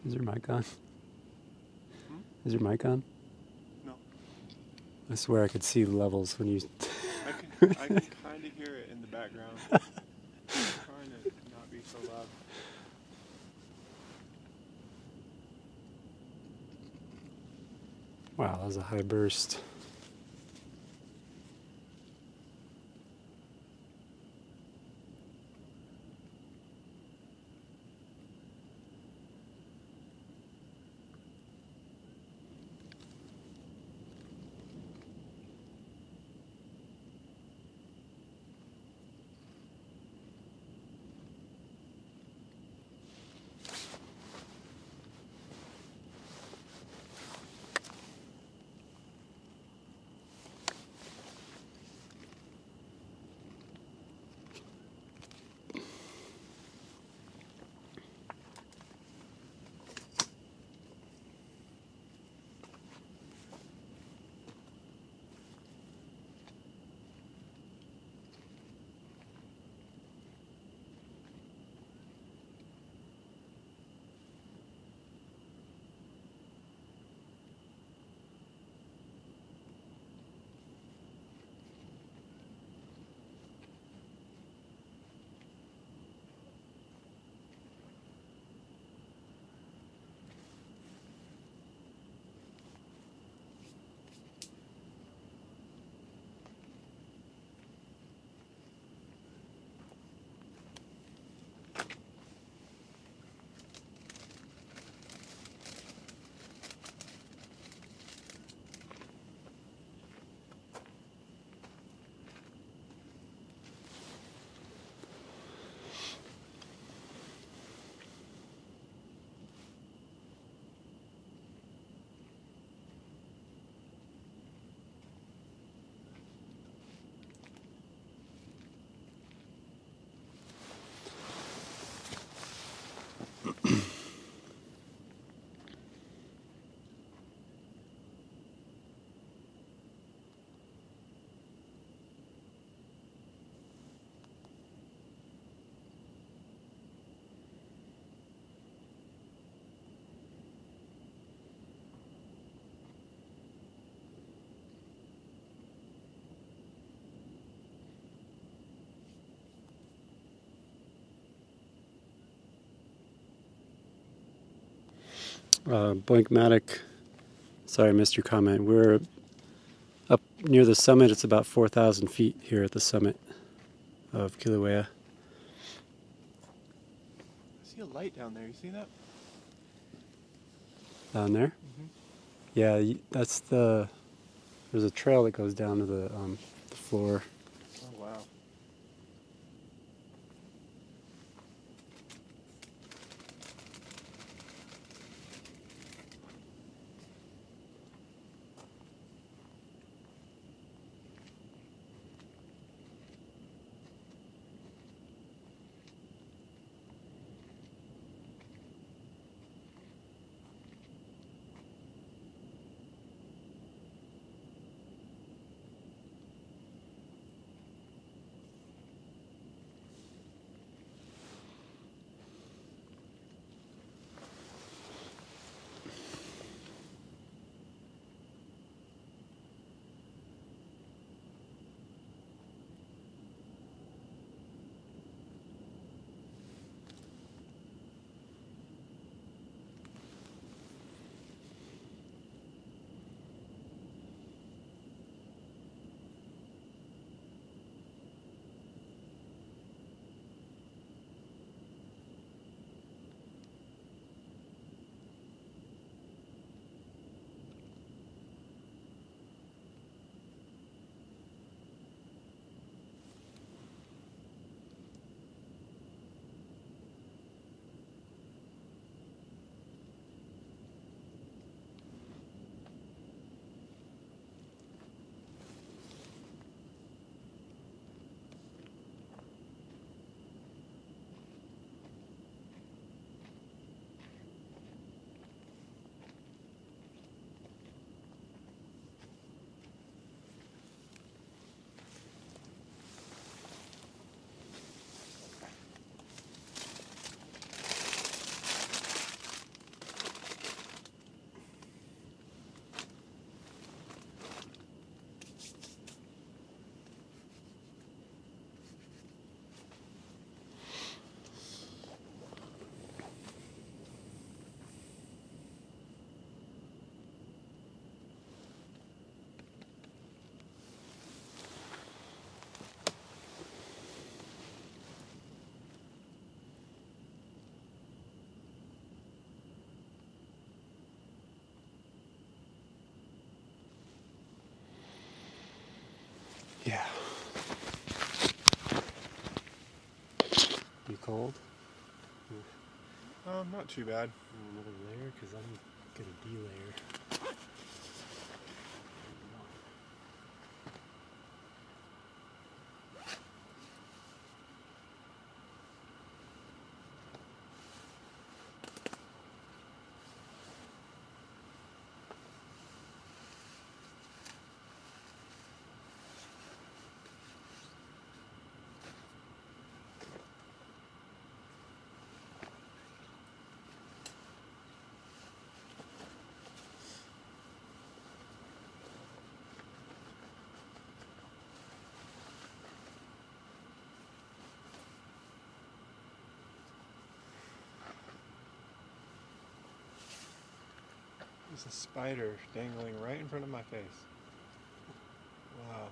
Is your mic on? Is your mic on? No. I swear I could see the levels when you... I can kind of hear it in the background. I'm trying to not be so loud. Wow, that was a high burst. Boinkmatic, sorry I missed your comment. We're up near the summit. It's about 4,000 feet here at the summit of Kilauea. I see a light down there. You see that? Down there? Mm-hmm. Yeah, that's there's a trail that goes down to the floor. Oh, wow. Yeah. You cold? Not too bad. Another layer, because I'm gonna de-layer. There's a spider dangling right in front of my face. Wow.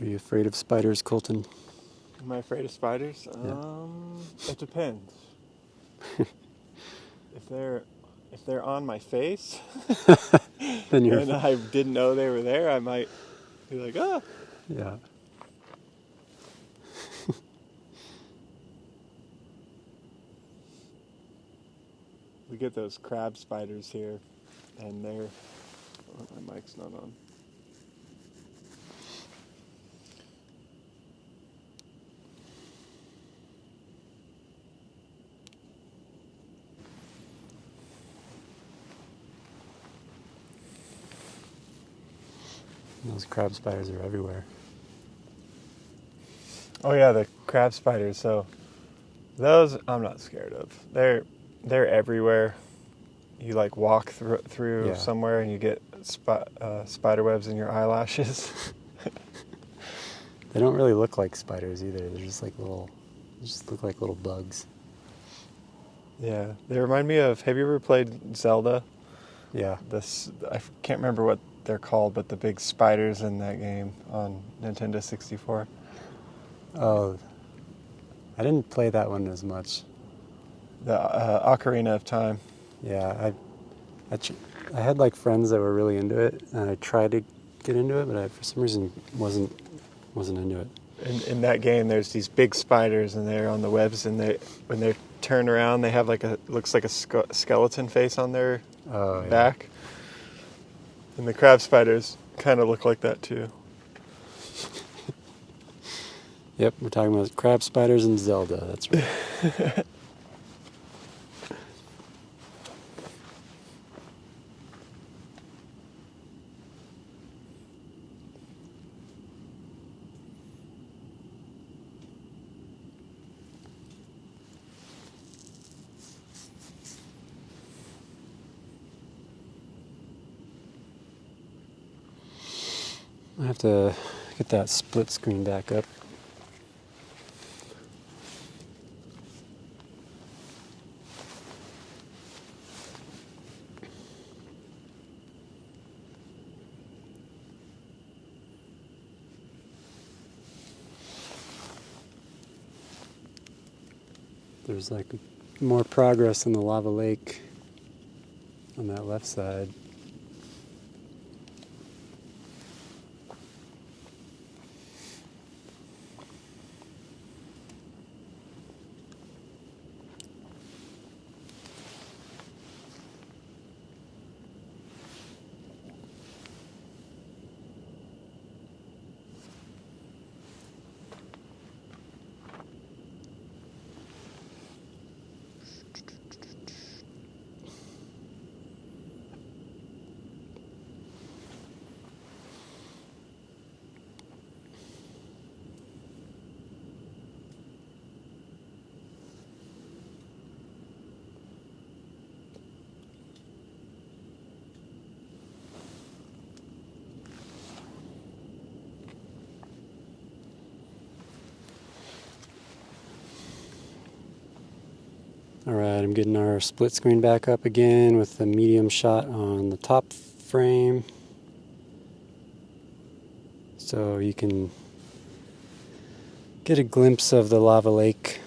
Are you afraid of spiders, Colton? Am I afraid of spiders? Yeah. It depends. If they're on my face, Then you're. and I didn't know they were there, I might be like, ah. Yeah. We get those crab spiders here, and they're. Oh, my mic's not on. Those crab spiders are everywhere. Oh yeah, the crab spiders. So those I'm not scared of. They're everywhere. You like walk through Yeah. somewhere and you get spider webs in your eyelashes. They don't really look like spiders either. They're just like little. They just look like little bugs. Yeah, they remind me of. Have you ever played Zelda? Yeah. I can't remember what they're called, but the big spiders in that game on Nintendo 64. Oh, I didn't play that one as much. The Ocarina of Time. Yeah, I had like friends that were really into it, and I tried to get into it, but I, for some reason wasn't into it. In that game, there's these big spiders, and they're on the webs, and when they turn around, they have looks like a skeleton face on their back. And the crab spiders kind of look like that too. Yep, we're talking about crab spiders and Zelda. That's right. I have to get that split screen back up. There's like more progress in the lava lake on that left side. Alright, I'm getting our split screen back up again with the medium shot on the top frame. So you can get a glimpse of the lava lake.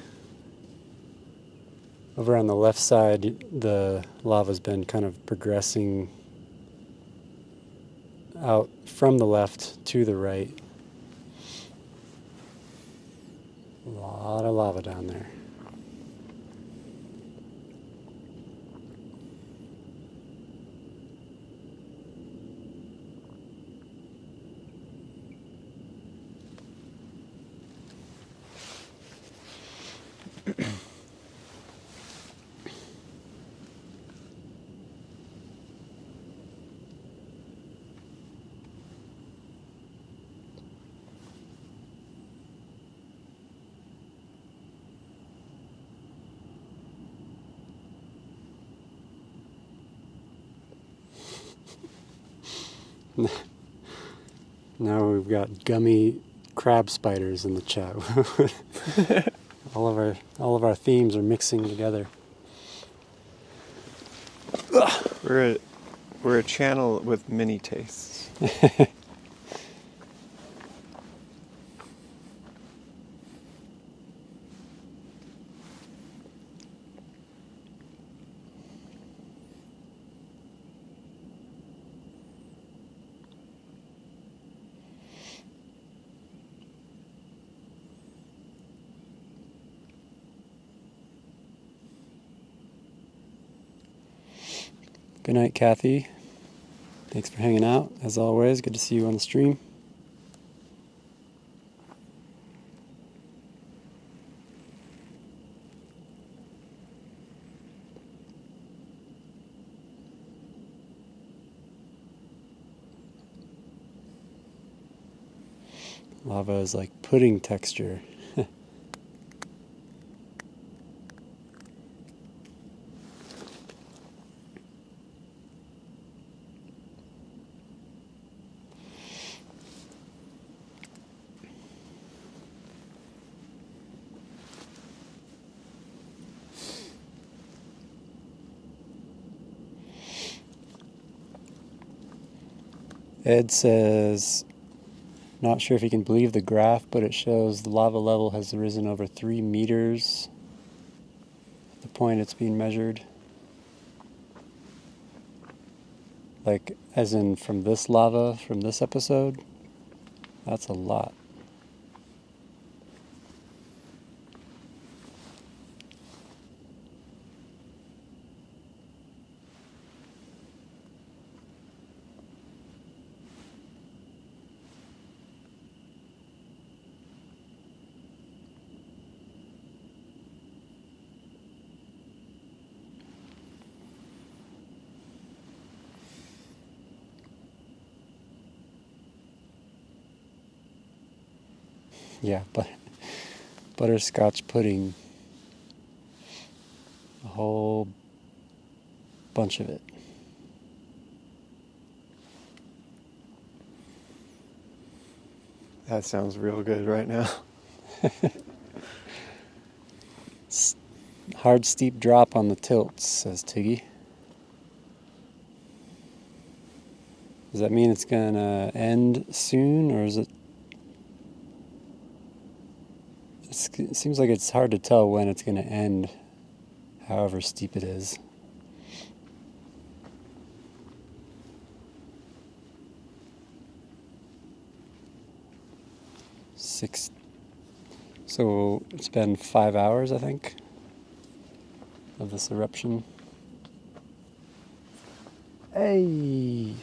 Over on the left side, the lava's been kind of progressing out from the left to the right. A lot of lava down there. Now we've got gummy crab spiders in the chat. all of our themes are mixing together. We're a channel with many tastes. Good night, Kathy. Thanks for hanging out, as always. Good to see you on the stream. Lava is like pudding texture. Ed says, not sure if you can believe the graph, but it shows the lava level has risen over 3 meters at the point it's being measured. Like, as in from this lava, from this episode? That's a lot. Yeah, but butterscotch pudding. A whole bunch of it. That sounds real good right now. Hard steep drop on the tilts, says Tiggy. Does that mean it's gonna end soon, or is it? It seems like it's hard to tell when it's gonna end, however steep it is. So it's been 5 hours, I think, of this eruption. Hey!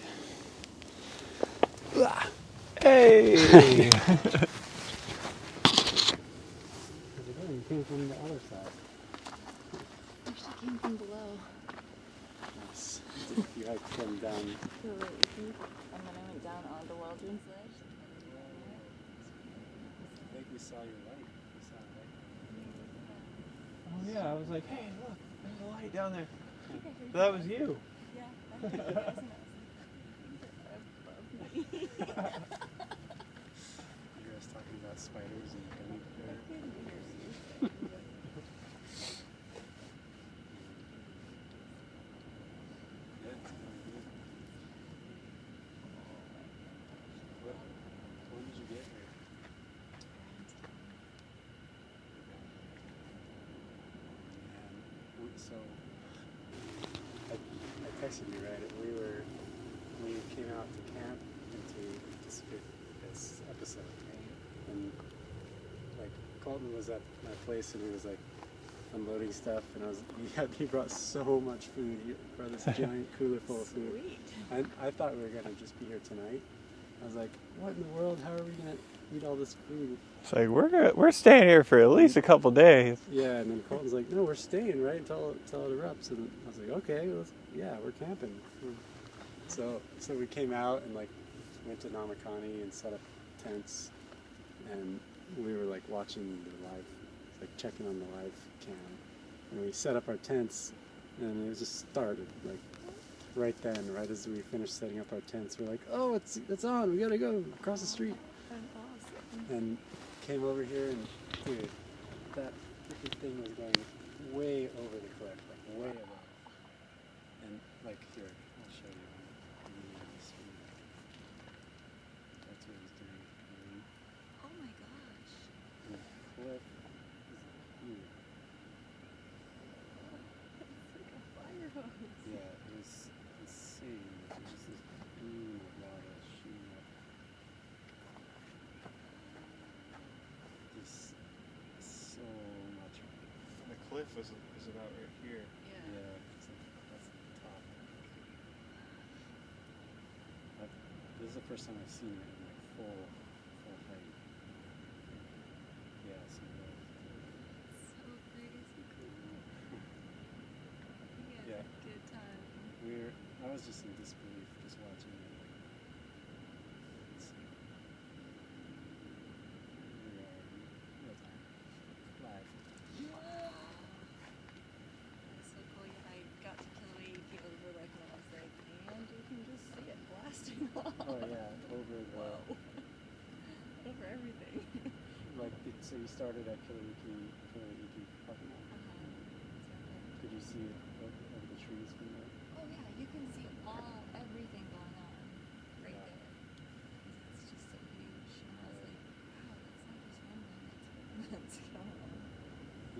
Hey! You came from the other side. Actually came from below. Nice. You hiked from down. Really easy. And then I went down on the Waldron's Ledge. I think we saw your light. We saw a light. Oh yeah, I was like, hey, look, there's a light down there. That was you. Yeah, I heard you guys and I was like, you guys talking about spiders and gummy bears. When did you get here? So I texted you, right? We came out to camp and to anticipate this episode, and like Colton was at my place and he was like unloading stuff, and he brought so much food. He brought this giant cooler full of food. Sweet. I thought we were gonna just be here tonight. I was like, what in the world? How are we gonna eat all this food? It's like we're staying here for at least a couple days. Yeah, and then Colton's like, no, we're staying, right, until it erupts. And I was like, okay, yeah, we're camping. So we came out and like went to Namakani and set up tents, and we were like watching the live, like checking on the live cam. And we set up our tents, and it just started like right then, right as we finished setting up our tents. We're like, oh, it's on. We gotta go across the street. That's awesome. And came over here, and dude, that freaking thing was going way over the cliff, like way above. And like here, I'll show you. That's what it's doing. Oh my gosh. And the cliff is huge. It's like a fire hose. Yeah, it was insane. It was just this beam of lava shooting up. Just so much. The cliff is about right here. Yeah, that's the top. This is the first time I've seen it in like full height. Yeah, so So crazy cool. You guys Yeah. had a good time. I was just in disbelief just watching it. Let's see. We are real time. Live. That's so cool. Yeah, I got to Kilauea over like when I was like, and you can just see it blasting off. Oh yeah, over the Whoa. Over everything. so you started at Kilauea parking lot. Could you see it over the trees from there? Oh yeah, you can see everything going on right Yeah. there. It's just so huge. And I was like, wow, that's not just one thing, that's going on.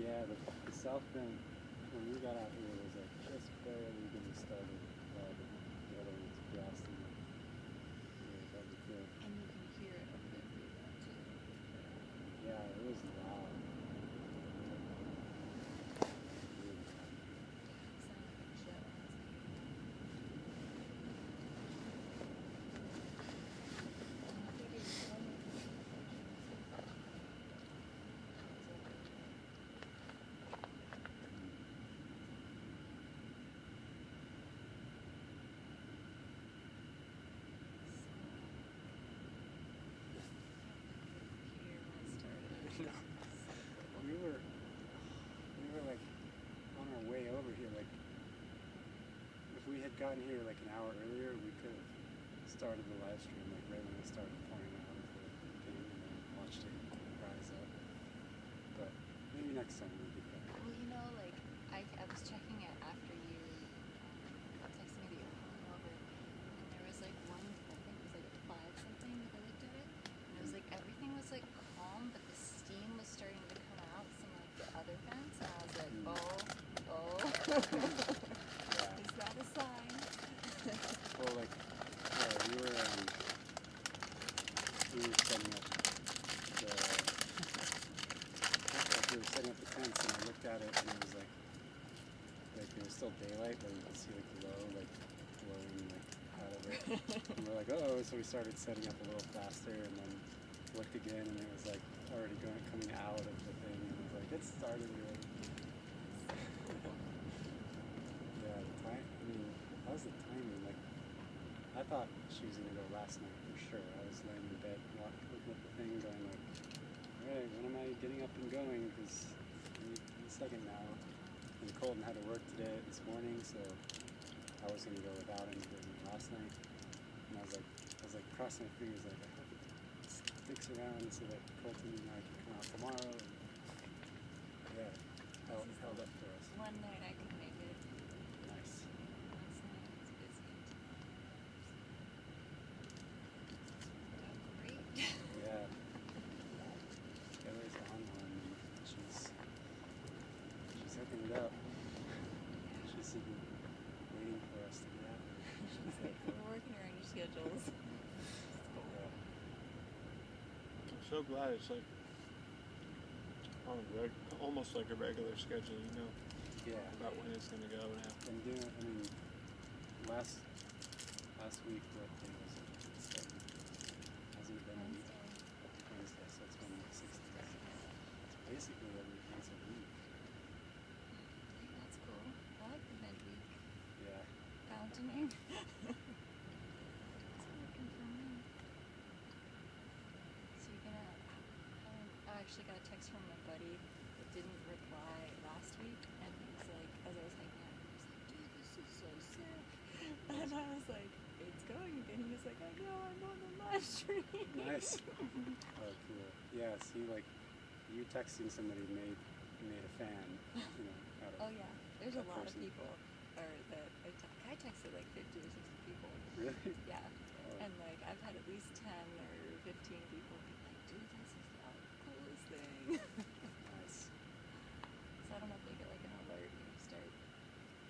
Yeah, the south bend, when we got out here, it was like just barely getting started. The other one's blasting it. Yeah, that was good. And you can hear it over there pretty well too. Yeah, it was loud. Sound like a jet. We were like on our way over here. Like if we had gotten here like an hour earlier, we could have started the live stream like right when it started pouring out of the thing, and then watched it rise up. But maybe next time we'll get back. Well, you know, like I was checking it after you texted me that you were coming over, and there was like one, I think it was like at 5 something that I looked at it, and it was like everything was like calm, but the steam was starting to come out from like the other vents, and I was like, oh, Yeah. is that a sign? Well, like we were setting up the tents, and I looked at it, and it was like there was still daylight, but you could see the glow like glowing like out of it. And we're like, oh, so we started setting up a little faster, and then looked again, and it was like already coming out of the thing, and it was like it started already. Yeah, the time. I mean, how was the timing? Like, I thought she was gonna go last night for sure. I was laying in bed, looking at the thing, going like, all right, when am I getting up and going? Because any second now. And Colton had to work this morning, so I was gonna go without him last night. And I was like crossing my fingers, like I hope it sticks around so that Colton and I can come out tomorrow. And yeah, held up for us. One night I could make it. Nice. Last night I was busy and tomorrow. Great. Yeah. Kelly's on one. She's hooking it up. She's sitting, waiting for us to get out. She's like, we're working around your schedules. Yeah. I'm so glad it's like almost like a regular schedule, you know, Yeah. about when it's going to go and how. And I mean, last week, what day was it? Hasn't it been a week? Wednesday, so it's been like 6 days. It's basically every day's a week. That's cool. I like the midweek Yeah. fountaining. It's working for me. So you're gonna, I actually got a text from my buddy that didn't reply last week, and he was like, as I was hanging out, he was like, dude, this is so sick. And I was like, it's going again. He was like, I know, I'm on the live stream. Nice. Oh, cool. Yeah, see, like, you texting somebody made a fan, you know, out of Oh yeah, there's a that lot person. of people, I texted like 50 or 60 people. Really? Yeah, Oh. and like I've had at least 10 or 15 people be like, dude, this is the coolest thing. Nice. So I don't know if they get like an alert when you start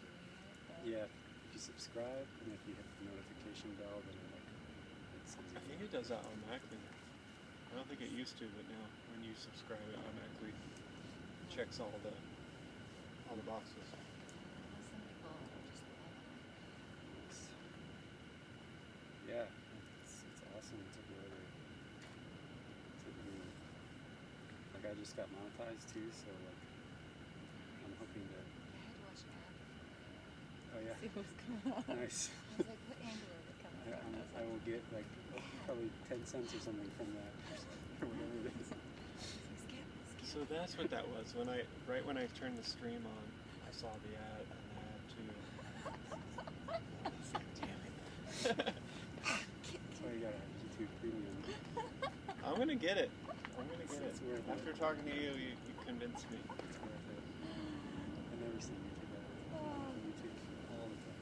doing it, but Yeah, if you subscribe and if you hit the notification bell, then it's I think it does that automatically. I don't think it used to, but now when you subscribe, it automatically checks all the boxes. some people just love it. Yeah, it's I just got monetized too, so like I'm hoping to. I had to watch an ad before Oh yeah. see what was going on. Nice. I was like, what angle is it coming from? I was I will get like probably 10 cents or something from that, or whatever it is. skip. So that's what that was. Right when I turned the stream on, I saw the ad and I had to. Damn it. That's why you gotta have YouTube Premium. I'm gonna get it. It's worth it. After talking to you, you convinced me. It's worth it. I never see YouTube ads on YouTube all the time.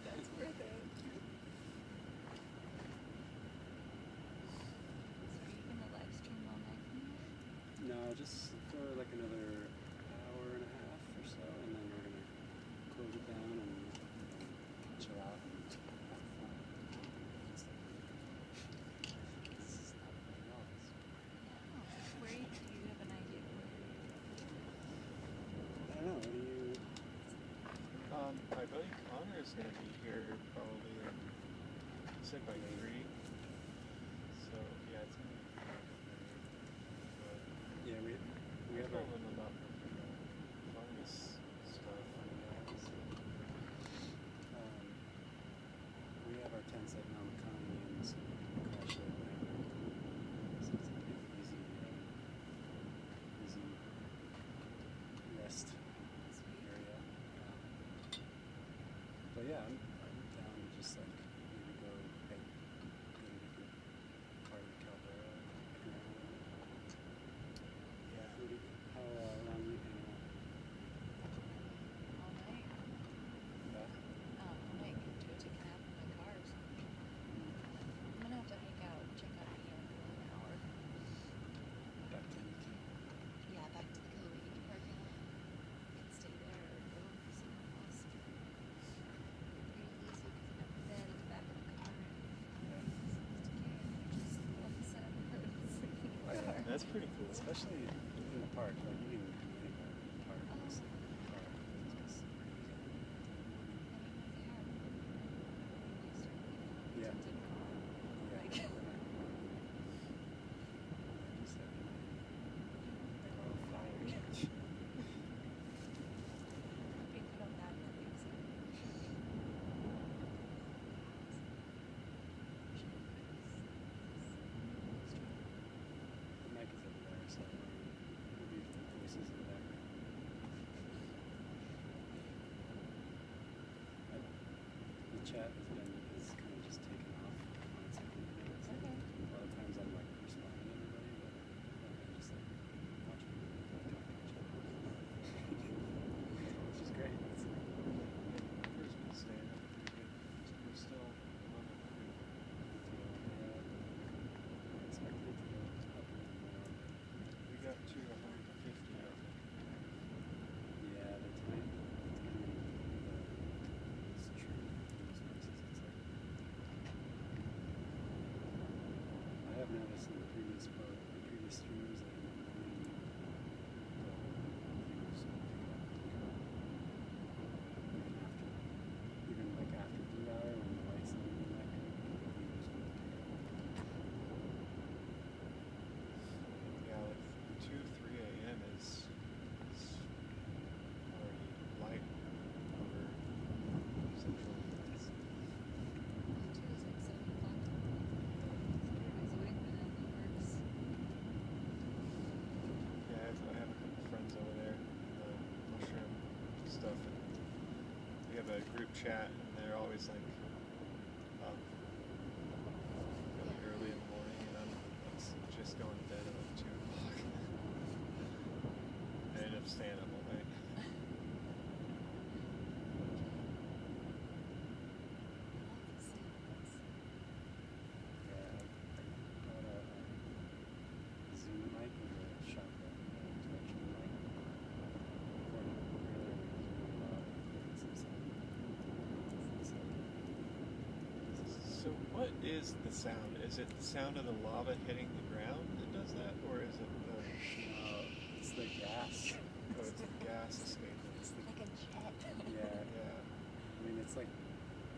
That's worth it. So are you gonna live stream all night from here? No, just for like another hour and a half or so, and then we're gonna close it down and chill out and have fun. This is not very nice. Where do you have an idea of where I don't know. What do you? My buddy Connor is gonna be here probably. He said by 3. So yeah, it's gonna be. Yeah, we We have told our. him about fungus stuff. We have our tents like on the common, so we crash there whenever. So it's a pretty easy rest area. But yeah, I'm down to just like maybe go hit a different part of the Kilauea. Yeah. How long you hanging out? all night? Yeah. All night. Get to take a nap in my car or something. I'm gonna have to hang out, check out Ian for an hour. Back to YouTube. Yeah, back to the Kilauea parking lot. Can stay there or go somewhere else. Pretty easy because I have a bed in the back of the car and just one set of curtains in the Oh, yeah. car. That's pretty cool. Especially in the park, like you can do anywhere in the park, honestly. The park is just crazy. Yeah. Like, Just have a fire catch. being put on that things. The mic is over there, so there'll be voices in the background. The chat has kind of just taken off on its own. Okay. A lot of times I'm like responding to everybody, but I'm just like watching people talking to each other. Which is great. It's like, First been staying up pretty good. We're still running pretty I expected it to go up a little more. We got to 150, I think. Yeah, the time it's true in most places. It's like I have noticed in the previous streams that in the morning the views will pick up. Even like after blue hour when the lights don't even that good, the views will pick up. Yeah, like 2, 3 a.m. is already light over central. It's, Two is like 7 o'clock. Everybody's awake by then, it works. Yeah, I have a couple friends over there in the mushroom stuff, and we have a group chat, and they're always like up really early in the morning, and I'm just going to bed at like 2 o'clock. I end up staying up all night. yeah, I bought a Zoom mic and a shotgun direction mic. Recorded earlier because we were recording some sound. So what is the sound? Is it the sound of the lava hitting the ground that does that, or is it the It's the gas. oh, it's the gas escaping? Like a jet. Yeah, Yeah. I mean, it's like,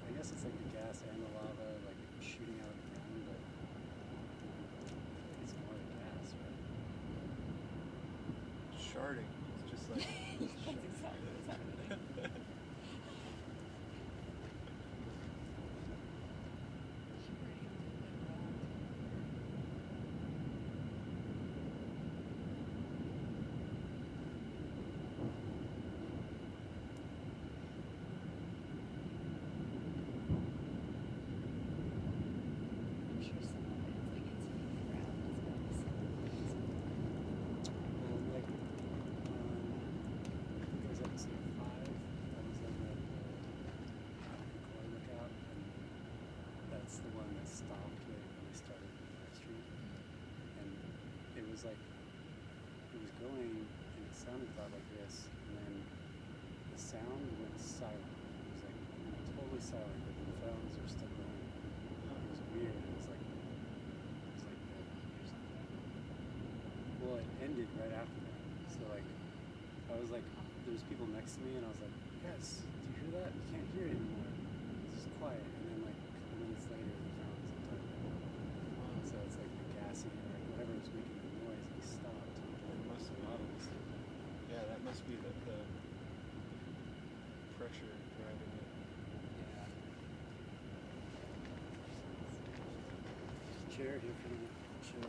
I guess it's like the gas and the lava, like shooting out of the ground, but I feel like it's more the gas, right? sharding. It's just like. That's exactly what's happening. I'm sure some of it's like it's hitting the ground. It's got to be Well, like, I think it was episode 5. I was on the Kilauea lookout, and that's the one that stopped right when we started the live stream. And it was like, it was going, and it sounded about like this, and then the sound went silent. It was like totally silent, but the phones were still going. It was weird. It was like, well, it ended right after that. So like, I was like, there was people next to me, and I was like, yes, do you hear that? You can't hear it anymore. It's just quiet. And then like a couple minutes later, we found something. So it's like the gassing or whatever was making the noise, we stopped. It must be. Models. Yeah, that must be the pressure driving it. Yeah. Chair here for the chill.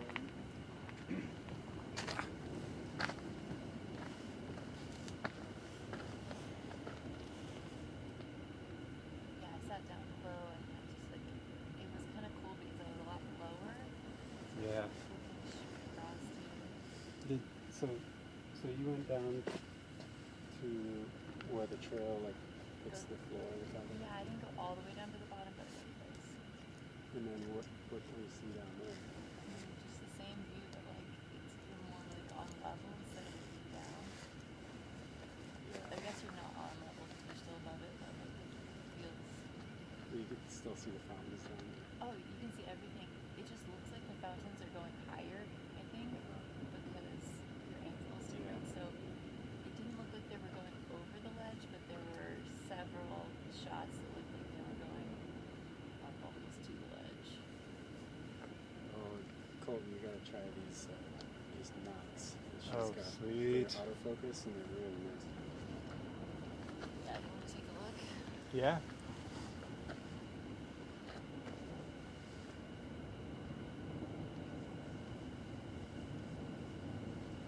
Yeah, I sat down low and I just like, it was kind of cool because I was a lot lower. Yeah. So you went down to where the trail like hits the floor or something? Yeah, I didn't go all the way down to the bottom, but really close. And then what can you see down there? And then just the same view, but like you're more like on level instead of down. I guess you're not on level because you're still above it, but like it feels. You can still see the fountains down there. Oh, you can see everything. It just looks like the fountains are going higher, I think, because your angle is different. So it didn't look like they were going over the ledge, but there were several shots that looked like they were going up almost to the ledge. Oh, Colton, you gotta try these knots. Oh, sweet. They're autofocus and they're really nice. Yeah, you want to take a look? Yeah.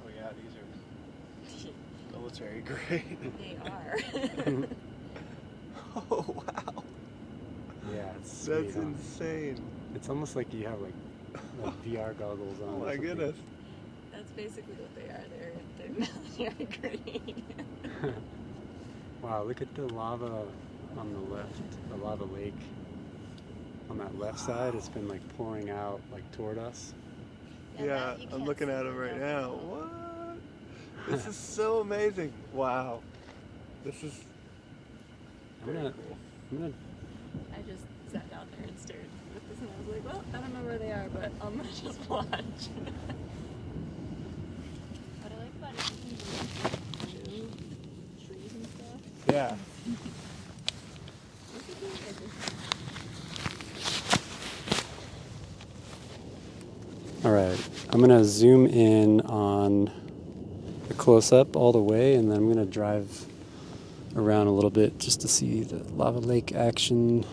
Oh yeah, these are military grade. They are. Oh wow. Yeah, it's sweet, That's huh? insane. It's almost like you have like VR goggles on. Oh or my something. goodness. That's basically what they are. They're military grade. Wow, look at the lava on the left, the lava lake. On that left side, it's been like pouring out like toward us. Yeah, that you I'm can't looking see at them from right down now. below. What? This is so amazing. Wow. This is I'm very gonna, cool. I'm gonna. I just sat down there and stared at this, and I was like, well, I don't know where they are, but I'm gonna just watch. What I like about it is you can move trees and stuff. Yeah. Look at these. All right, I'm gonna zoom in on the close-up all the way, and then I'm gonna drive around a little bit just to see the lava lake action.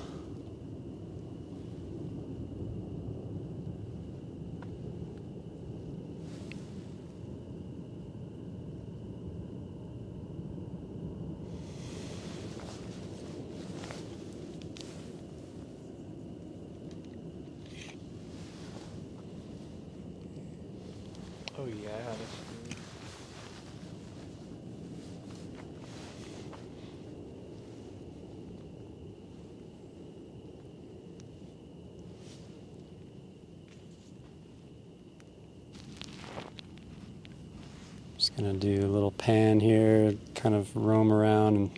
Oh yeah, that's cool. Just gonna do a little pan here, kind of roam around and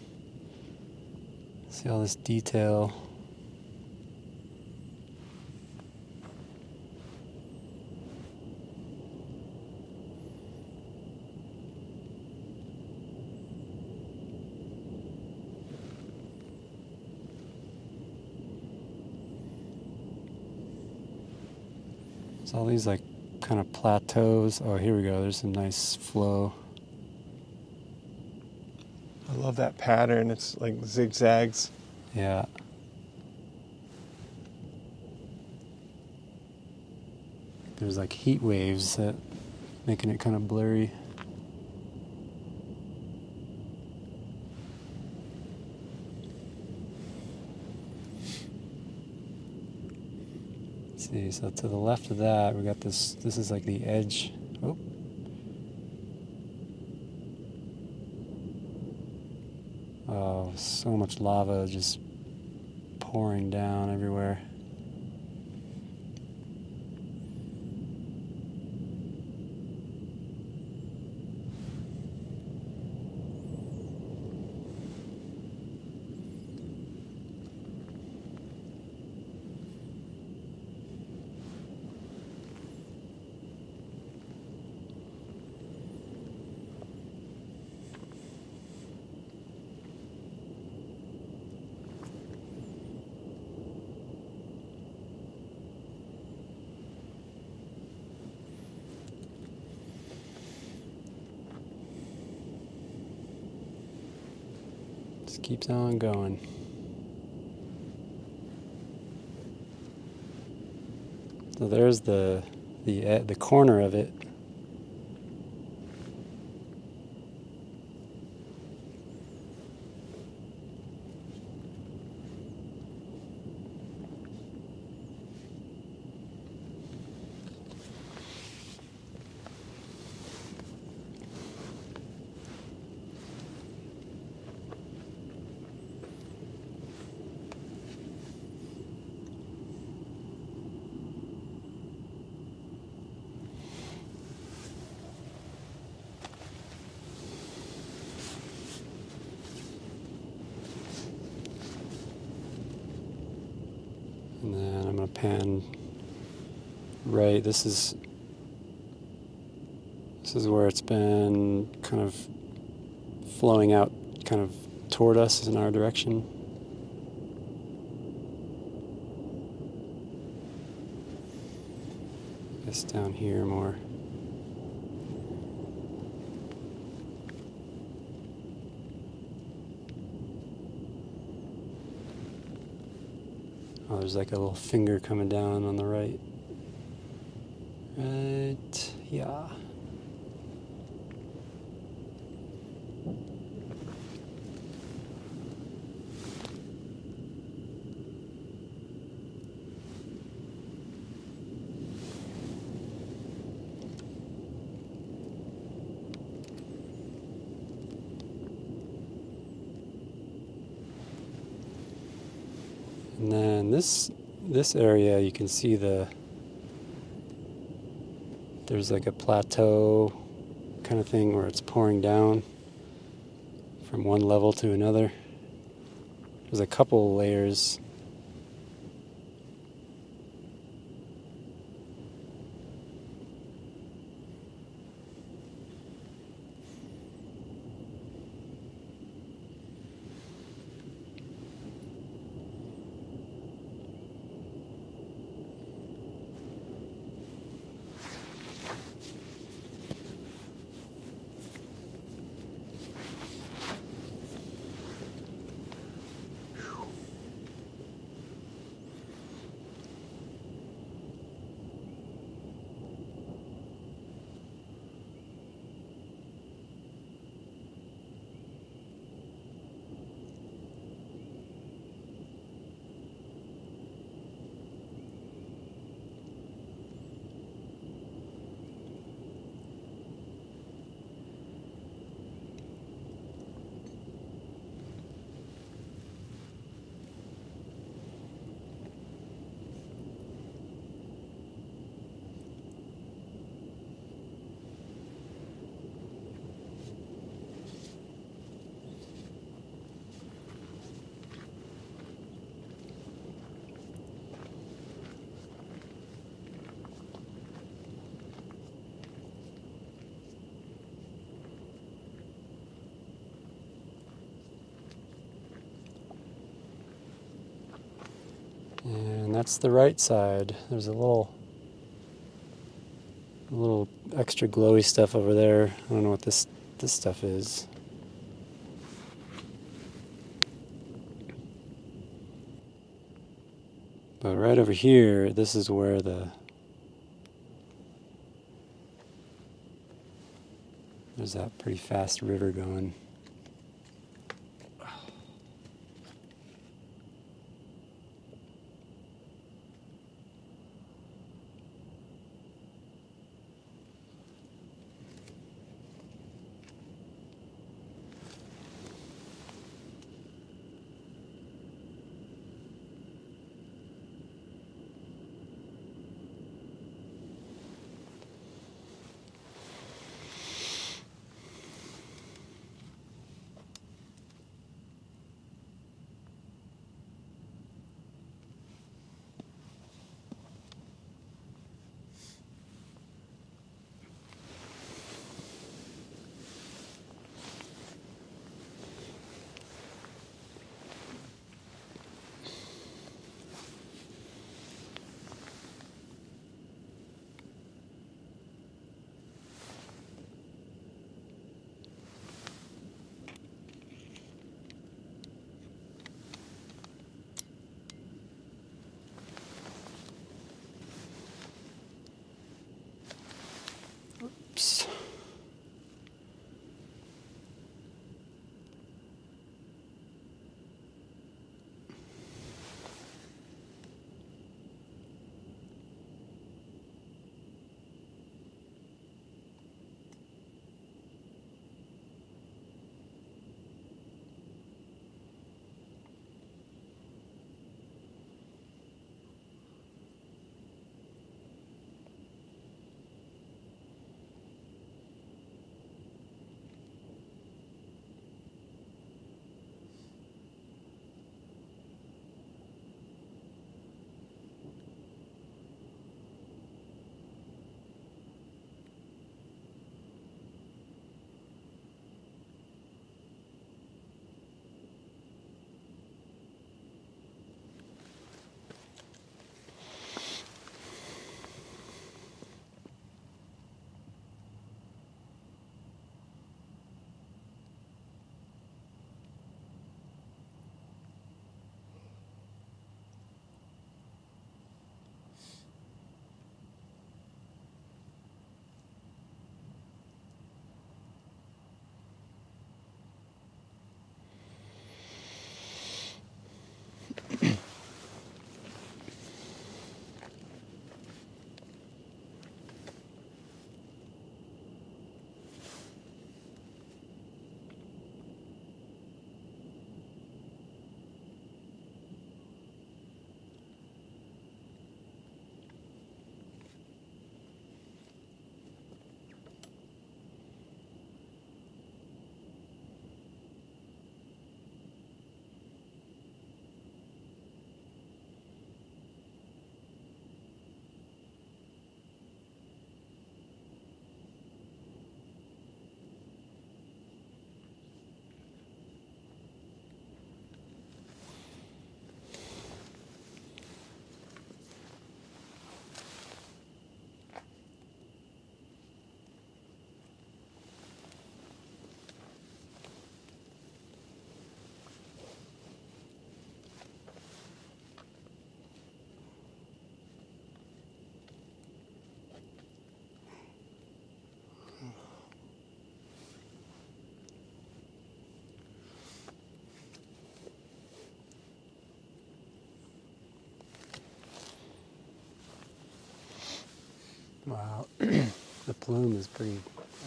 see all this detail. It's all these like kind of plateaus. Oh, here we go. There's a nice flow. love that pattern. It's like zigzags. Yeah. There's like heat waves that making it kind of blurry. Let's see, so to the left of that, we got this is like the edge. Oh. Oh, so much lava just pouring down everywhere. Just keeps on going. So there's the corner of it. And then I'm going to pan right. This is where it's been kind of flowing out kind of toward us in our direction. I guess down here more. Oh, there's like a little finger coming down on the right. Right, yeah. And then this area, you can see there's like a plateau kind of thing where it's pouring down from one level to another. There's a couple layers. And that's the right side. There's a little extra glowy stuff over there. I don't know what this stuff is. But right over here, this is where there's that pretty fast river going. Oops. Wow. The plume is pretty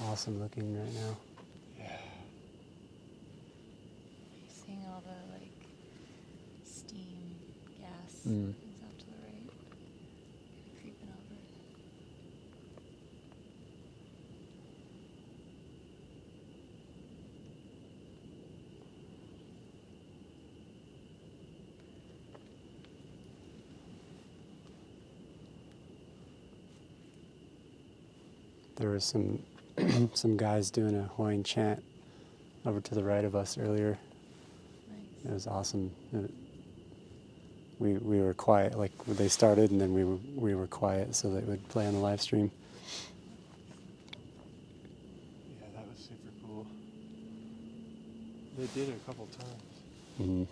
awesome looking right now. Yeah. Seeing all the like steam, gas Mm. things off to the right, kind of creeping over. There were some some guys doing a Hawaiian chant over to the right of us earlier. It Nice. was awesome. We were quiet, like they started, and then we were quiet so that it would play on the live stream. Yeah, that was super cool. They did it a couple times. Mm-hmm.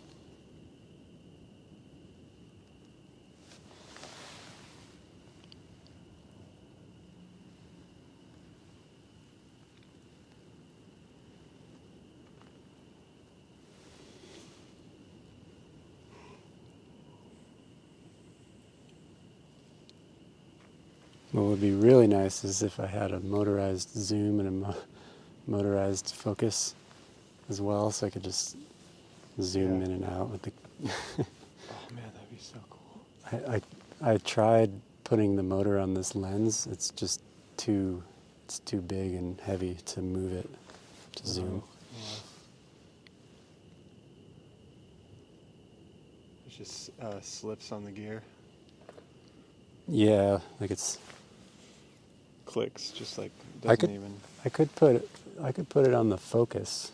What would be really nice is if I had a motorized zoom and a motorized focus as well, so I could just zoom in and out with the. Oh man, that'd be so cool. I tried putting the motor on this lens. It's just too big and heavy to move it to zoom. Yeah. It just slips on the gear. Yeah, like it's. Clicks, just like doesn't even. I could put it on the focus.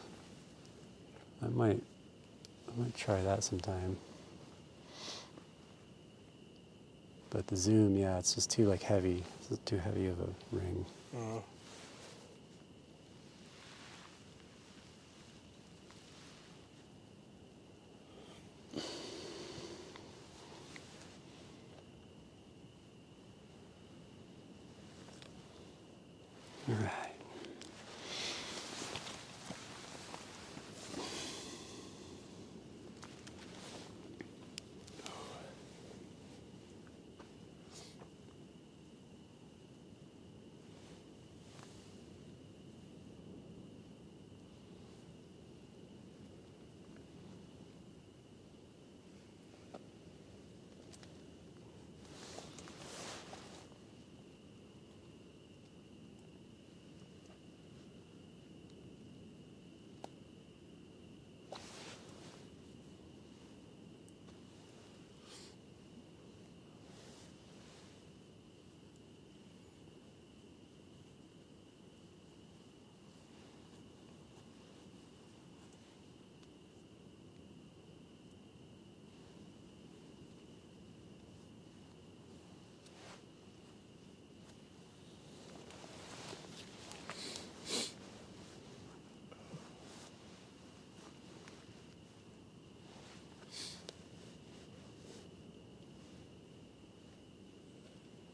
I might try that sometime. But the zoom, yeah, it's just too heavy. It's too heavy of a ring. All right.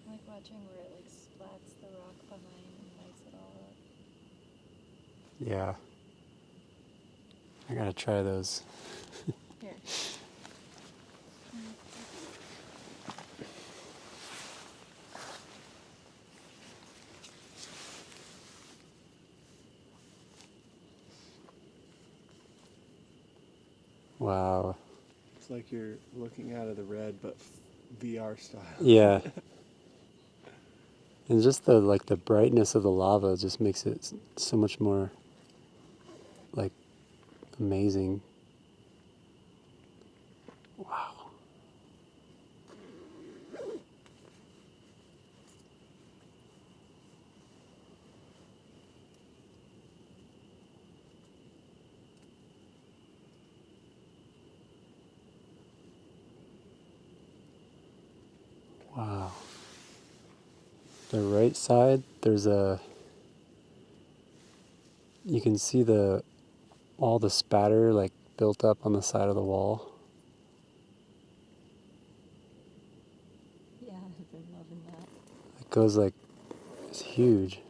I like watching where it splats the rock behind and lights it all up. Yeah. I gotta try those. Here. Wow. It's like you're looking out of the red, but VR style. Yeah. And just the brightness of the lava just makes it so much more amazing. Wow. Wow. The right side, there's you can see all the spatter built up on the side of the wall. Yeah, I've been loving that. It goes it's huge.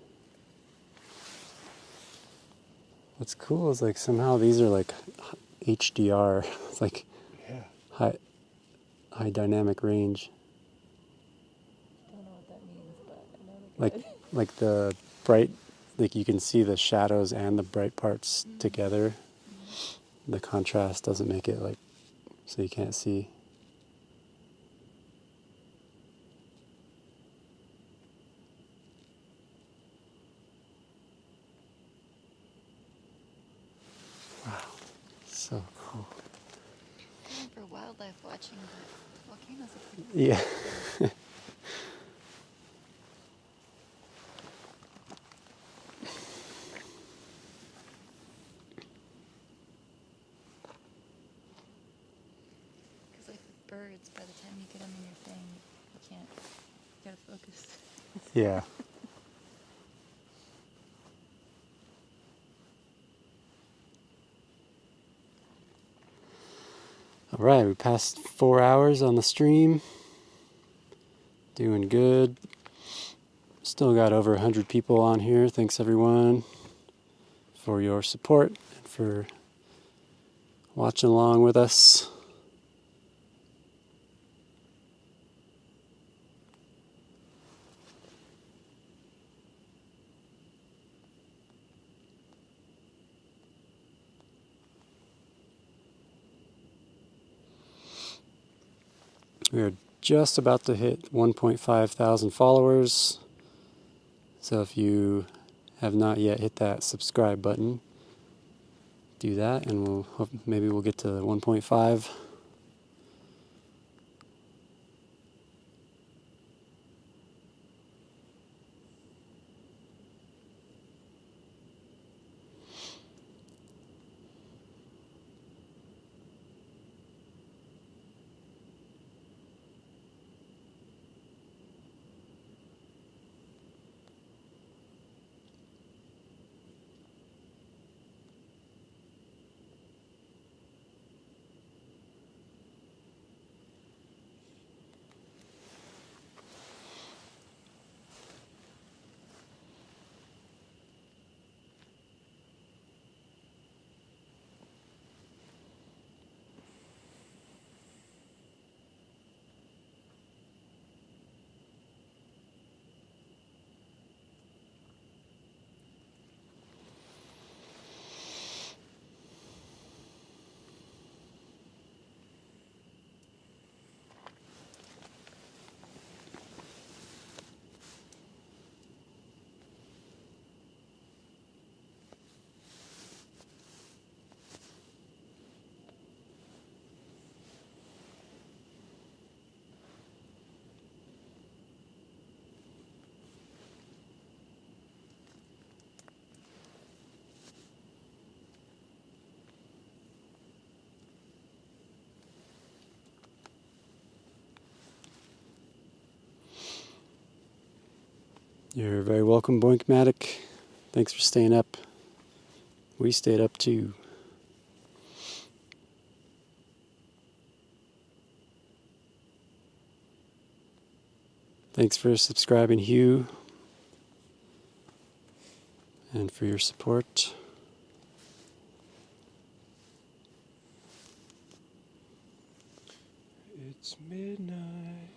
What's cool is somehow these are HDR. It's Yeah. high dynamic range. I don't know what that means, but I know they're good. Like the bright, you can see the shadows and the bright parts together. The contrast doesn't make it so you can't see. Wow, so cool. Going for wildlife watching, but volcanoes are pretty cool. Yeah. Birds, by the time you get them in your thing, you can't. You gotta focus. Yeah. All right, we passed 4 hours on the stream. Doing good. Still got over 100 people on here. Thanks everyone for your support and for watching along with us. We are just about to hit 1.5 thousand followers. So if you have not yet hit that subscribe button, do that, and maybe we'll get to 1.5. You're very welcome, Boinkmatic. Thanks for staying up. We stayed up too. Thanks for subscribing, Hugh, and for your support. It's midnight.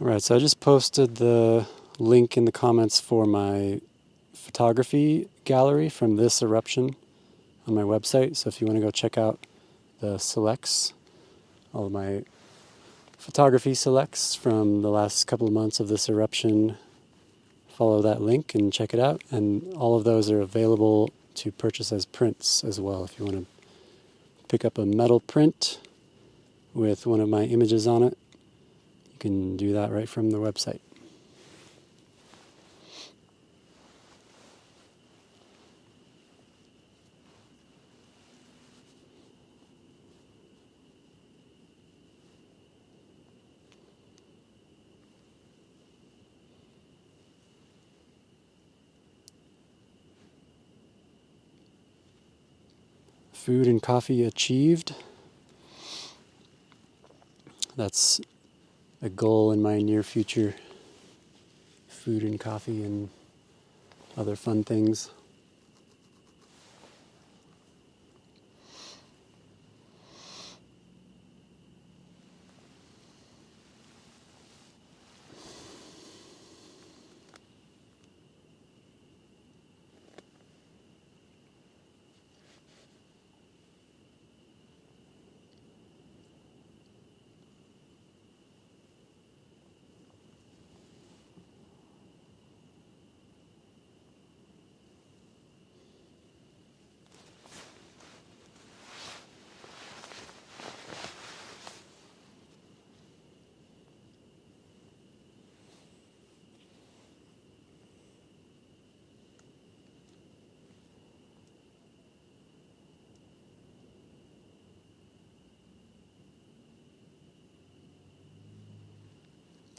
Alright, so I just posted the link in the comments for my photography gallery from this eruption on my website. So if you want to go check out the selects, all of my photography selects from the last couple of months of this eruption, follow that link and check it out. And all of those are available to purchase as prints as well. If you want to pick up a metal print with one of my images on it, you can do that right from the website. Food and coffee achieved. That's a goal in my near future. Food and coffee and other fun things.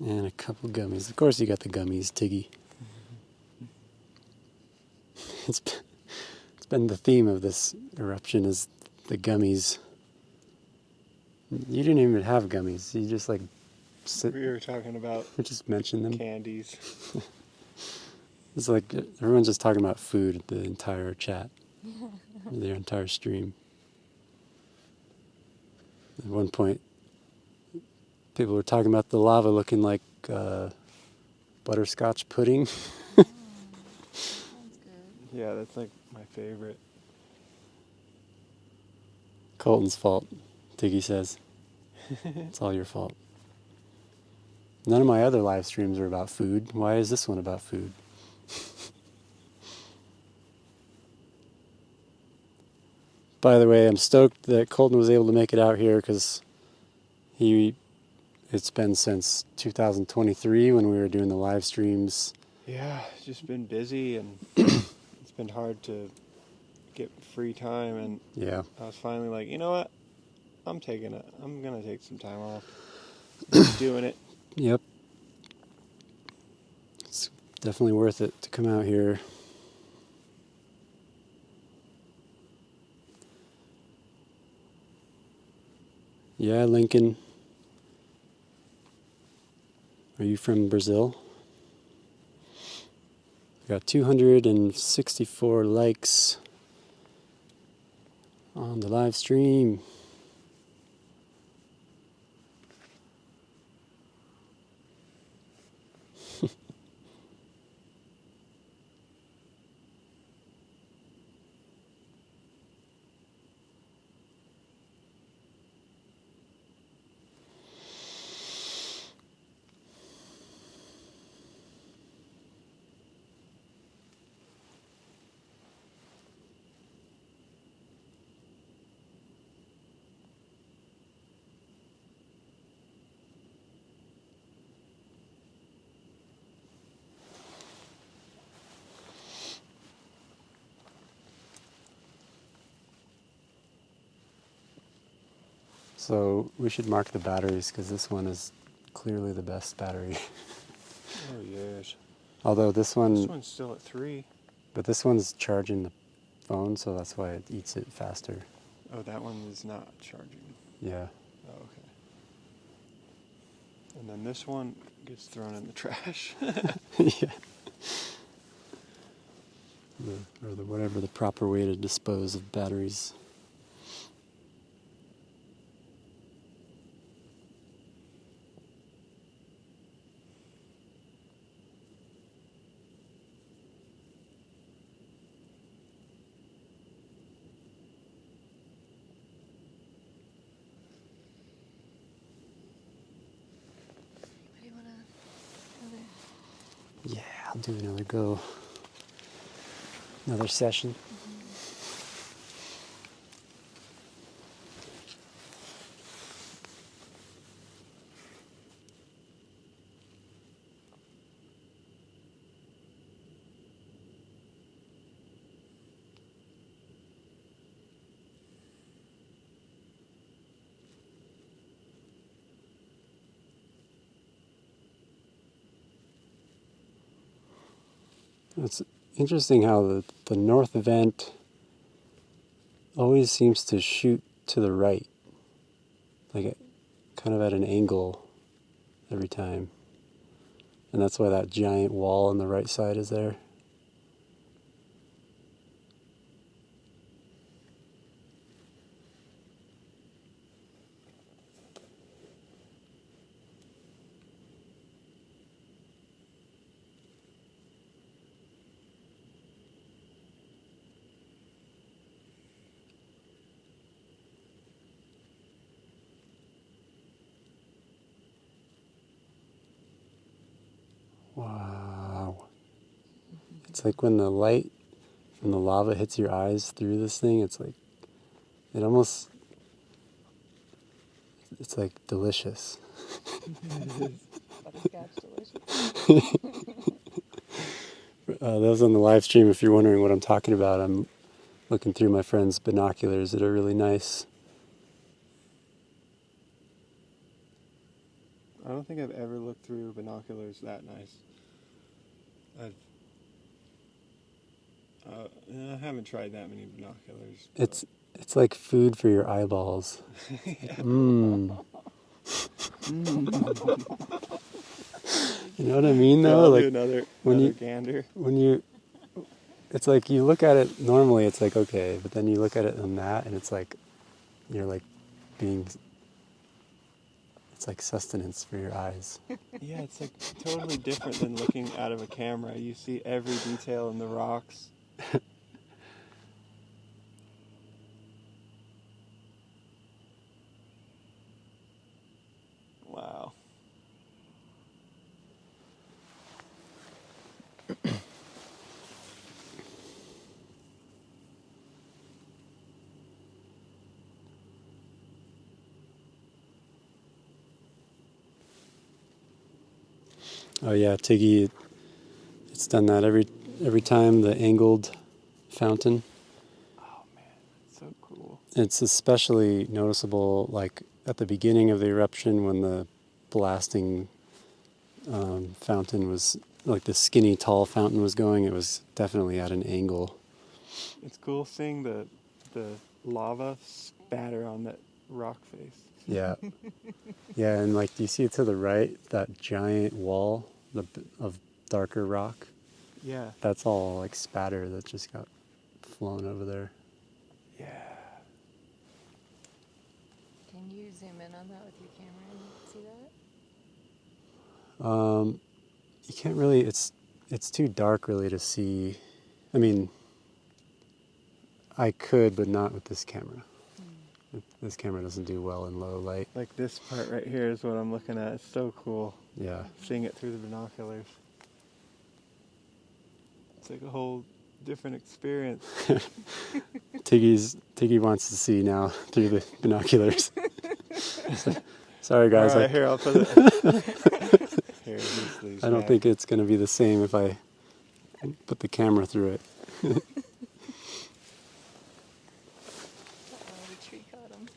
And a couple gummies. Of course you got the gummies, Tiggy. It's been the theme of this eruption is the gummies. You didn't even have gummies. You just like sit. We were talking about We just mentioned them. candies. It's like everyone's just talking about food the entire chat, the entire stream. At one point, people were talking about the lava looking like butterscotch pudding. Sounds good. Yeah, that's like my favorite. Colton's fault, Tiggy says. It's all your fault. None of my other live streams are about food. Why is this one about food? By the way, I'm stoked that Colton was able to make it out here because it's been since 2023 when we were doing the live streams. Yeah, it's just been busy and it's been hard to get free time, and Yeah. I was finally like, you know what? I'm gonna take some time off. Just doing it. Yep. It's definitely worth it to come out here. Yeah, Lincoln. Are you from Brazil? We got 264 likes on the live stream. So we should mark the batteries because this one is clearly the best battery. Oh yes. Although this This one, one's still at 3. but this one's charging the phone, so that's why it eats it faster. Oh, that one is not charging. Yeah. Oh, okay. And then this one gets thrown in the trash. Yeah. Or whatever the proper way to dispose of batteries. Anybody wanna another? Yeah, I'll do another go. Another session. It's interesting how the north vent always seems to shoot to the right, like kind of at an angle every time. And that's why that giant wall on the right side is there. Wow. It's like when the light from the lava hits your eyes through this thing, it's like, it's like delicious. Butterscotch delicious. Those on the live stream, if you're wondering what I'm talking about, I'm looking through my friend's binoculars that are really nice. I don't think I've ever looked through binoculars that nice. I haven't tried that many binoculars. It's like food for your eyeballs. Mmm. You know what I mean, though? I'll Like do another gander. It's like you look at it normally, it's like okay, but then you look at it in that, and it's like you're like being. It's like sustenance for your eyes. Yeah, it's like totally different than looking out of a camera. You see every detail in the rocks. Wow. Oh yeah, Tiggy. It's done that every time the angled fountain. Oh man, that's so cool. It's especially noticeable, like at the beginning of the eruption when the blasting fountain was like the skinny tall fountain was going. It was definitely at an angle. It's cool seeing the lava spatter on that rock face. Yeah, yeah, and like, do you see it to the right? That giant wall of darker rock. Yeah. That's all like spatter that just got flown over there. Yeah. Can you zoom in on that with your camera and see that? You can't really. It's too dark really to see. I mean, I could, but not with this camera. This camera doesn't do well in low light. Like this part right here is what I'm looking at. It's so cool. Yeah. Seeing it through the binoculars. It's like a whole different experience. Tiggy wants to see now through the binoculars. Sorry guys. All right, here I'll put it. Here, I don't think it's going to be the same if I put the camera through it. The tree caught him.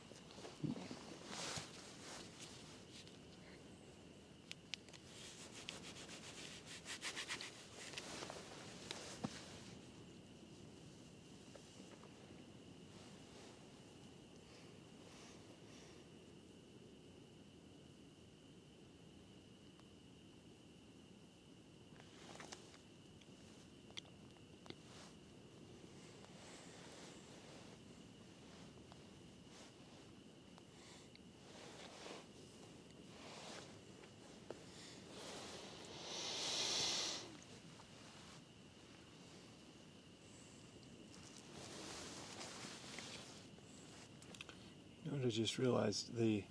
I just realized the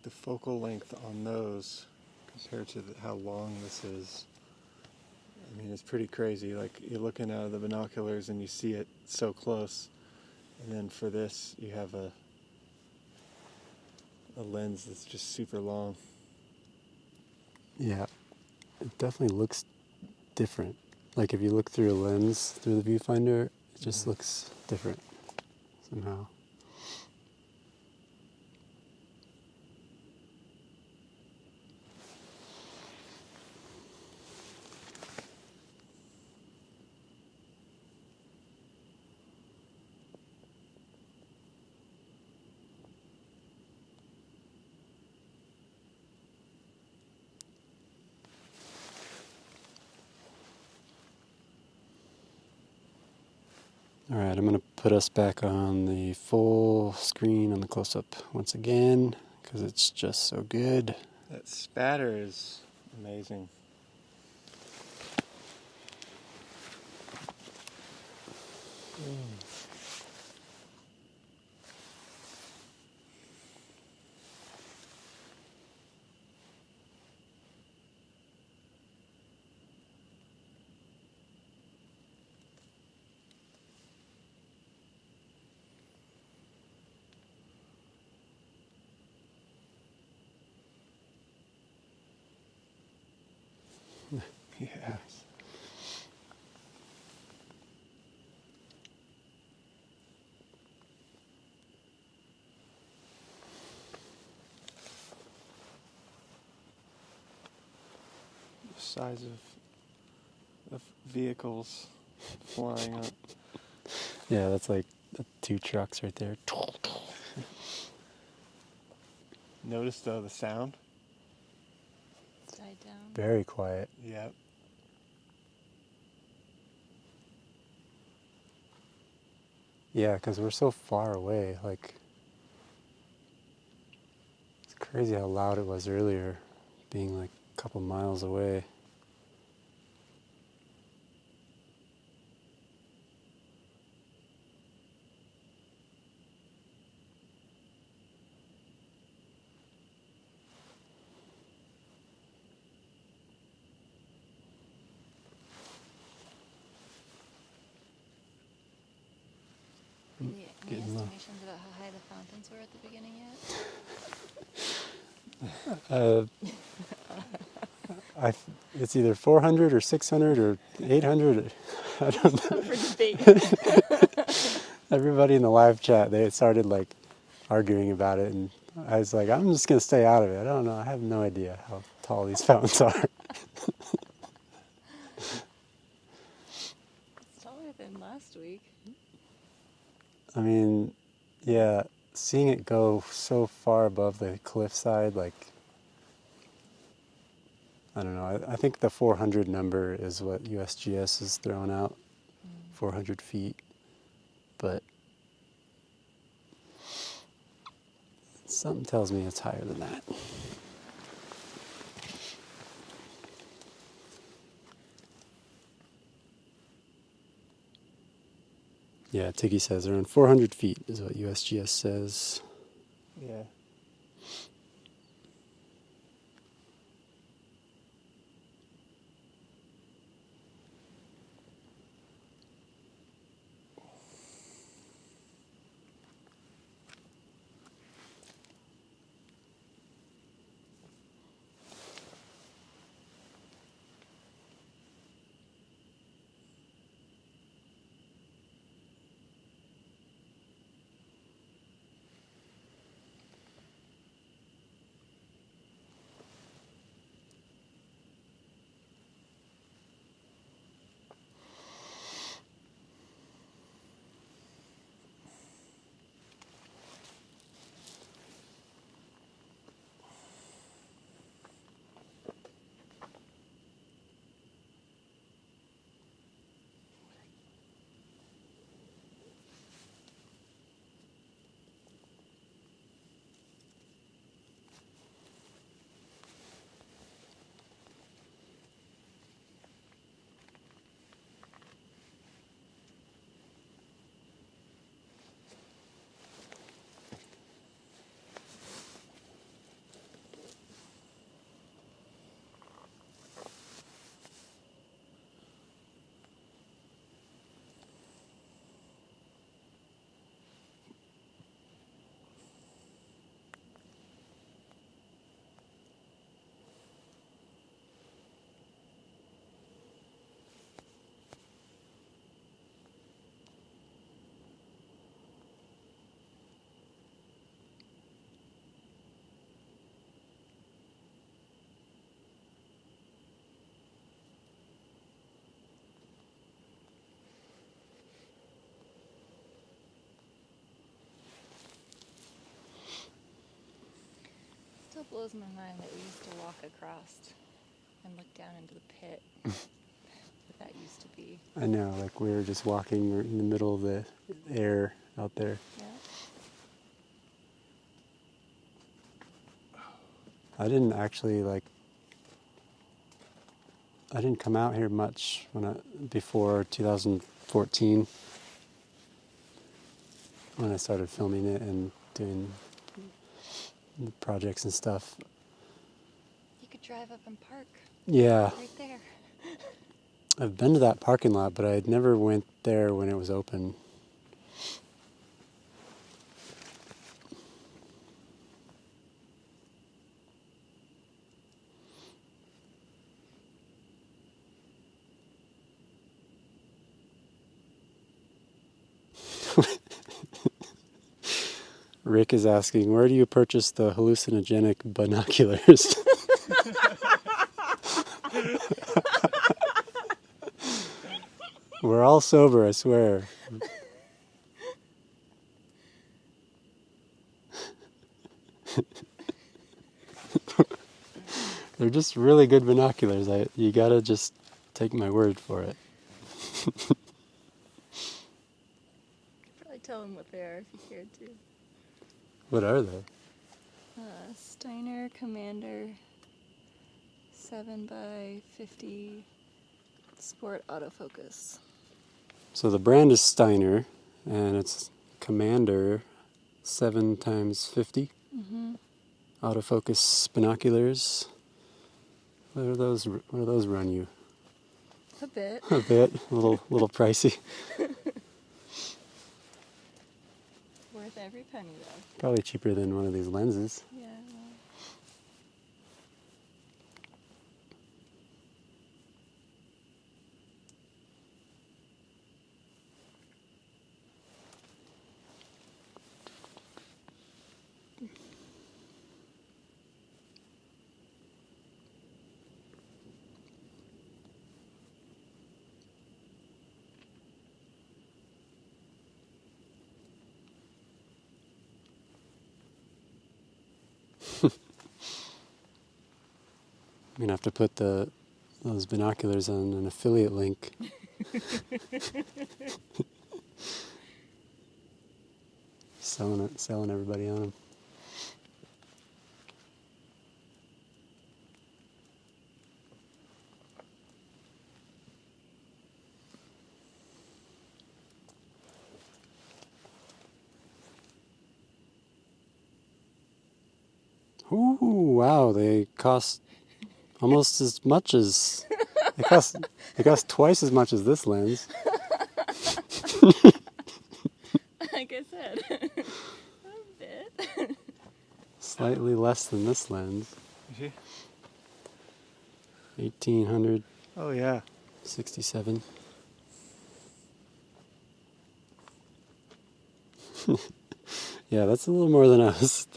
focal length on those compared to how long this is. I mean, it's pretty crazy. Like, you're looking out of the binoculars and you see it so close, and then for this you have a lens that's just super long. Yeah, it definitely looks different. Like if you look through a lens through the viewfinder, it just looks different somehow. All right, I'm going to put us back on the full screen on the close-up once again because it's just so good. That spatter is amazing. Yes. The size of vehicles. flying up. Yeah, that's like 2 trucks right there. Notice though the sound? It's died down. Very quiet. Yep. Yeah, because we're so far away. Like, it's crazy how loud it was earlier, being like a couple miles away. Any Getting low. estimations about how high the fountains were at the beginning yet? It's either 400 or 600 or 800. I don't know. For debate. Everybody in the live chat, they started like arguing about it, and I was like, I'm just gonna stay out of it. I don't know. I have no idea how tall these fountains are. It's taller than last week. I mean, yeah, seeing it go so far above the cliffside, like, I don't know. I think the 400 number is what USGS is throwing out, 400 feet. But something tells me it's higher than that. Yeah, Tiggy says around 400 feet is what USGS says. Yeah. Still blows my mind that we used to walk across and look down into the pit. That used to be. I know, like we were just walking in the middle of the air out there. Yeah. I didn't actually I didn't come out here much before 2014 when I started filming it and doing the projects and stuff. You could drive up and park Yeah, right there. I've been to that parking lot, but I never went there when it was open. Rick is asking, where do you purchase the hallucinogenic binoculars? We're all sober, I swear. They're just really good binoculars. You gotta just take my word for it. Probably tell them what they are if you cared to. What are they? Steiner Commander 7x50 Sport Autofocus. So the brand is Steiner, and it's Commander 7x50 autofocus binoculars. What do those run you? A bit. A bit, a little pricey. Worth every penny though. Probably cheaper than one of these lenses. Yeah. I'm gonna have to put those binoculars on an affiliate link. Selling everybody on them. Ooh, wow! They cost almost as much as they cost twice as much as this lens. Like I said, a bit. Slightly less than this lens. You see? 1867. Oh yeah. Yeah, that's a little more than I was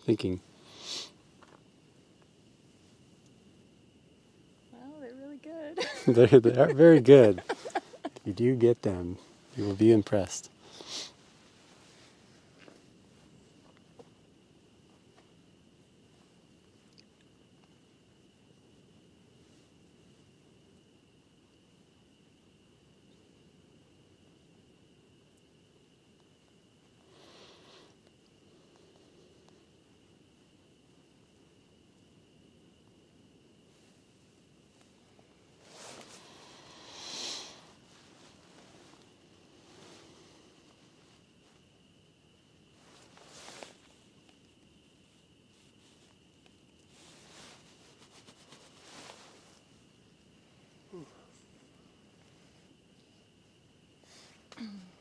thinking. Well, they're really good. They are very good. If you do get them, you will be impressed.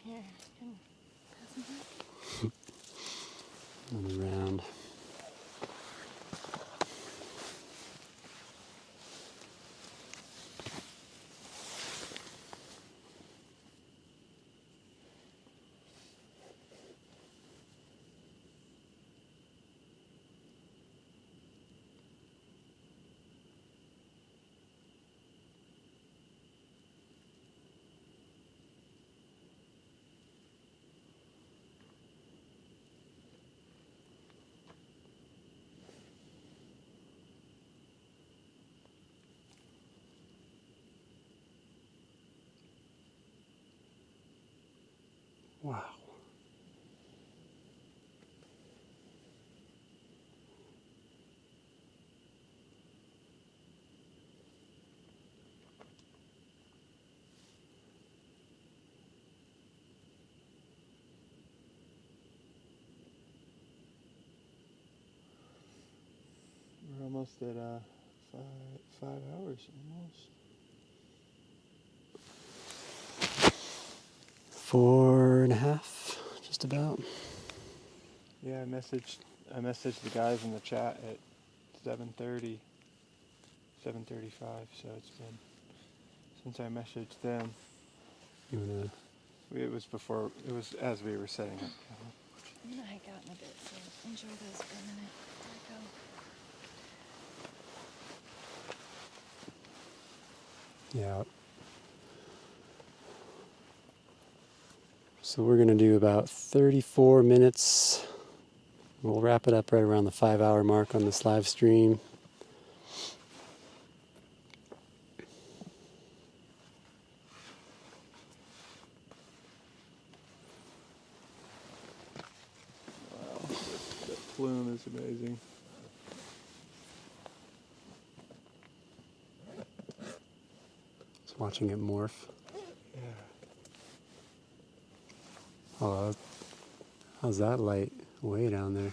Here, can pass them back. And around. Wow. We're almost at 5 hours almost. 4.5, just about. Yeah, I messaged the guys in the chat at 7:30, 7:35. So it's been since I messaged them. You wanna? It was as we were setting up. I'm gonna hike out in a bit, so enjoy those for a minute. There we go. Yeah. So we're going to do about 34 minutes. We'll wrap it up right around the 5-hour mark on this live stream. Wow, that plume is amazing. Just watching it morph. Yeah. Oh, how's that light way down there?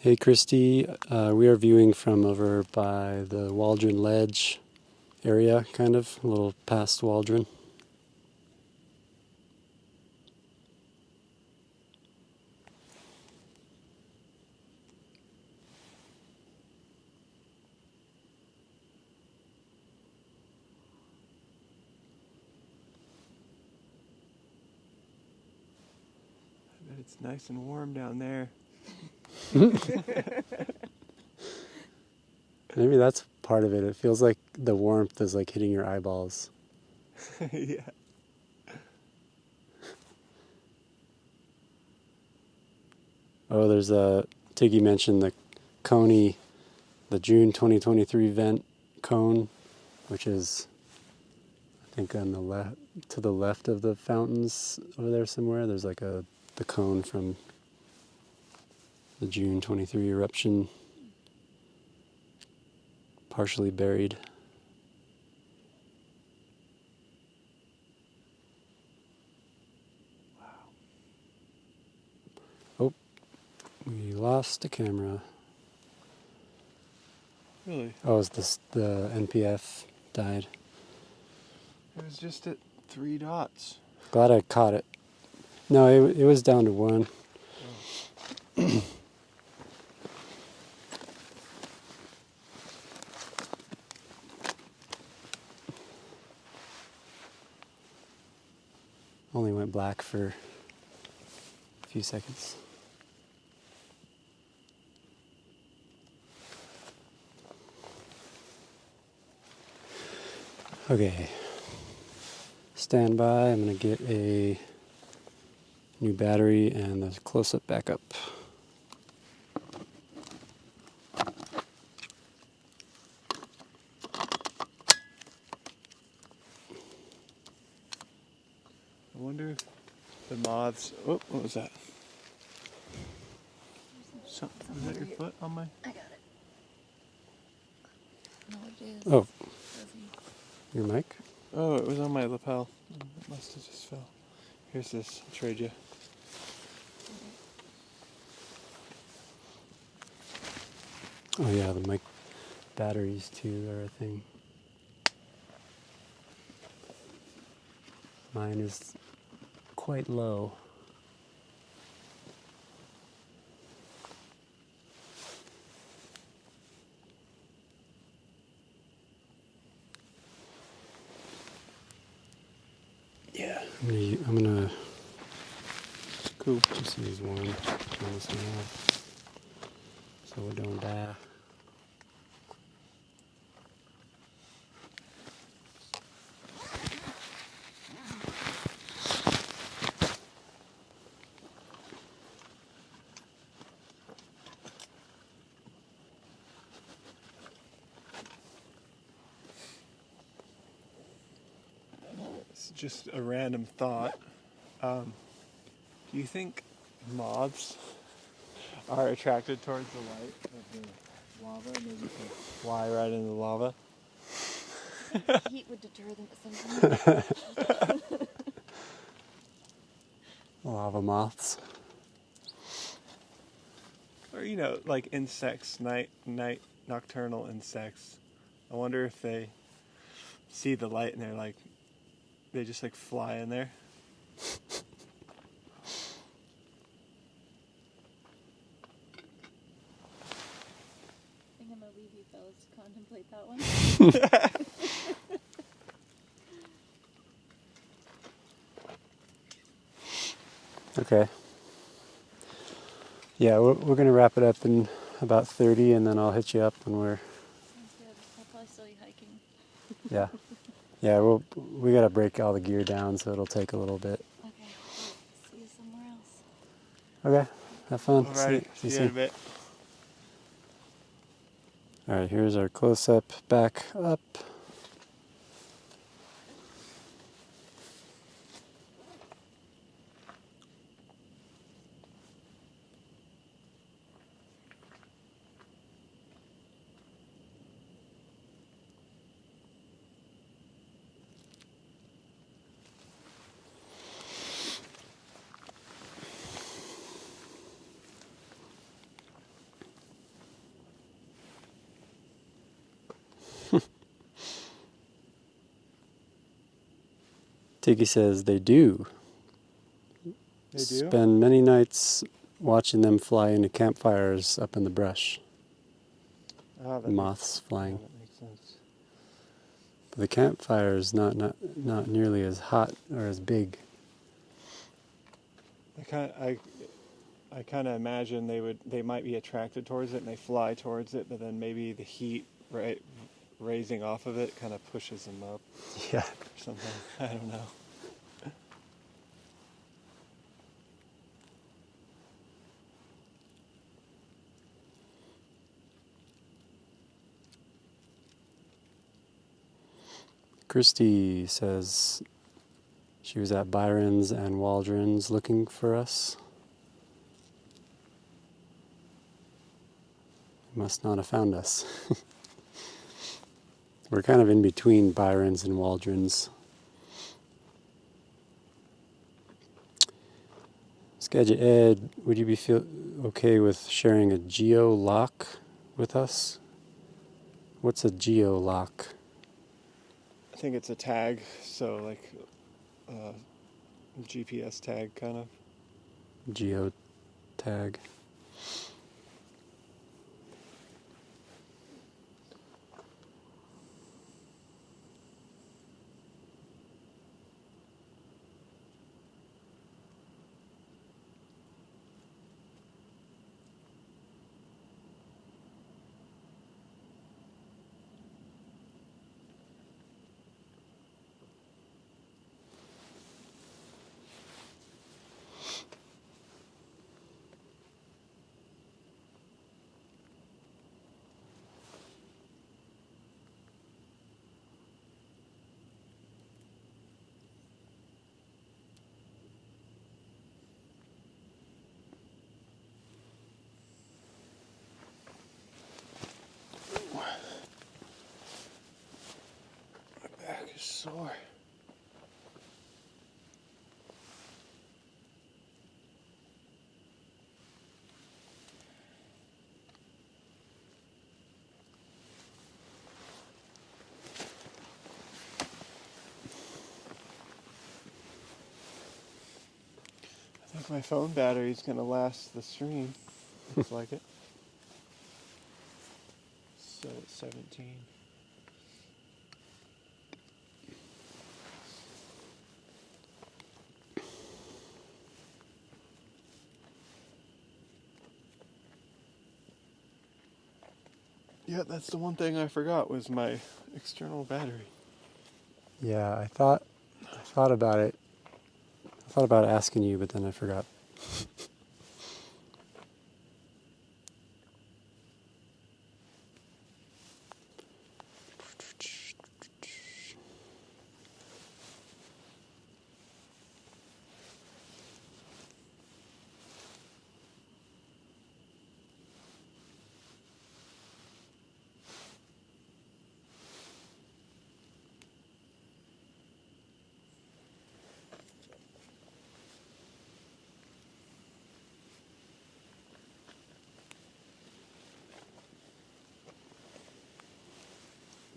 Hey Christy, we are viewing from over by the Waldron Ledge area, kind of, a little past Waldron. I bet it's nice and warm down there. Maybe that's part of it. It feels like the warmth is like hitting your eyeballs. Yeah. Oh, there's Tiggy mentioned the Coney, the June 2023 vent cone, which is, I think, on the to the left of the fountains over there somewhere. There's like the cone from the June 23 eruption, partially buried. Oh, we lost the camera. Really? Oh, it's the NPF died. It was just at 3 dots. Glad I caught it. No, it was down to 1. Oh. Only went black for a few seconds. Okay. Stand by. I'm going to get a new battery and the close-up backup. I wonder if the moths. Oh, what was that? Something. Was that your foot on my? I got it. No, it is. Oh, your mic? Oh, it was on my lapel. It must have just fell. Here's this. I'll trade you. Oh yeah, the mic batteries too are a thing. Mine is quite low. Yeah, I'm gonna Cool. just use one. Turn this one off, so we don't die. It's just a random thought. Do you think moths are attracted towards the light of the lava? Maybe they fly right into the lava. Heat would deter them at some point. Lava moths. Or, you know, like insects, night nocturnal insects. I wonder if they see the light and they're like, they just like fly in there. I think I'm gonna leave you fellas to contemplate that one. Okay. Yeah, we're going to wrap it up in about 30, and then I'll hit you up when we're... Sounds good. I'll probably still be hiking. Yeah. Yeah, we got to break all the gear down, so it'll take a little bit. Okay, cool. See you somewhere else. Okay. Have fun. All right. See you See you in a soon. bit. All right, here's our close-up back up. Tiki says they do. They do? Spend many nights watching them fly into campfires up in the brush. Ah, that Moths makes, flying. Yeah, that makes sense. But the campfire is not nearly as hot or as big. I kind of imagine they might be attracted towards it and they fly towards it, but then maybe the heat raising off of it kind of pushes them up Yeah. or something. I don't know. Christy says she was at Byron's and Waldron's looking for us. Must not have found us. We're kind of in between Byron's and Waldron's. Skagit Ed, would you be okay with sharing a geo lock with us? What's a geo lock? I think it's a tag, so like GPS tag kind of. Geo tag. My back is sore. I think my phone battery's gonna last the stream. Looks like it. So it's 17. Yeah, that's the one thing I forgot was my external battery. Yeah, I thought about it. I thought about asking you, but then I forgot.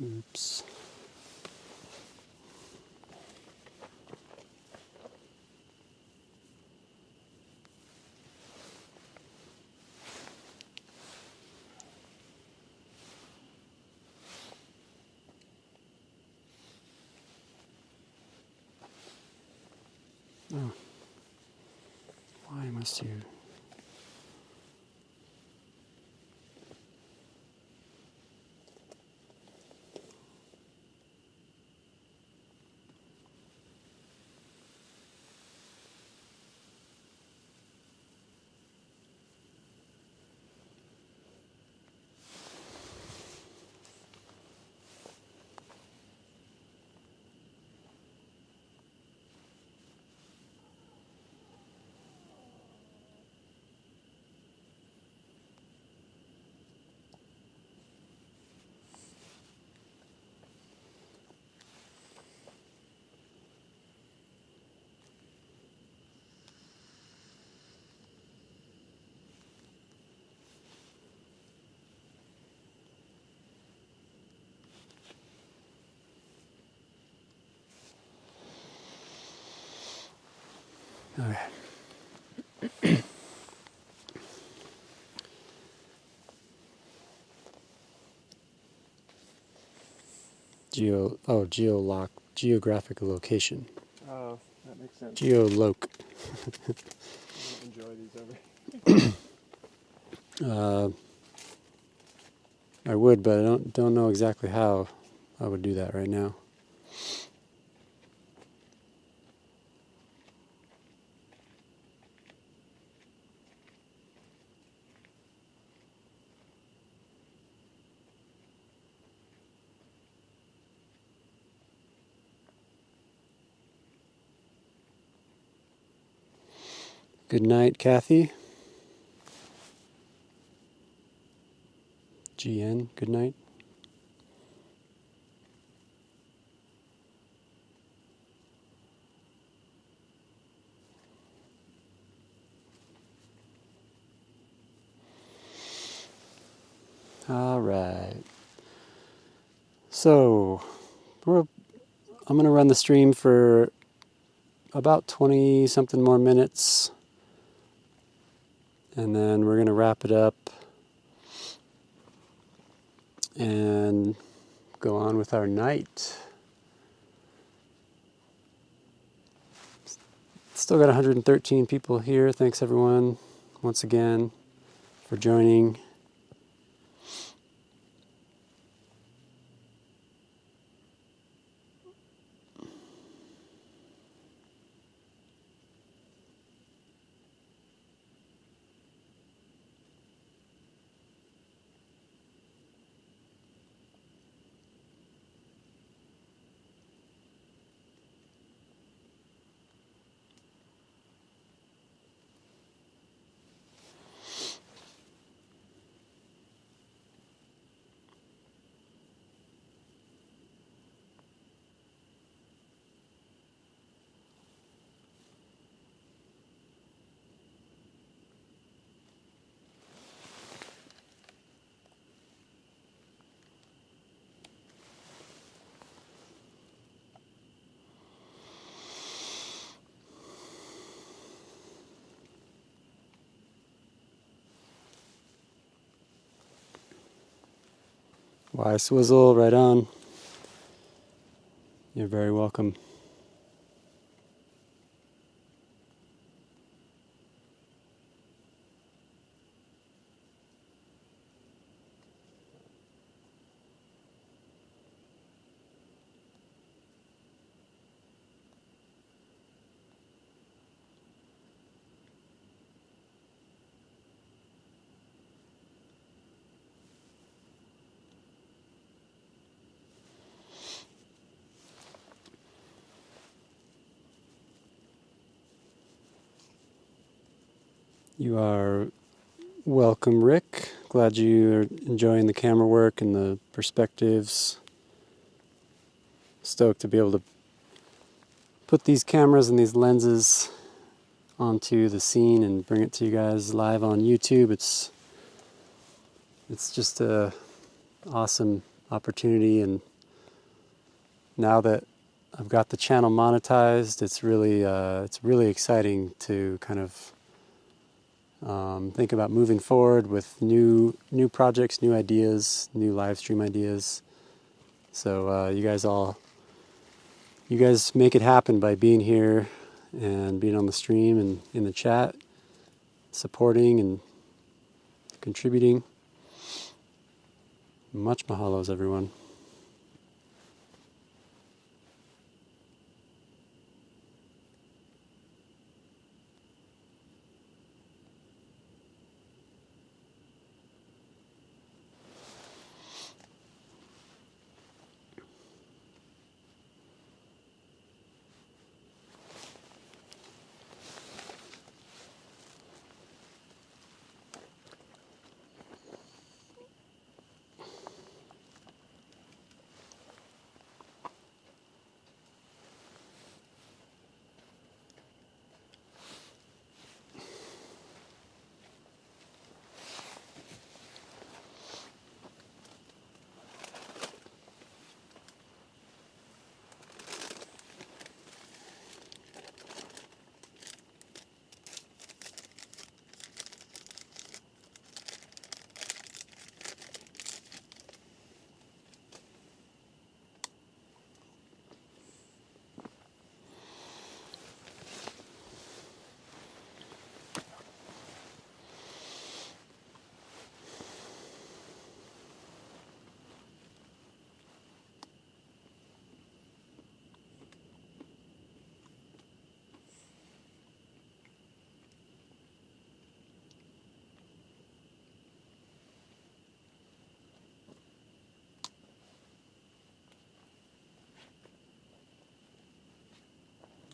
Oops. Oh. Unless you... Okay. Geographic location. Oh, that makes sense. Geoloc. I enjoy these over. I would, but I don't know exactly how I would do that right now. Good night, Kathy. GN, good night. All right. So, I'm going to run the stream for about 20 something more minutes. And then we're going to wrap it up and go on with our night. Still got 113 people here. Thanks everyone once again for joining. Why Swizzle, right on. You're very welcome. You are welcome, Rick. Glad you're enjoying the camera work and the perspectives. Stoked to be able to put these cameras and these lenses onto the scene and bring it to you guys live on YouTube. It's just a awesome opportunity, and now that I've got the channel monetized, it's really exciting to kind of think about moving forward with new projects, new ideas, new live stream ideas. So you guys make it happen by being here and being on the stream and in the chat. supporting and contributing. Much mahalos, everyone.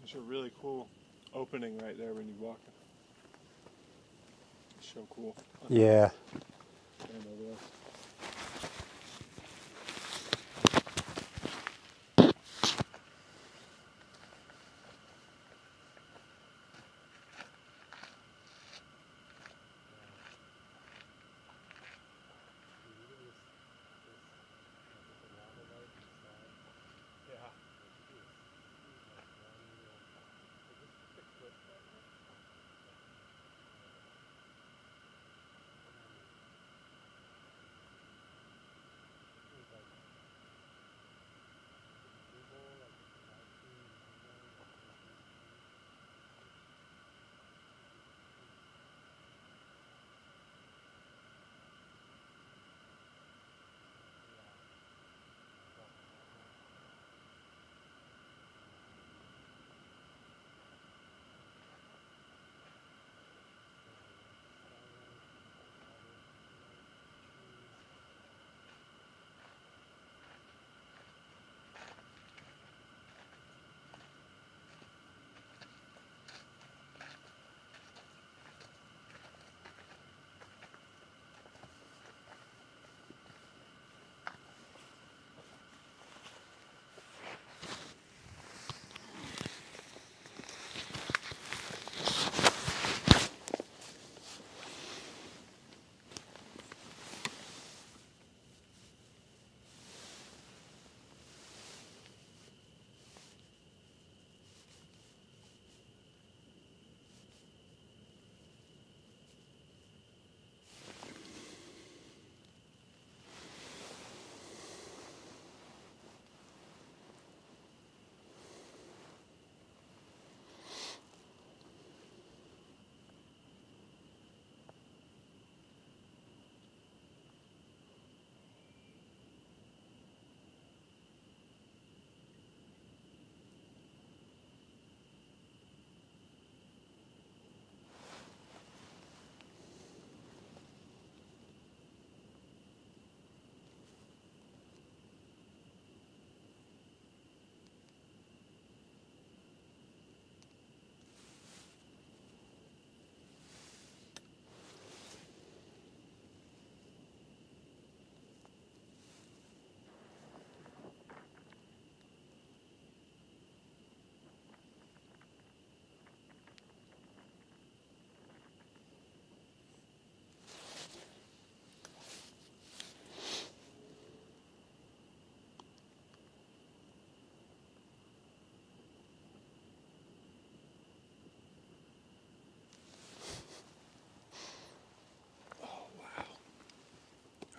There's a really cool opening right there when you walk. It's so cool. Yeah. And over there.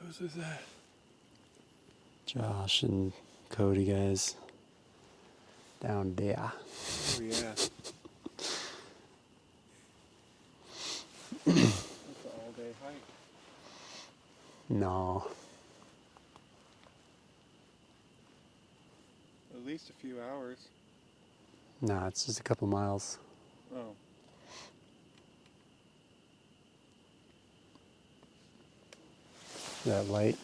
Whose is that? Josh and Cody, guys. Down there. Oh, yeah. hike. No. At least a few hours. No, it's just a couple miles. Oh. That light,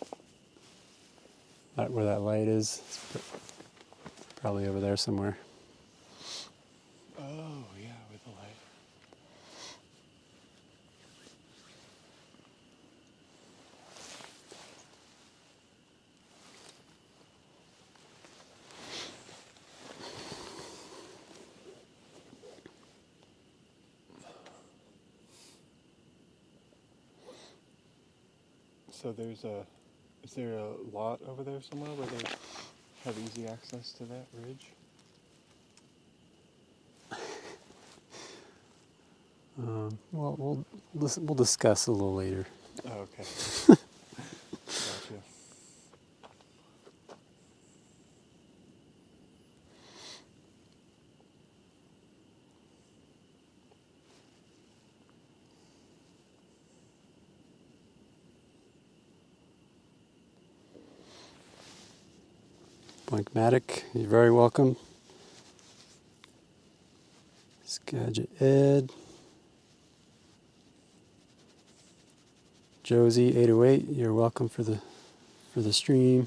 where that light is, it's probably over there somewhere. Oh, yeah, with the light. So is there a lot over there somewhere where they have easy access to that ridge? Well, we'll discuss a little later. Oh, okay. Gotcha. Blankmatic, you're very welcome. Skagit Ed. Josie 808, you're welcome for the stream.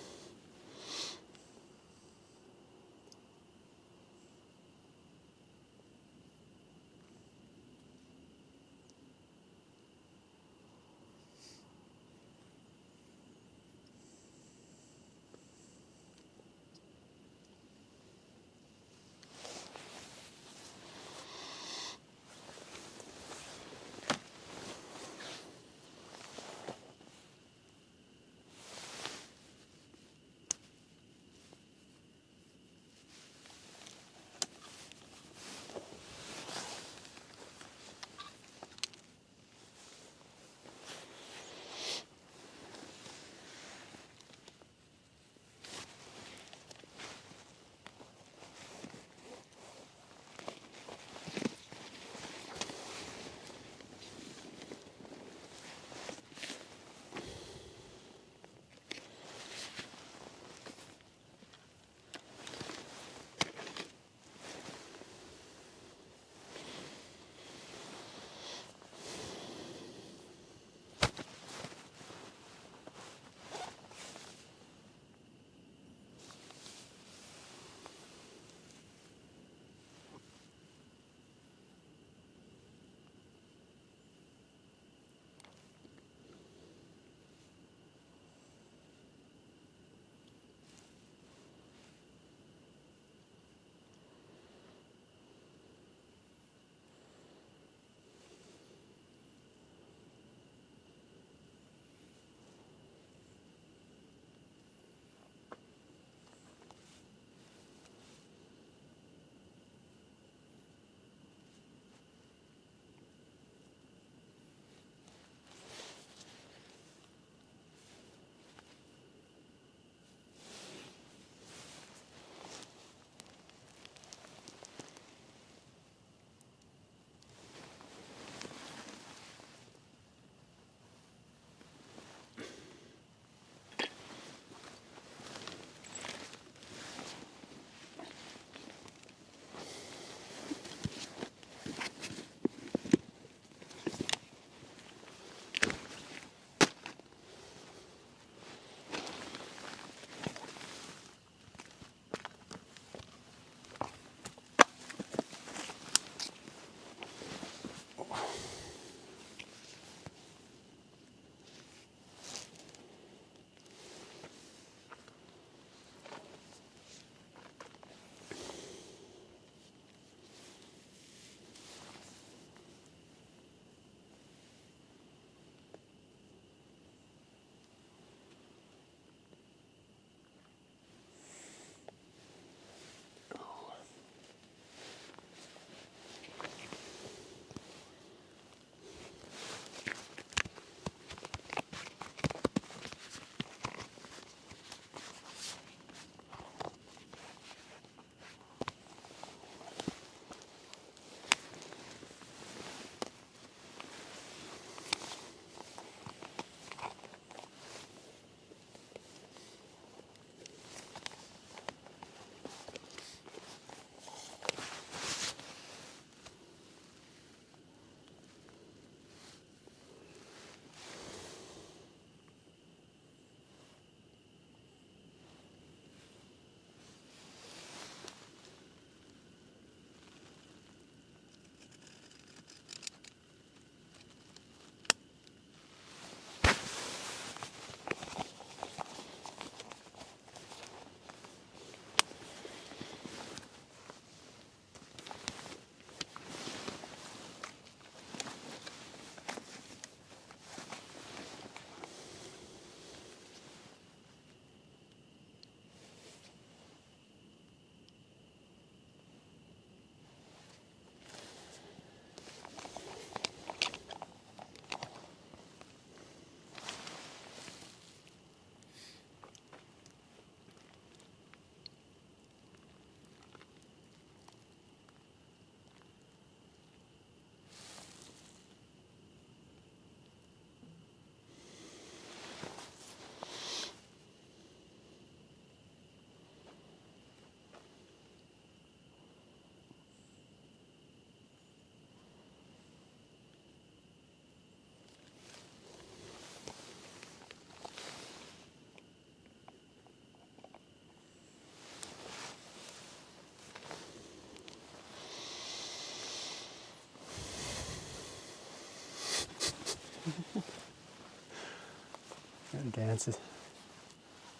dances.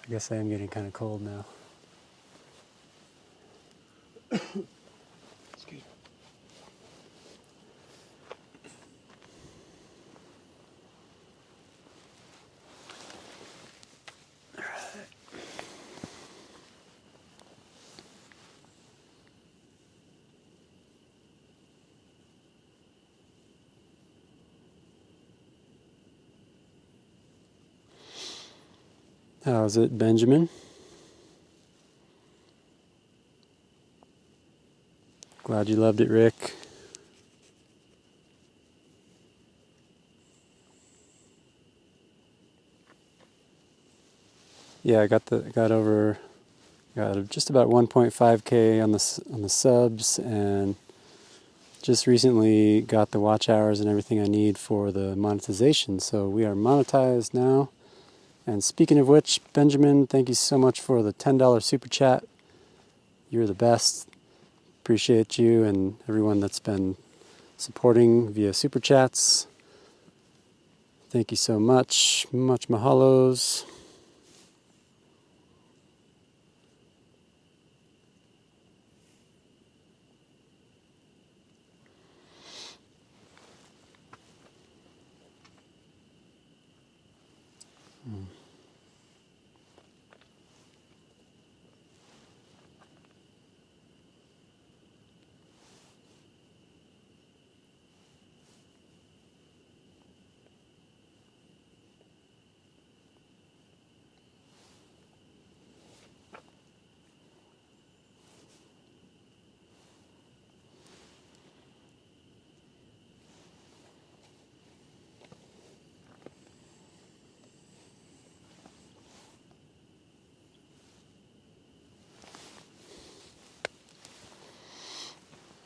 I guess I am getting kind of cold now. Excuse me. How's it, Benjamin? Glad you loved it, Rick. Yeah, I got just about 1.5K on the subs, and just recently got the watch hours and everything I need for the monetization. So we are monetized now. And speaking of which, Benjamin, thank you so much for the $10 super chat. You're the best. Appreciate you and everyone that's been supporting via super chats. Thank you so much. Much mahalos.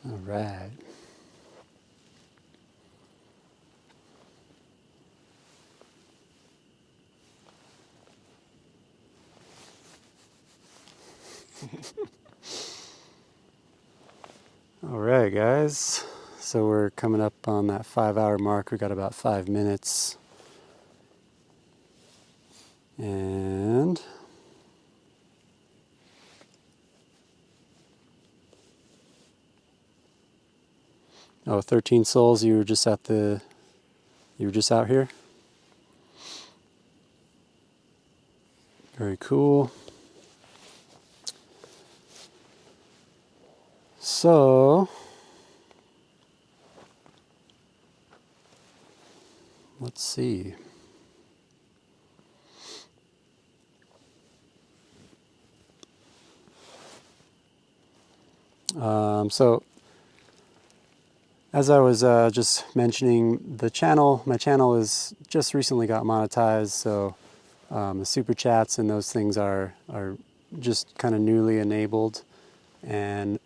All right. All right, guys. So we're coming up on that 5-hour mark. We got about 5 minutes. And oh, 13 souls, you were just out here? Very cool. So let's see. So as I was just mentioning, my channel is just recently got monetized, so the super chats and those things are just kind of newly enabled. And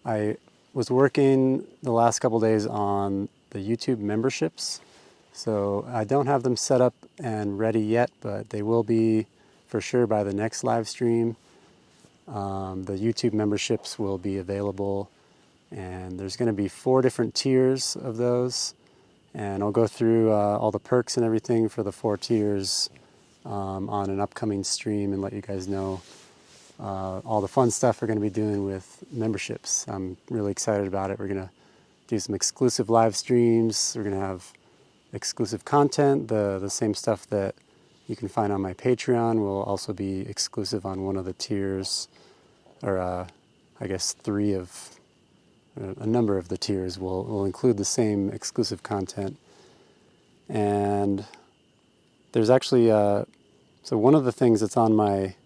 I was working the last couple days on the YouTube memberships, so I don't have them set up and ready yet, but they will be for sure by the next live stream. The YouTube memberships will be available, and there's going to be 4 different tiers of those, and I'll go through all the perks and everything for the 4 tiers on an upcoming stream and let you guys know all the fun stuff we're going to be doing with memberships. I'm really excited about it. We're going to do some exclusive live streams. We're going to have exclusive content. The same stuff that you can find on my Patreon will also be exclusive on one of the tiers, or I guess a number of the tiers will include the same exclusive content. And there's actually, so one of the things that's on my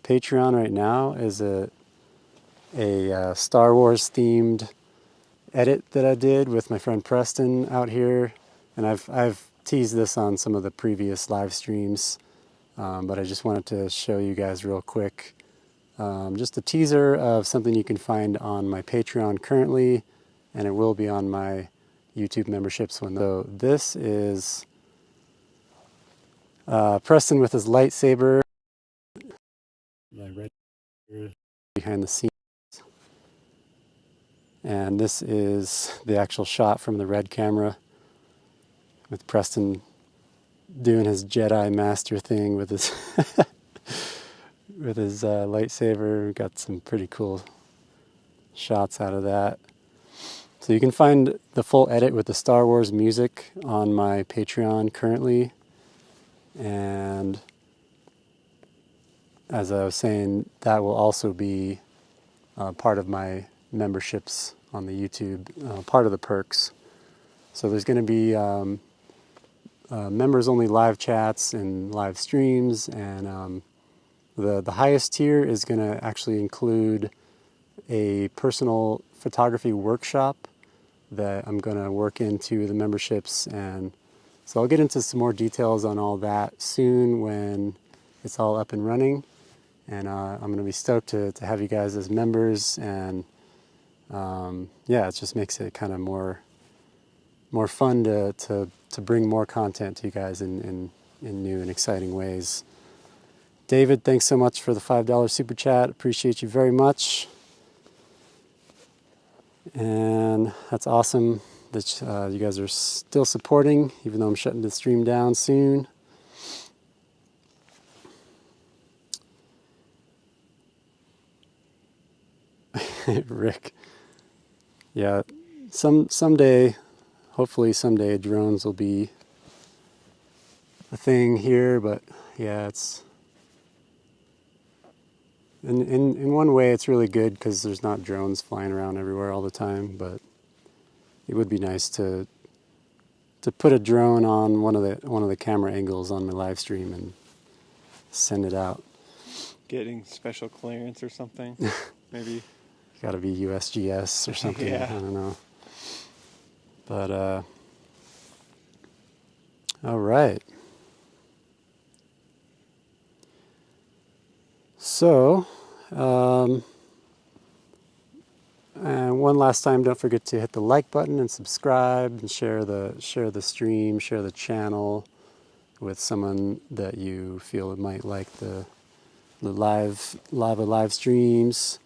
Patreon right now is a Star Wars themed edit that I did with my friend Preston out here, and I've teased this on some of the previous live streams, but I just wanted to show you guys real quick. Just a teaser of something you can find on my Patreon currently, and it will be on my YouTube memberships when. So this is Preston with his lightsaber. Behind the scenes. And this is the actual shot from the Red camera with Preston doing his Jedi Master thing with his with his lightsaber. We got some pretty cool shots out of that. So you can find the full edit with the Star Wars music on my Patreon currently. And as I was saying, that will also be part of my memberships on the YouTube, part of the perks. So there's going to be members-only live chats and live streams, and the highest tier is going to actually include a personal photography workshop that I'm going to work into the memberships, and so I'll get into some more details on all that soon when it's all up and running. And I'm going to be stoked to have you guys as members, and yeah, it just makes it kind of more fun to bring more content to you guys in new and exciting ways. David, thanks so much for the $5 super chat. Appreciate you very much. And that's awesome that you guys are still supporting, even though I'm shutting the stream down soon. Rick. Yeah, someday, hopefully someday, drones will be a thing here, but yeah, it's in one way it's really good because there's not drones flying around everywhere all the time, but it would be nice to put a drone on one of the camera angles on my live stream and send it out. Getting special clearance or something, maybe. Got to be USGS or something. Yeah. I don't know. But all right. So, and one last time, don't forget to hit the like button and subscribe and share the stream, share the channel with someone that you feel might like the live streams.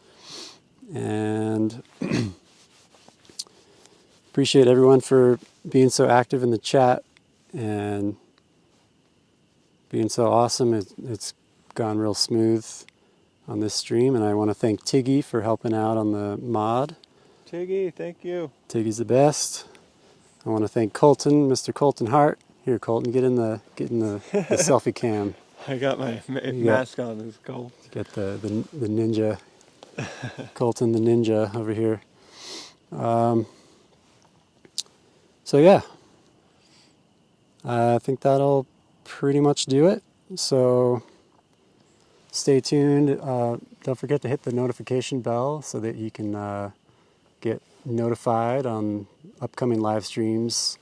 And appreciate everyone for being so active in the chat and being so awesome. It's gone real smooth on this stream, and I want to thank Tiggy for helping out on the mod. Tiggy, thank you. Tiggy's the best. I want to thank Colton, Mr. Colton Hart. Here, Colton, get in the selfie cam. I got my mask on. It's cold. Get the ninja. Colton the ninja over here. So yeah, I think that'll pretty much do it. So stay tuned. Don't forget to hit the notification bell so that you can get notified on upcoming live streams,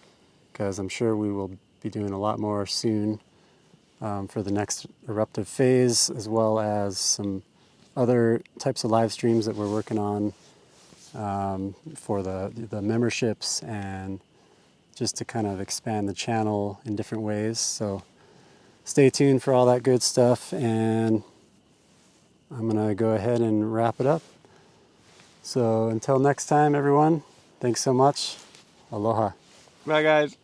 because I'm sure we will be doing a lot more soon for the next eruptive phase, as well as some other types of live streams that we're working on for the memberships, and just to kind of expand the channel in different ways. So stay tuned for all that good stuff, and I'm gonna go ahead and wrap it up. So until next time, everyone, thanks so much. Aloha. Bye, guys.